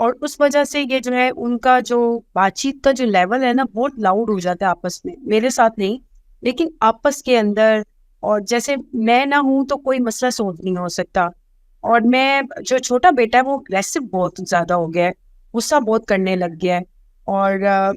اور اس وجہ سے یہ جو ہے ان کا جو بات چیت کا جو لیول ہے نا بہت لاؤڈ ہو جاتا ہے آپس میں. میرے ساتھ نہیں لیکن آپس کے اندر. اور جیسے میں نہ ہوں تو کوئی مسئلہ سولو نہیں ہو سکتا. اور میں جو چھوٹا بیٹا ہے وہ اگریسو بہت زیادہ ہو گیا ہے, غصہ بہت کرنے لگ گیا ہے. اور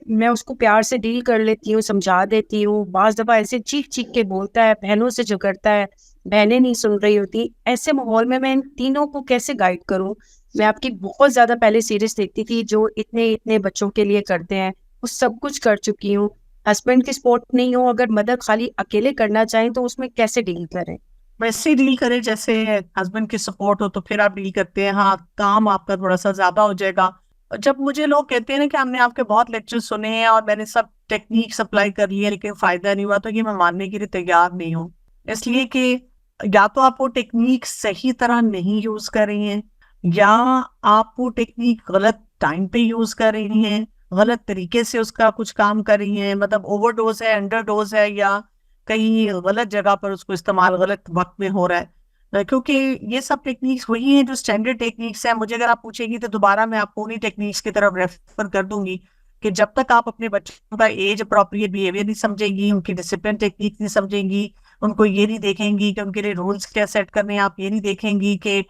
میں اس کو پیار سے ڈیل کر لیتی ہوں, سمجھا دیتی ہوں. بعض دفعہ ایسے چیخ چیخ کے بولتا ہے, بہنوں سے جو کرتا ہے, بہنیں نہیں سن رہی ہوتی. ایسے ماحول میں ان تینوں کو کیسے گائیڈ کروں؟ میں آپ کی بہت زیادہ پہلے سیریز دیکھتی تھی جو اتنے بچوں کے لیے کرتے ہیں, وہ سب کچھ کر چکی ہوں. ہسبینڈ کی سپورٹ نہیں ہو, اگر مدد خالی اکیلے کرنا چاہیں تو اس میں کیسے ڈیل کریں؟ ویسے ڈیل کریں جیسے ہسبینڈ کی سپورٹ ہو تو پھر آپ ڈیل کرتے ہیں. ہاں کام آپ کا تھوڑا سا زیادہ ہو جائے گا. جب مجھے لوگ کہتے ہیں نا کہ ہم نے آپ کے بہت لیکچر سنے ہیں اور میں نے سب ٹیکنیک اپلائی کر لی ہے لیکن فائدہ نہیں ہوا, تو یہ میں ماننے کے لیے تیار نہیں ہوں. اس لیے کہ یا تو آپ وہ ٹیکنیک صحیح طرح نہیں یوز کر رہی ہیں, یا آپ وہ ٹیکنیک غلط ٹائم پہ یوز کر رہی ہیں, غلط طریقے سے اس کا کچھ کام کر رہی ہیں. مطلب اوور ڈوز ہے, انڈر ڈوز ہے, یا کہیں غلط جگہ پر اس کو استعمال غلط وقت میں ہو رہا ہے. کیونکہ یہ سب ٹیکنیکس وہی ہیں جو اسٹینڈرڈ ٹیکنیکس ہیں. مجھے اگر آپ پوچھیں گی تو دوبارہ میں آپ کو انہیں ٹیکنیکس کی طرف ریفر کر دوں گی کہ جب تک آپ اپنے بچوں کا ایج اپروپریٹ بیہیویئر نہیں سمجھیں گی, ان کی ڈسپلن ٹیکنیک نہیں سمجھیں گی, ان کو یہ نہیں دیکھیں گی کہ ان کے لیے رولس کیا سیٹ کرنے ہیں, آپ یہ نہیں دیکھیں گی کہ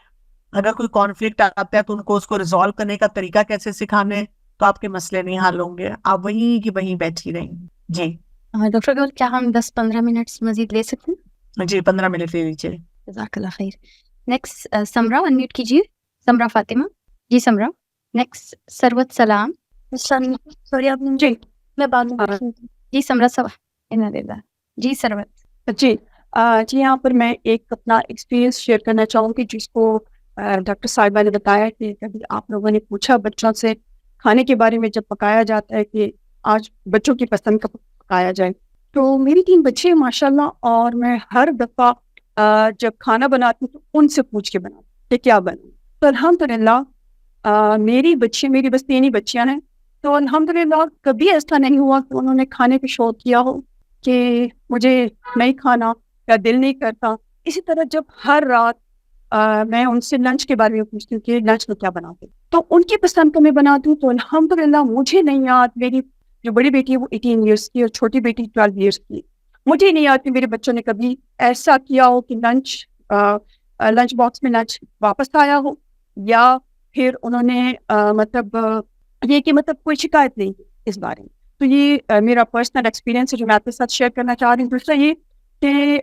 اگر کوئی کانفلکٹ آتا ہے تو ان کو اس کو ریزالو کرنے کا طریقہ کیسے سکھانا ہے, تو آپ کے مسئلے نہیں حل ہوں گے. آپ وہیں کی وہیں بیٹھی رہیں گی. جی ڈاکٹر گل کیا ہم 10-15 منٹ مزید لے سکتے ہیں؟ جی 15 منٹ لے لیجیے. جزاک اللہ خیر. نیکسٹ سمرا انمیوٹ کیجیے. سمرا فاطمہ. جی سمرا. نیکسٹ سروت سلام. سوری آپ نے جی میں بعد میں جی سمرا جی سروت. جی جی یہاں پر میں ایک اپنا ایکسپیرینس شیئر کرنا چاہوں گی جس کو ڈاکٹر صاحبہ نے بتایا کہ کبھی آپ لوگوں نے پوچھا بچوں سے کھانے کے بارے میں جب پکایا جاتا ہے کہ آج بچوں کی پسند کا پکایا جائے. تو میری 3 بچے ہیں ماشاء اللہ, اور میں ہر دفعہ جب کھانا بناتی ہوں تو ان سے پوچھ کے بناتی ہوں کہ کیا بناؤں. تو الحمدللہ میری بس 3 ہی بچیاں ہیں, تو الحمدللہ کبھی ایسا نہیں ہوا کہ انہوں نے کھانے پہ شوق کیا ہو کہ مجھے نہیں کھانا یا دل نہیں کرتا. اسی طرح جب ہر رات میں ان سے لنچ کے بارے میں پوچھتی ہوں کہ لنچ میں کیا بناتے, تو ان کی پسند کا میں بناتی ہوں. تو الحمدللہ مجھے نہیں یاد, میری جو بڑی بیٹی ہے وہ 18 ایئرس کی اور چھوٹی بیٹی 12 ایئرس کی, مجھے نہیں یاد کہ میرے بچوں نے کبھی ایسا کیا ہو کہ لنچ باکس میں لنچ واپس آیا ہو, یا پھر انہوں نے مطلب یہ کہ مطلب کوئی شکایت نہیں اس بارے میں. تو یہ میرا پرسنل ایکسپیرینس ہے جو میں آپ کے ساتھ شیئر کرنا چاہ رہی ہوں. دوسرا یہ کہ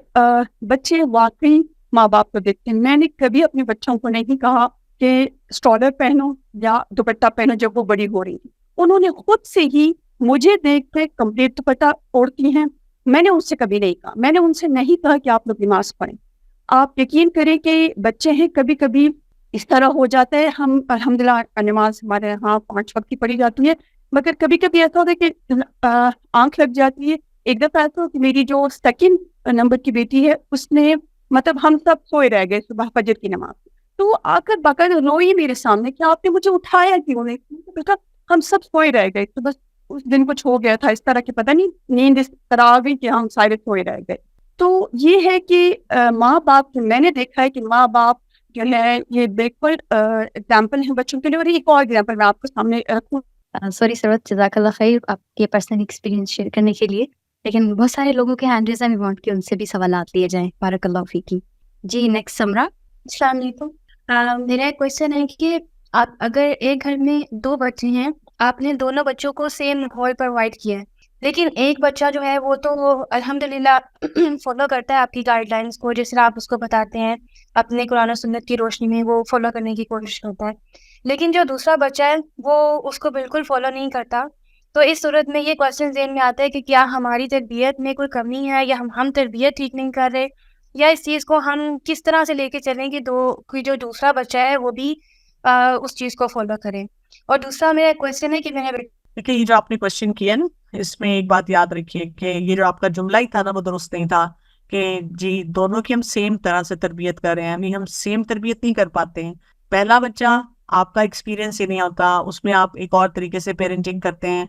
بچے واقعی ماں باپ کو دیکھتے ہیں. میں نے کبھی اپنے بچوں کو نہیں کہا کہ اسٹالر پہنو یا دوپٹہ پہنو جب وہ بڑی ہو رہی تھی. انہوں نے خود سے ہی مجھے دیکھ کے کمپلیٹ دوپٹہ اوڑھتی ہیں. میں نے ان سے کبھی نہیں کہا, میں نے ان سے نہیں کہا کہ آپ لوگ نماز پڑھیں. آپ یقین کریں کہ بچے ہیں کبھی کبھی اس طرح ہو جاتا ہے. ہم الحمدللہ نماز ہمارے یہاں 5 وقت کی پڑھی جاتی ہے, مگر کبھی کبھی ایسا ہوتا ہے کہ آنکھ لگ جاتی ہے. ایک دفعہ ایسا ہو کہ میری جو 2nd نمبر کی بیٹی ہے اس نے مطلب ہم سب سوئے رہ گئے صبح فجر کی نماز, تو وہ آ کر باقاعدہ روئی میرے سامنے کہ آپ نے مجھے اٹھایا کیوں نہیں. بیٹا ہم سب سوئے رہ گئے, تو بس اس دن کچھ ہو گیا تھا اس طرح کہ پتہ نہیں نیند اس طرح آ گئی کہ ہم سارے سوئے رہ گئے. تو یہ ہے کہ ماں باپ, میں نے دیکھا ہے کہ ماں باپ جو ہے یہ بیکورڈ ایگزامپل ہیں بچوں کے لیے. اور ایک اور ایگزامپل میں آپ کو سامنے رکھوں. سوری سروت, جزاک اللہ خیر آپ کے پرسنل ایکسپیرینس شیئر کرنے کے لیے. لیکن بہت سارے لوگوں کے ہینڈ ریز ہیں, وی وانٹ کہ ان سے بھی سوالات لیے جائیں. بارک اللہ فیکی. جی نیکسٹ سمرا. السلام علیکم. میرا ایک کوشچن ہے کہ آپ اگر ایک گھر میں 2 بچے ہیں, آپ نے دونوں بچوں کو سیم ماحول پرووائڈ کیا ہے, لیکن ایک بچہ جو ہے وہ تو الحمدللہ فالو کرتا ہے آپ کی گائیڈ لائنس کو, جس طرح آپ اس کو بتاتے ہیں اپنے قرآن و سنت کی روشنی میں وہ فالو کرنے کی کوشش کرتا ہے. لیکن جو دوسرا بچہ ہے وہ اس کو بالکل فالو نہیں کرتا. تو اس صورت میں یہ کوشچن ذہن میں آتا ہے کہ کیا ہماری تربیت میں کوئی کمی ہے, یا ہم تربیت ٹھیک نہیں کر رہے, یا اس چیز کو ہم کس طرح سے لے کے چلیں کہ جو دوسرا بچہ ہے وہ بھی اس چیز کو فالو کریں. اور دوسرا میرا کوشچن ہے کہ میں نے دیکھیے یہ جو آپ نے کوشچن کیا نا, اس میں ایک بات یاد رکھیے کہ یہ جو آپ کا جملہ ہی تھا نا وہ درست نہیں تھا کہ جی دونوں کی ہم سیم طرح سے تربیت کر رہے ہیں. ہم سیم تربیت نہیں کر پاتے ہیں. پہلا بچہ آپ کا ایکسپیرینس ہی نہیں ہوتا, اس میں آپ ایک اور طریقے سے پیرنٹنگ کرتے ہیں.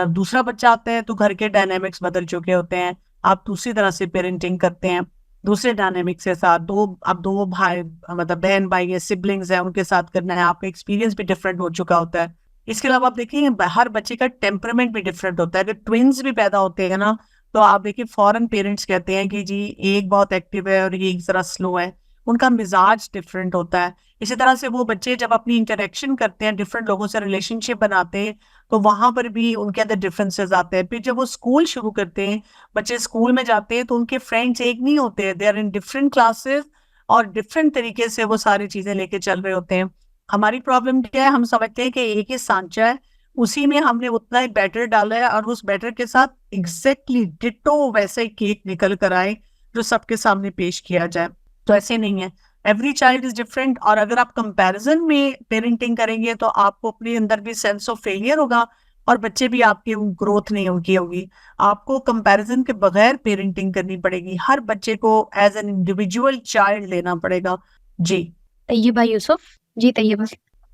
دوسرا بچہ آتا ہے تو گھر کے ڈائنامکس بدل چکے ہوتے ہیں, آپ دوسری طرح سے پیرنٹنگ کرتے ہیں. دوسرے ڈائنامکس کے ساتھ اب دو بھائی مطلب بہن بھائی یا سبلنگز ہیں ان کے ساتھ کرنا ہے, آپ کا ایکسپیرینس بھی ڈفرینٹ ہو چکا ہوتا ہے. اس کے علاوہ آپ دیکھیں ہر بچے کا ٹیمپرامنٹ بھی ڈفرینٹ ہوتا ہے. اگر ٹوینز بھی پیدا ہوتے ہیں نا تو آپ دیکھیں فوراً پیرنٹس کہتے ہیں کہ جی ایک بہت ایکٹیو ہے اور ایک ذرا سلو ہے, ان کا مزاج ڈفرینٹ ہوتا ہے. اسی طرح سے وہ بچے جب اپنی انٹریکشن کرتے ہیں, ڈفرینٹ لوگوں سے ریلیشن شپ بناتے ہیں, تو وہاں پر بھی ان کے اندر ڈفرینسز آتے ہیں. پھر جب وہ اسکول شروع کرتے ہیں, بچے اسکول میں جاتے ہیں تو ان کے فرینڈس ایک نہیں ہوتے, they are in different classes اور ڈفرینٹ طریقے سے وہ ساری چیزیں لے کے چل رہے ہوتے ہیں. ہماری پرابلم کیا ہے, ہم سمجھتے ہیں کہ ایک ہی سانچہ ہے, اسی میں ہم نے اتنا ہی بیٹر ڈالا ہے اور اس بیٹر کے ساتھ ایگزیکٹلی ڈٹو ویسا ہی کیک نکل کر آئے جو سب کے سامنے پیش کیا جائے. تو ایسے نہیں ہے, ایوری چائلڈ از ڈفرینٹ. اور اگر آپ کمپیرزن میں پیرنٹنگ کریں گے تو آپ کو اپنے اندر بھی سینس آف فیلئر ہوگا اور بچے بھی آپ کی گروتھ نہیں ان کی ہوگی. آپ کو کمپیرزن کے بغیر پیرنٹنگ کرنی پڑے گی, ہر بچے کو ایز این انڈیویجول چائلڈ لینا پڑے گا. جی طیبہ یوسف. جی طیبہ.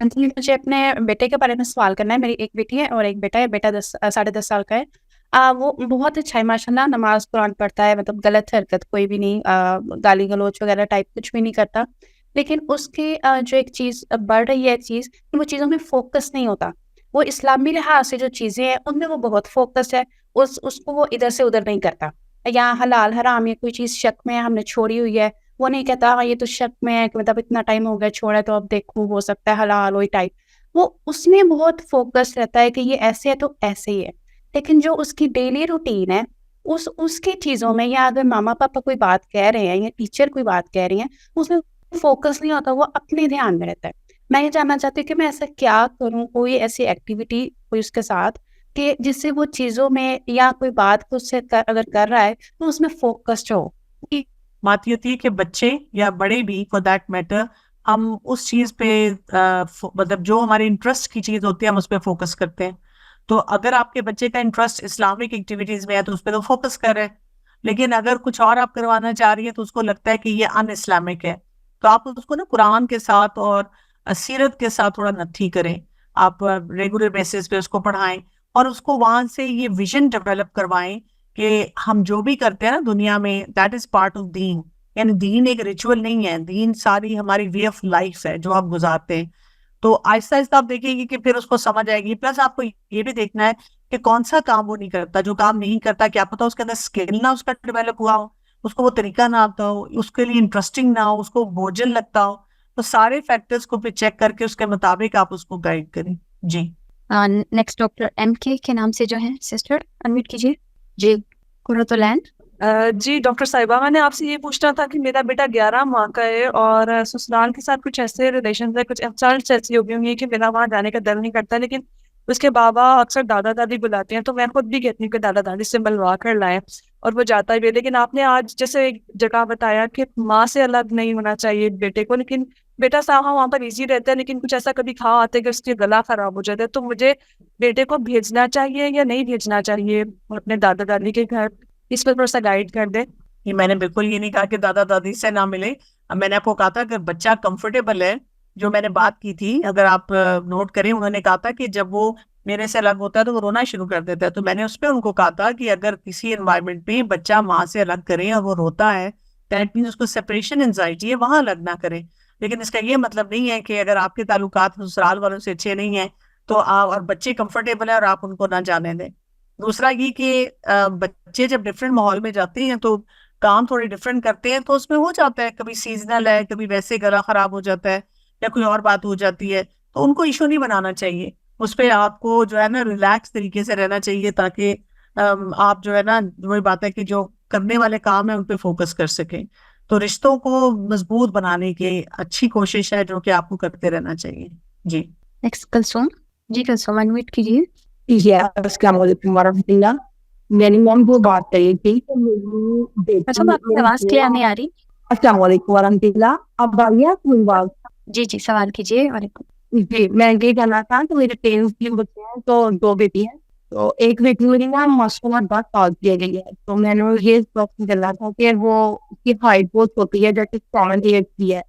مجھے اپنے بیٹے کے بارے میں سوال کرنا ہے. میری ایک بیٹی ہے اور ایک بیٹا ہے. بیٹا 10.5 سال کا ہے. وہ بہت اچھا ہے ماشاء اللہ, نماز قرآن پڑھتا ہے, مطلب غلط حرکت کوئی بھی نہیں, گالی گلوچ وغیرہ ٹائپ کچھ بھی نہیں کرتا. لیکن اس کی جو ایک چیز بڑھ رہی ہے, ایک چیز کہ وہ چیزوں میں فوکس نہیں ہوتا. وہ اسلامی لحاظ سے جو چیزیں ہیں ان میں وہ بہت فوکس ہے, اس کو وہ ادھر سے ادھر نہیں کرتا. یا حلال حرام یا کوئی چیز شک میں ہم نے چھوڑی ہوئی ہے, وہ نہیں کہتا یہ تو شک میں ہے کہ مطلب اتنا ٹائم ہو گیا چھوڑا تو اب دیکھوں ہو سکتا ہے حلال وہی ٹائپ. وہ اس میں بہت فوکس رہتا ہے کہ یہ ایسے ہے تو ایسے ہی ہے. لیکن جو اس کی ڈیلی روٹین ہے اس کی چیزوں میں, یا اگر ماما پاپا کوئی بات کہہ رہے ہیں یا ٹیچر کوئی بات کہہ رہی ہیں, اس میں فوکس نہیں ہوتا, وہ اپنے دھیان میں رہتا ہے. میں یہ جاننا چاہتی ہوں کہ میں ایسا کیا کروں, کوئی ایسی ایکٹیویٹی کوئی اس کے ساتھ کہ جس سے وہ چیزوں میں یا کوئی بات کو اس سے اگر کر رہا ہے تو اس میں فوکسڈ ہو. بات یہ ہوتی ہے کہ بچے یا بڑے بھی فار دیٹ میٹر, ہم اس چیز پہ مطلب جو ہمارے انٹرسٹ کی چیز ہوتی ہے ہم اس پہ فوکس کرتے ہیں. تو اگر آپ کے بچے کا انٹرسٹ اسلامک ایکٹیویٹیز میں ہے تو اس پہ تو فوکس کر رہے ہیں, لیکن اگر کچھ اور آپ کروانا چاہ رہی ہے تو اس کو لگتا ہے کہ یہ ان اسلامک ہے, تو آپ اس کو نا قرآن کے ساتھ اور سیرت کے ساتھ تھوڑا نتھی کریں. آپ ریگولر بیسس پہ اس کو پڑھائیں اور اس کو وہاں سے یہ ویژن ڈیولپ کروائیں کہ ہم جو بھی کرتے ہیں نا دنیا میں, دیٹ از پارٹ آف دین. یعنی دین ایک ریچول نہیں ہے, دین ساری ہماری وے آف لائف ہے جو آپ گزارتے ہیں. تو آہستہ آہستہ آپ دیکھیں گے کہ پھر اس کو سمجھ آئے گی. پلس آپ کو یہ بھی دیکھنا ہے کہ کون سا کام وہ نہیں کرتا, جو کام نہیں کرتا کیا پتا اس کے اندر اسکل نہ اس کا ڈیولپ ہوا ہو, اس کو وہ طریقہ نہ آتا ہو, اس کے لیے انٹرسٹنگ نہ ہو, اس کو بوجھل لگتا ہو. تو سارے فیکٹرز کو پھر چیک کر کے اس کے مطابق آپ اس کو گائیڈ کریں. جی نیکسٹ ڈاکٹر ایم کے نام سے جو ہے سسٹر انمیوٹ کیجیے. جی قرۃ العین. جی ڈاکٹر صاحبہ, میں نے آپ سے یہ پوچھنا تھا کہ میرا بیٹا 11 ماہ کا ہے اور سسرال کے ساتھ کچھ ایسے ریلیشن ہے, کچھ انسلٹس ایسی ہو گئی ہوں گی کہ میرا وہاں جانے کا دل نہیں کرتا, لیکن اس کے بابا اکثر دادا دادی بلاتے ہیں تو میں خود بھی کہتی ہوں کہ دادا دادی سے ملوا کر لائیں, اور وہ جاتا بھی ہے. لیکن آپ نے آج جیسے ایک جگہ بتایا کہ ماں سے الگ نہیں ہونا چاہیے بیٹے کو, لیکن بیٹا صاحب وہاں پر ایزی رہتا ہے, لیکن کچھ ایسا کبھی کھا آتے کہ اس کے گلا خراب ہو جاتا ہے, تو مجھے بیٹے کو بھیجنا چاہیے یا نہیں بھیجنا چاہیے اپنے دادا دادی کے گھر, اس پہ تھوڑا سا گائیڈ کر دیں. یہ میں نے بالکل یہ نہیں کہا کہ دادا دادی سے نہ ملے. اب میں نے آپ کو کہا تھا کہ بچہ کمفرٹیبل ہے, جو میں نے بات کی تھی اگر آپ نوٹ کریں, انہوں نے کہا تھا کہ جب وہ میرے سے الگ ہوتا ہے تو وہ رونا شروع کر دیتا ہے. تو میں نے اس پہ ان کو کہا تھا کہ اگر کسی انوائرمنٹ میں بچہ ماں سے الگ کرے اور وہ روتا ہے, دیٹ مینس اس کو سپریشن انزائٹی ہے, وہاں الگ نہ کرے. لیکن اس کا یہ مطلب نہیں ہے کہ اگر آپ کے تعلقات سسرال والوں سے اچھے نہیں ہیں تو آپ اور بچے کمفرٹیبل ہیں اور آپ ان کو نہ جانے دیں. دوسرا یہ کہ بچے جب ڈفرینٹ ماحول میں جاتے ہیں تو کام تھوڑے ڈفرینٹ کرتے ہیں, تو اس میں ہو جاتا ہے کبھی سیزنل ہے, کبھی ویسے گلا خراب ہو جاتا ہے یا کوئی اور بات ہو جاتی ہے, تو ان کو ایشو نہیں بنانا چاہیے. اس پہ آپ کو جو ہے نا ریلیکس طریقے سے رہنا چاہیے تاکہ آپ جو ہے نا وہی بات ہے کہ جو کرنے والے کام ہیں ان پہ فوکس کر سکیں. تو رشتوں کو مضبوط بنانے کی اچھی کوشش ہے جو کہ آپ کو کرتے رہنا چاہیے. جی نیکسٹ کلثوم. جی کلثوم انمیوٹ کیجیے. السلام علیکم ورحمۃ اللہ. میری مام وہ بات کہی تھی کہ اچھا آپ کی آواز کلیئر نہیں آ رہی. السلام علیکم ورحمۃ اللہ. اب آئیے کوئی بات. جی جی سوال کیجیے. وعلیکم. جی میں یہ کہنا تھا کہ میرے پیرنٹس بھی بچے ہیں, تو 2 بیٹی ہیں, تو ایک بیٹی میری نا ماشاء اللہ بہت پاس دیا گئی ہے. تو میں نے یہ کوشچن کرنا تھا کہ وہ کی ہائٹ بہت ہوتی ہے جیسے 7 کی ہے,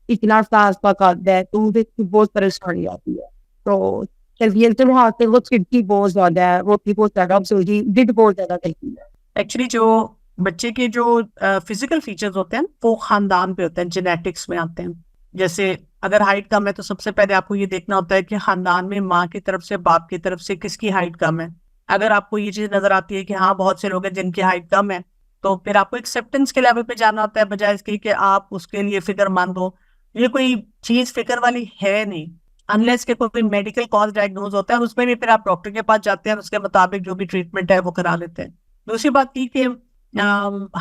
اتنا ساس کا قد ہے, تو مجھے بہت پریشانی آتی ہے. تو تربیت سے وہ چھٹکی بہت زیادہ ہے, روٹی بہت زیادہ ابزروی ڈٹ بہت زیادہ کرتی ہے. ایکچولی جو بچے کے جو فزیکل فیچرز ہوتے ہیں وہ خاندان پہ ہوتے ہیں, جینیٹکس میں آتے ہیں. جیسے اگر ہائٹ کم ہے تو سب سے پہلے آپ کو یہ دیکھنا ہوتا ہے کہ خاندان میں ماں کی طرف سے باپ کی طرف سے کس کی ہائٹ کم ہے. اگر آپ کو یہ چیز نظر آتی ہے کہ ہاں بہت سے لوگ ہیں جن کی ہائٹ کم ہے, تو پھر آپ کو ایکسیپٹنس کے لیول پہ جانا ہوتا ہے, بجائے اس کے کہ آپ اس کے لیے فکر مند ہو. یہ کوئی چیز فکر والی ہے نہیں, انلیس کہ کوئی میڈیکل کاز ڈائگنوز ہوتا ہے, اس میں بھی پھر آپ ڈاکٹر کے پاس جاتے ہیں, اس کے مطابق جو بھی ٹریٹمنٹ ہے وہ کرا لیتے ہیں. دوسری بات یہ کہ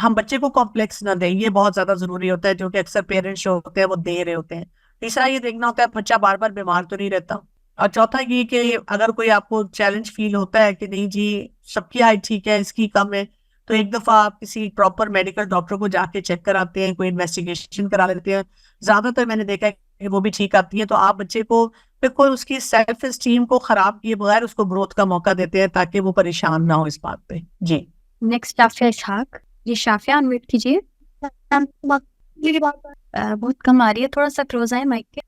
ہم بچے کو کمپلیکس نہ دیں, یہ بہت زیادہ ضروری ہوتا ہے, جو کہ اکثر پیرنٹس جو ہوتے ہیں وہ دے رہے ہوتے ہیں. تیسرا یہ دیکھنا ہوتا ہے بچہ بار بار بیمار تو نہیں رہتا. اور چوتھا یہ کہ اگر کوئی آپ کو چیلنج فیل ہوتا ہے کہ نہیں جی سب کی ہائٹ ٹھیک ہے, اس کی کم ہے, تو ایک دفعہ آپ کسی پراپر میڈیکل ڈاکٹر کو جا کے چیک کراتے ہیں, کوئی انویسٹیگیشن کرا لیتے ہیں. زیادہ تر میں نے دیکھا ہے کہ وہ بھی ٹھیک آتی ہے. تو آپ بچے کو بالکل اس کی سیلف اسٹیم کو خراب کیے بغیر اس کو گروتھ کا موقع دیتے ہیں, تاکہ وہ پریشان نہ ہو اس بات پہ. جی نیکسٹ شافیہ اسحاق. جی شافیہ انمیوٹ کیجیے. بہت کم آ رہی ہے, تھوڑا سا کلوز آئے مائک کے.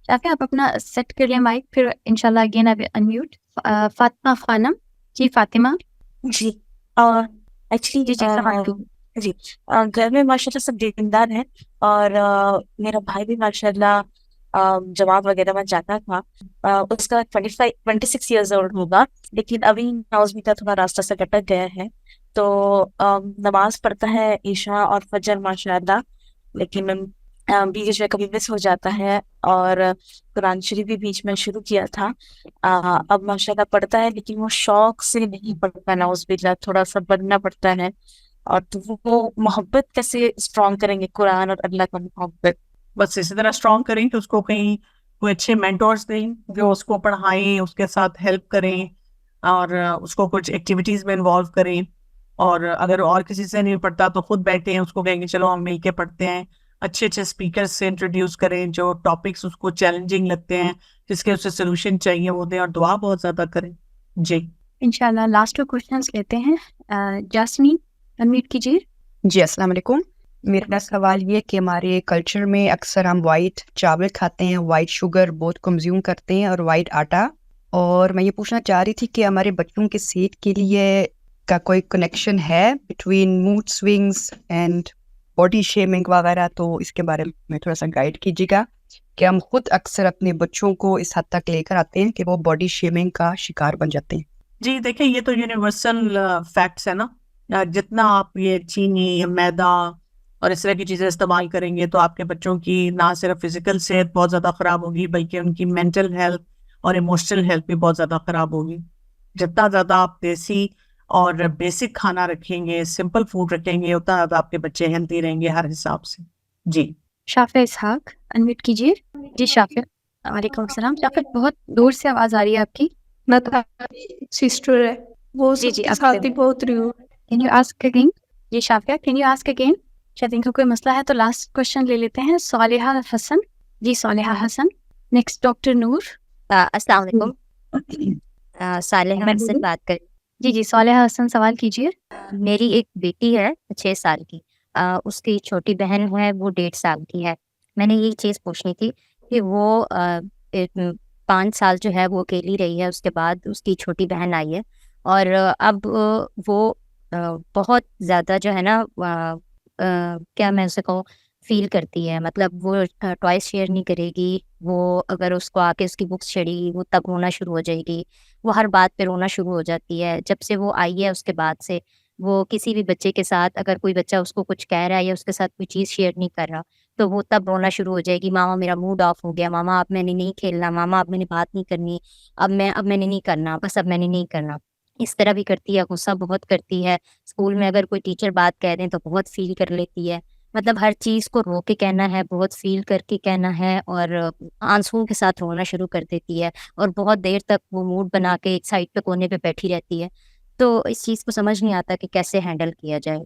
شافیہ آپ اپنا سیٹ کر لیں مائک, پھر انشاءاللہ اگین آپ انمیوٹ. فاطمہ خانم. جی فاطمہ. جی ایکچولی جی گھر میں ماشاء اللہ سب دیندار ہیں, اور میرا بھائی بھی ماشاء اللہ جماعت وغیرہ میں جاتا تھا. اس کا 26 ایئرز اولڈ ہوگا, لیکن ابھی نوزمی کا تھوڑا راستہ سے کٹک گیا ہے. تو نماز پڑھتا ہے عشاء اور فجر ماشاء اللہ, لیکن بیچ میں کبھی مس ہو جاتا ہے. اور قرآن شریف بھی بیچ میں شروع کیا تھا, اب ماشاء اللہ پڑھتا ہے, لیکن وہ شوق سے نہیں پڑھتا, نعوذ باللہ تھوڑا سا بننا پڑتا ہے. اور تو وہ محبت کیسے اسٹرانگ کریں گے, قرآن اور اللہ کا محبت؟ بس اسی طرح اسٹرانگ کریں کہ اس کو کہیں کوئی اچھے مینٹورس دیں جو اس کو پڑھائیں, اس کے ساتھ ہیلپ کریں, اور اس کو کچھ ایکٹیویٹیز میں انوالو کریں. اور اگر اور کسی سے نہیں پڑھتا تو خود بیٹھیں, اس کو کہیں گے چلو ہم مل کے پڑھتے ہیں. اچھے اچھے اسپیکر سے انٹروڈیوس کریں جو ٹاپکس اس کو چیلنجنگ لگتے ہیں, جس کے اسے سولوشن چاہیے وہ دیں, اور دعا بہت زیادہ کریں. جی انشاءاللہ لاسٹ 2 کوشچنس لیتے ہیں. جاسمین انمیوٹ کیجیے. جی السلام علیکم. میرا سوال یہ کہ ہمارے کلچر میں اکثر ہم وائٹ چاول کھاتے ہیں, وائٹ شوگر بہت کنزیوم کرتے ہیں, اور وائٹ آٹا. اور میں یہ پوچھنا چاہ رہی تھی کہ ہمارے بچوں کے صحت کے لیے کا کوئی کنیکشن ہے between mood swings and body shaming وغیرہ؟ تو اس کے بارے میں تھوڑا سا گائیڈ کیجیے گا, کہ ہم خود اکثر اپنے بچوں کو اس حد تک لے کر آتے ہیں کہ وہ باڈی شیمنگ کا شکار بن جاتے ہیں. جی دیکھیں یہ تو یونیورسل فیکٹس ہے نا. جتنا آپ یہ چینی, میدا اور اس طرح کی چیزیں استعمال کریں گے تو آپ کے بچوں کی نہ صرف فزیکل صحت بہت زیادہ خراب ہوگی, بلکہ ان کی مینٹل ہیلتھ اور ایموشنل ہیلتھ بھی بہت زیادہ خراب ہوگی. جتنا زیادہ آپ دیسی اور بیسک کھانا رکھیں گے, سمپل فوڈ رکھیں گے, اتنا زیادہ آپ کے بچے ہیلتھی رہیں گے ہر حساب سے. جی شافیہ اسحاق انمیوٹ کیجیے. جی شافیہ. وعلیکم السلام. شافیہ بہت دور سے آواز آ رہی ہے آپ کی. سسٹر ہے وہ جی سب کے ساتھ ہی بہت رہی ہوں. Can you ask again? جی Shafia can you ask again? شاید ان کا کوئی مسئلہ ہے, تو لاسٹ کوشچن لے لیتے ہیں. صالحہ حسن. جی صالحہ حسن. نیکسٹ ڈاکٹر نور. السلام علیکم. صالحہ حسن بات کر. جی صالحہ حسن سوال کیجیے. میری ایک بیٹی ہے 6 سال کی, اس کی چھوٹی بہن ہے وہ 1.5 سال کی ہے. میں نے یہ چیز پوچھنی تھی کہ وہ 5 سال جو ہے وہ اکیلی رہی ہے, اس کے بعد اس کی چھوٹی بہن آئی ہے, اور اب وہ بہت زیادہ جو ہے نا کیا میں اسے کہوں فیل کرتی ہے. مطلب وہ ٹوائس شیئر نہیں کرے گی, وہ اگر اس کو آ کے اس کی بکس چھڑی گی وہ تب رونا شروع ہو جائے گی, وہ ہر بات پہ رونا شروع ہو جاتی ہے. جب سے وہ آئی ہے اس کے بعد سے وہ کسی بھی بچے کے ساتھ, اگر کوئی بچہ اس کو کچھ کہہ رہا ہے یا اس کے ساتھ کوئی چیز شیئر نہیں کر رہا, تو وہ تب رونا شروع ہو جائے گی. ماما میرا موڈ آف ہو گیا, ماما اب میں نے نہیں کھیلنا, ماما اب میں نے بات نہیں کرنی, اب میں نے نہیں کرنا, بس اب میں نے نہیں کرنا. اس طرح بھی کرتی ہے, غصہ بہت کرتی ہے. اسکول میں اگر کوئی ٹیچر بات کہہ دیں تو بہت فیل کر لیتی ہے. مطلب ہر چیز کو رو کے کہنا ہے, بہت فیل کر کے کہنا ہے, اور آنسوؤں کے ساتھ رونا شروع کر دیتی ہے, اور بہت دیر تک وہ موڈ بنا کے ایک سائڈ پہ کونے پہ بیٹھی رہتی ہے. تو اس چیز کو سمجھ نہیں آتا کہ کیسے ہینڈل کیا جائے,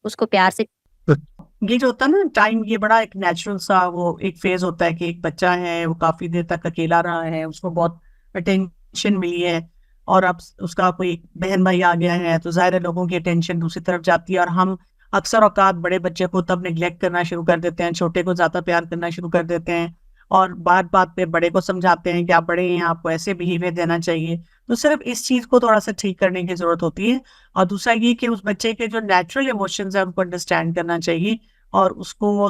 اس کو پیار سے. یہ جو ہوتا ہے نا ٹائم, یہ بڑا ایک نیچرل سا وہ ایک فیز ہوتا ہے کہ ایک بچہ ہے وہ کافی دیر تک اکیلا رہا ہے, اس کو بہت اٹینشن ملی ہے, اور اب اس کا کوئی بہن بھائی آ گیا ہے, تو ظاہر لوگوں کی اٹینشن دوسری طرف جاتی ہے. اور ہم اکثر اوقات بڑے بچے کو تب نگلیکٹ کرنا شروع کر دیتے ہیں, چھوٹے کو زیادہ پیار کرنا شروع کر دیتے ہیں, اور بات بات پہ بڑے کو سمجھاتے ہیں کہ آپ بڑے ہیں, آپ کو ایسے بہیویئر دینا چاہیے. تو صرف اس چیز کو تھوڑا سا ٹھیک کرنے کی ضرورت ہوتی ہے. اور دوسرا یہ کہ اس بچے کے جو نیچرل ایموشنز ہیں ان کو انڈرسٹینڈ کرنا چاہیے اور اس کو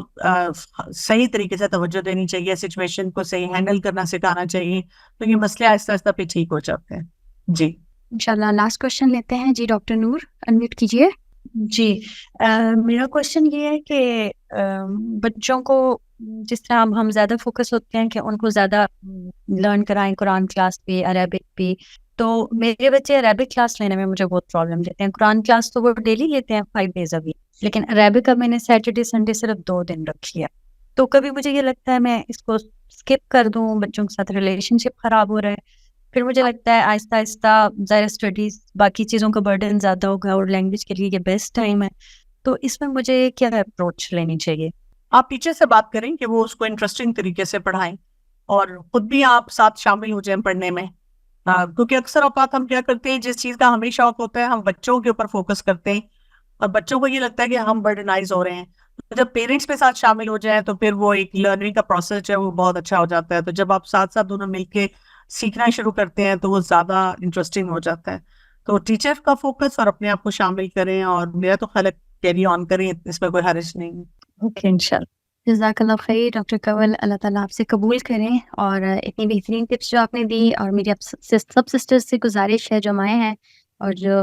صحیح طریقے سے توجہ دینی چاہیے, سچویشن کو صحیح ہینڈل کرنا سکھانا چاہیے. تو یہ مسئلے آہستہ آہستہ پہ ٹھیک ہو جاتے ہیں. جی انشاءاللہ لاسٹ کوشچن لیتے ہیں. جی ڈاکٹر نور انمیوٹ کیجیے. جی میرا کوشچن یہ ہے کہ بچوں کو جس طرح اب ہم زیادہ فوکس ہوتے ہیں کہ ان کو زیادہ لرن کرائیں قرآن کلاس پہ, عربک پہ, تو میرے بچے عربک کلاس لینے میں مجھے بہت پرابلم دیتے ہیں. قرآن کلاس تو وہ ڈیلی لیتے ہیں 5 days a week, لیکن عربک کا میں نے سیٹرڈے سنڈے صرف 2 دن رکھ لیا. تو کبھی مجھے یہ لگتا ہے میں اس کو اسکپ کر دوں, بچوں کے ساتھ ریلیشن شپ خراب ہو رہا ہے. پھر مجھے لگتا ہے آہستہ آہستہ ظاہر اسٹڈیز باقی چیزوں کا برڈن زیادہ ہوگا اور لینگویج کے لیے یہ بیسٹ ٹائم ہے. تو اس میں مجھے کیا اپروچ لینی چاہیے؟ آپ ٹیچر سے بات کریں کہ وہ اس کو انٹرسٹنگ طریقے سے پڑھائیں اور خود بھی آپ ساتھ شامل ہو جائیں پڑھنے میں. کیونکہ اکثر اوقات ہم کیا کرتے ہیں, جس چیز کا ہمیں شوق ہوتا ہے ہم بچوں کے اوپر فوکس کرتے ہیں اور بچوں کو یہ لگتا ہے کہ ہم برڈنائز ہو رہے ہیں. جب پیرنٹس کے ساتھ شامل ہو جائیں تو پھر وہ ایک لرننگ کا پروسیس جو ہے وہ بہت اچھا ہو جاتا ہے. تو جب آپ ساتھ ساتھ دونوں مل کے سیکھنا شروع کرتے ہیں تو وہ زیادہ انٹرسٹنگ ہو جاتا ہے. تو ٹیچر کا فوکس اور اپنے آپ کو شامل کریں, اور میرا تو خیال کیری آن کریں, اس میں کوئی حرج نہیں. اوکے انشاءاللہ. جزاک اللہ خیر ڈاکٹر کنول, اللہ تعالیٰ آپ سے قبول کریں. اور اتنی بہترین ٹپس جو آپ نے دی, اور میری سب سسٹرز سے گزارش ہے جو مائیں ہیں اور جو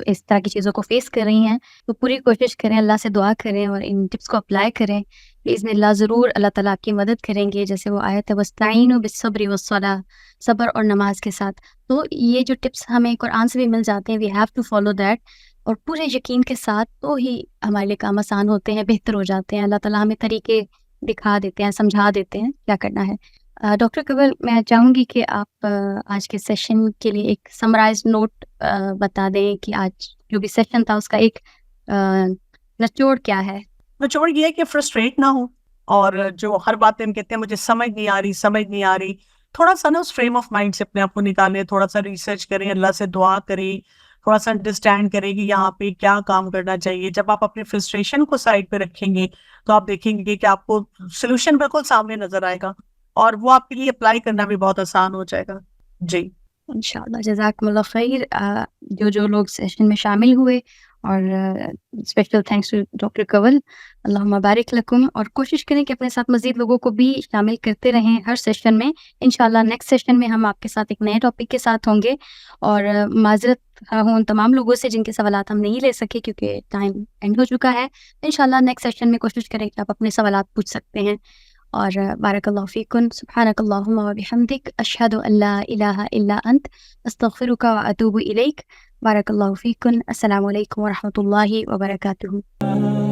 اس طرح کی چیزوں کو فیس کر رہی ہیں, تو پوری کوشش کریں, اللہ سے دعا کریں اور ان ٹپس کو اپلائی کریں. باذن اللہ ضرور اللہ تعالیٰ آپ کی مدد کریں گے. جیسے وہ آیت ہے وَاسْتَعِینُوا بِالصَّبْرِ وَالصَّلَاةِ, صبر اور نماز کے ساتھ. تو یہ جو ٹپس ہمیں قرآن سے بھی مل جاتے ہیں, we have to follow that, اور پورے یقین کے ساتھ تو ہی ہمارے لیے کام آسان ہوتے ہیں, بہتر ہو جاتے ہیں. اللہ تعالیٰ ہمیں طریقے دکھا دیتے ہیں, سمجھا دیتے ہیں کیا کرنا ہے. ڈاکٹر کنول, میں چاہوں گی کہ آپ آج کے سیشن کے لیے ایک سمرائز نوٹ بتا دیں کہ آج جو بھی سیشن تھا اس کا ایک نچوڑ کیا ہے. نچوڑ یہ ہے کہ فرسٹریٹ نہ ہو, اور جو ہر بات ہم کہتے ہیں مجھے سمجھ نہیں آ رہی, تھوڑا سا نا اس فریم آف مائنڈ سے اپنے آپ کو نکالیں, تھوڑا سا ریسرچ کریں, اللہ سے دعا کریں, تھوڑا سا انڈرسٹینڈ کریں کہ یہاں پہ کیا کام کرنا چاہیے. جب آپ اپنے فرسٹریشن کو سائڈ پہ رکھیں گے تو آپ دیکھیں گے کہ آپ کو سولوشن بالکل سامنے نظر آئے گا, اور وہ آپ کے لیے اپلائی کرنا بھی بہت آسان ہو جائے گا. جی انشاءاللہ. جزاکم اللہ خیر. جو لوگ سیشن میں شامل ہوئے, اور اسپیشل تھینکس ٹو ڈاکٹر کنول, اللہم بارک لکم. اور کوشش کریں کہ اپنے ساتھ مزید لوگوں کو بھی شامل کرتے رہیں ہر سیشن میں. انشاءاللہ نیکسٹ سیشن میں ہم آپ کے ساتھ ایک نئے ٹاپک کے ساتھ ہوں گے. اور معذرت ہوں تمام لوگوں سے جن کے سوالات ہم نہیں لے سکے کیونکہ ٹائم اینڈ ہو چکا ہے. انشاءاللہ نیکسٹ سیشن میں کوشش کریں کہ آپ اپنے سوالات پوچھ سکتے ہیں. اور بارک اللہ فیکم. سبحانک اللہم و بحمدک, اشہد ان لا الہ الا انت, استغفرک و اتوب الیک. بارک اللہ فیکم. السلام علیکم و رحمۃ اللہ وبرکاتہ.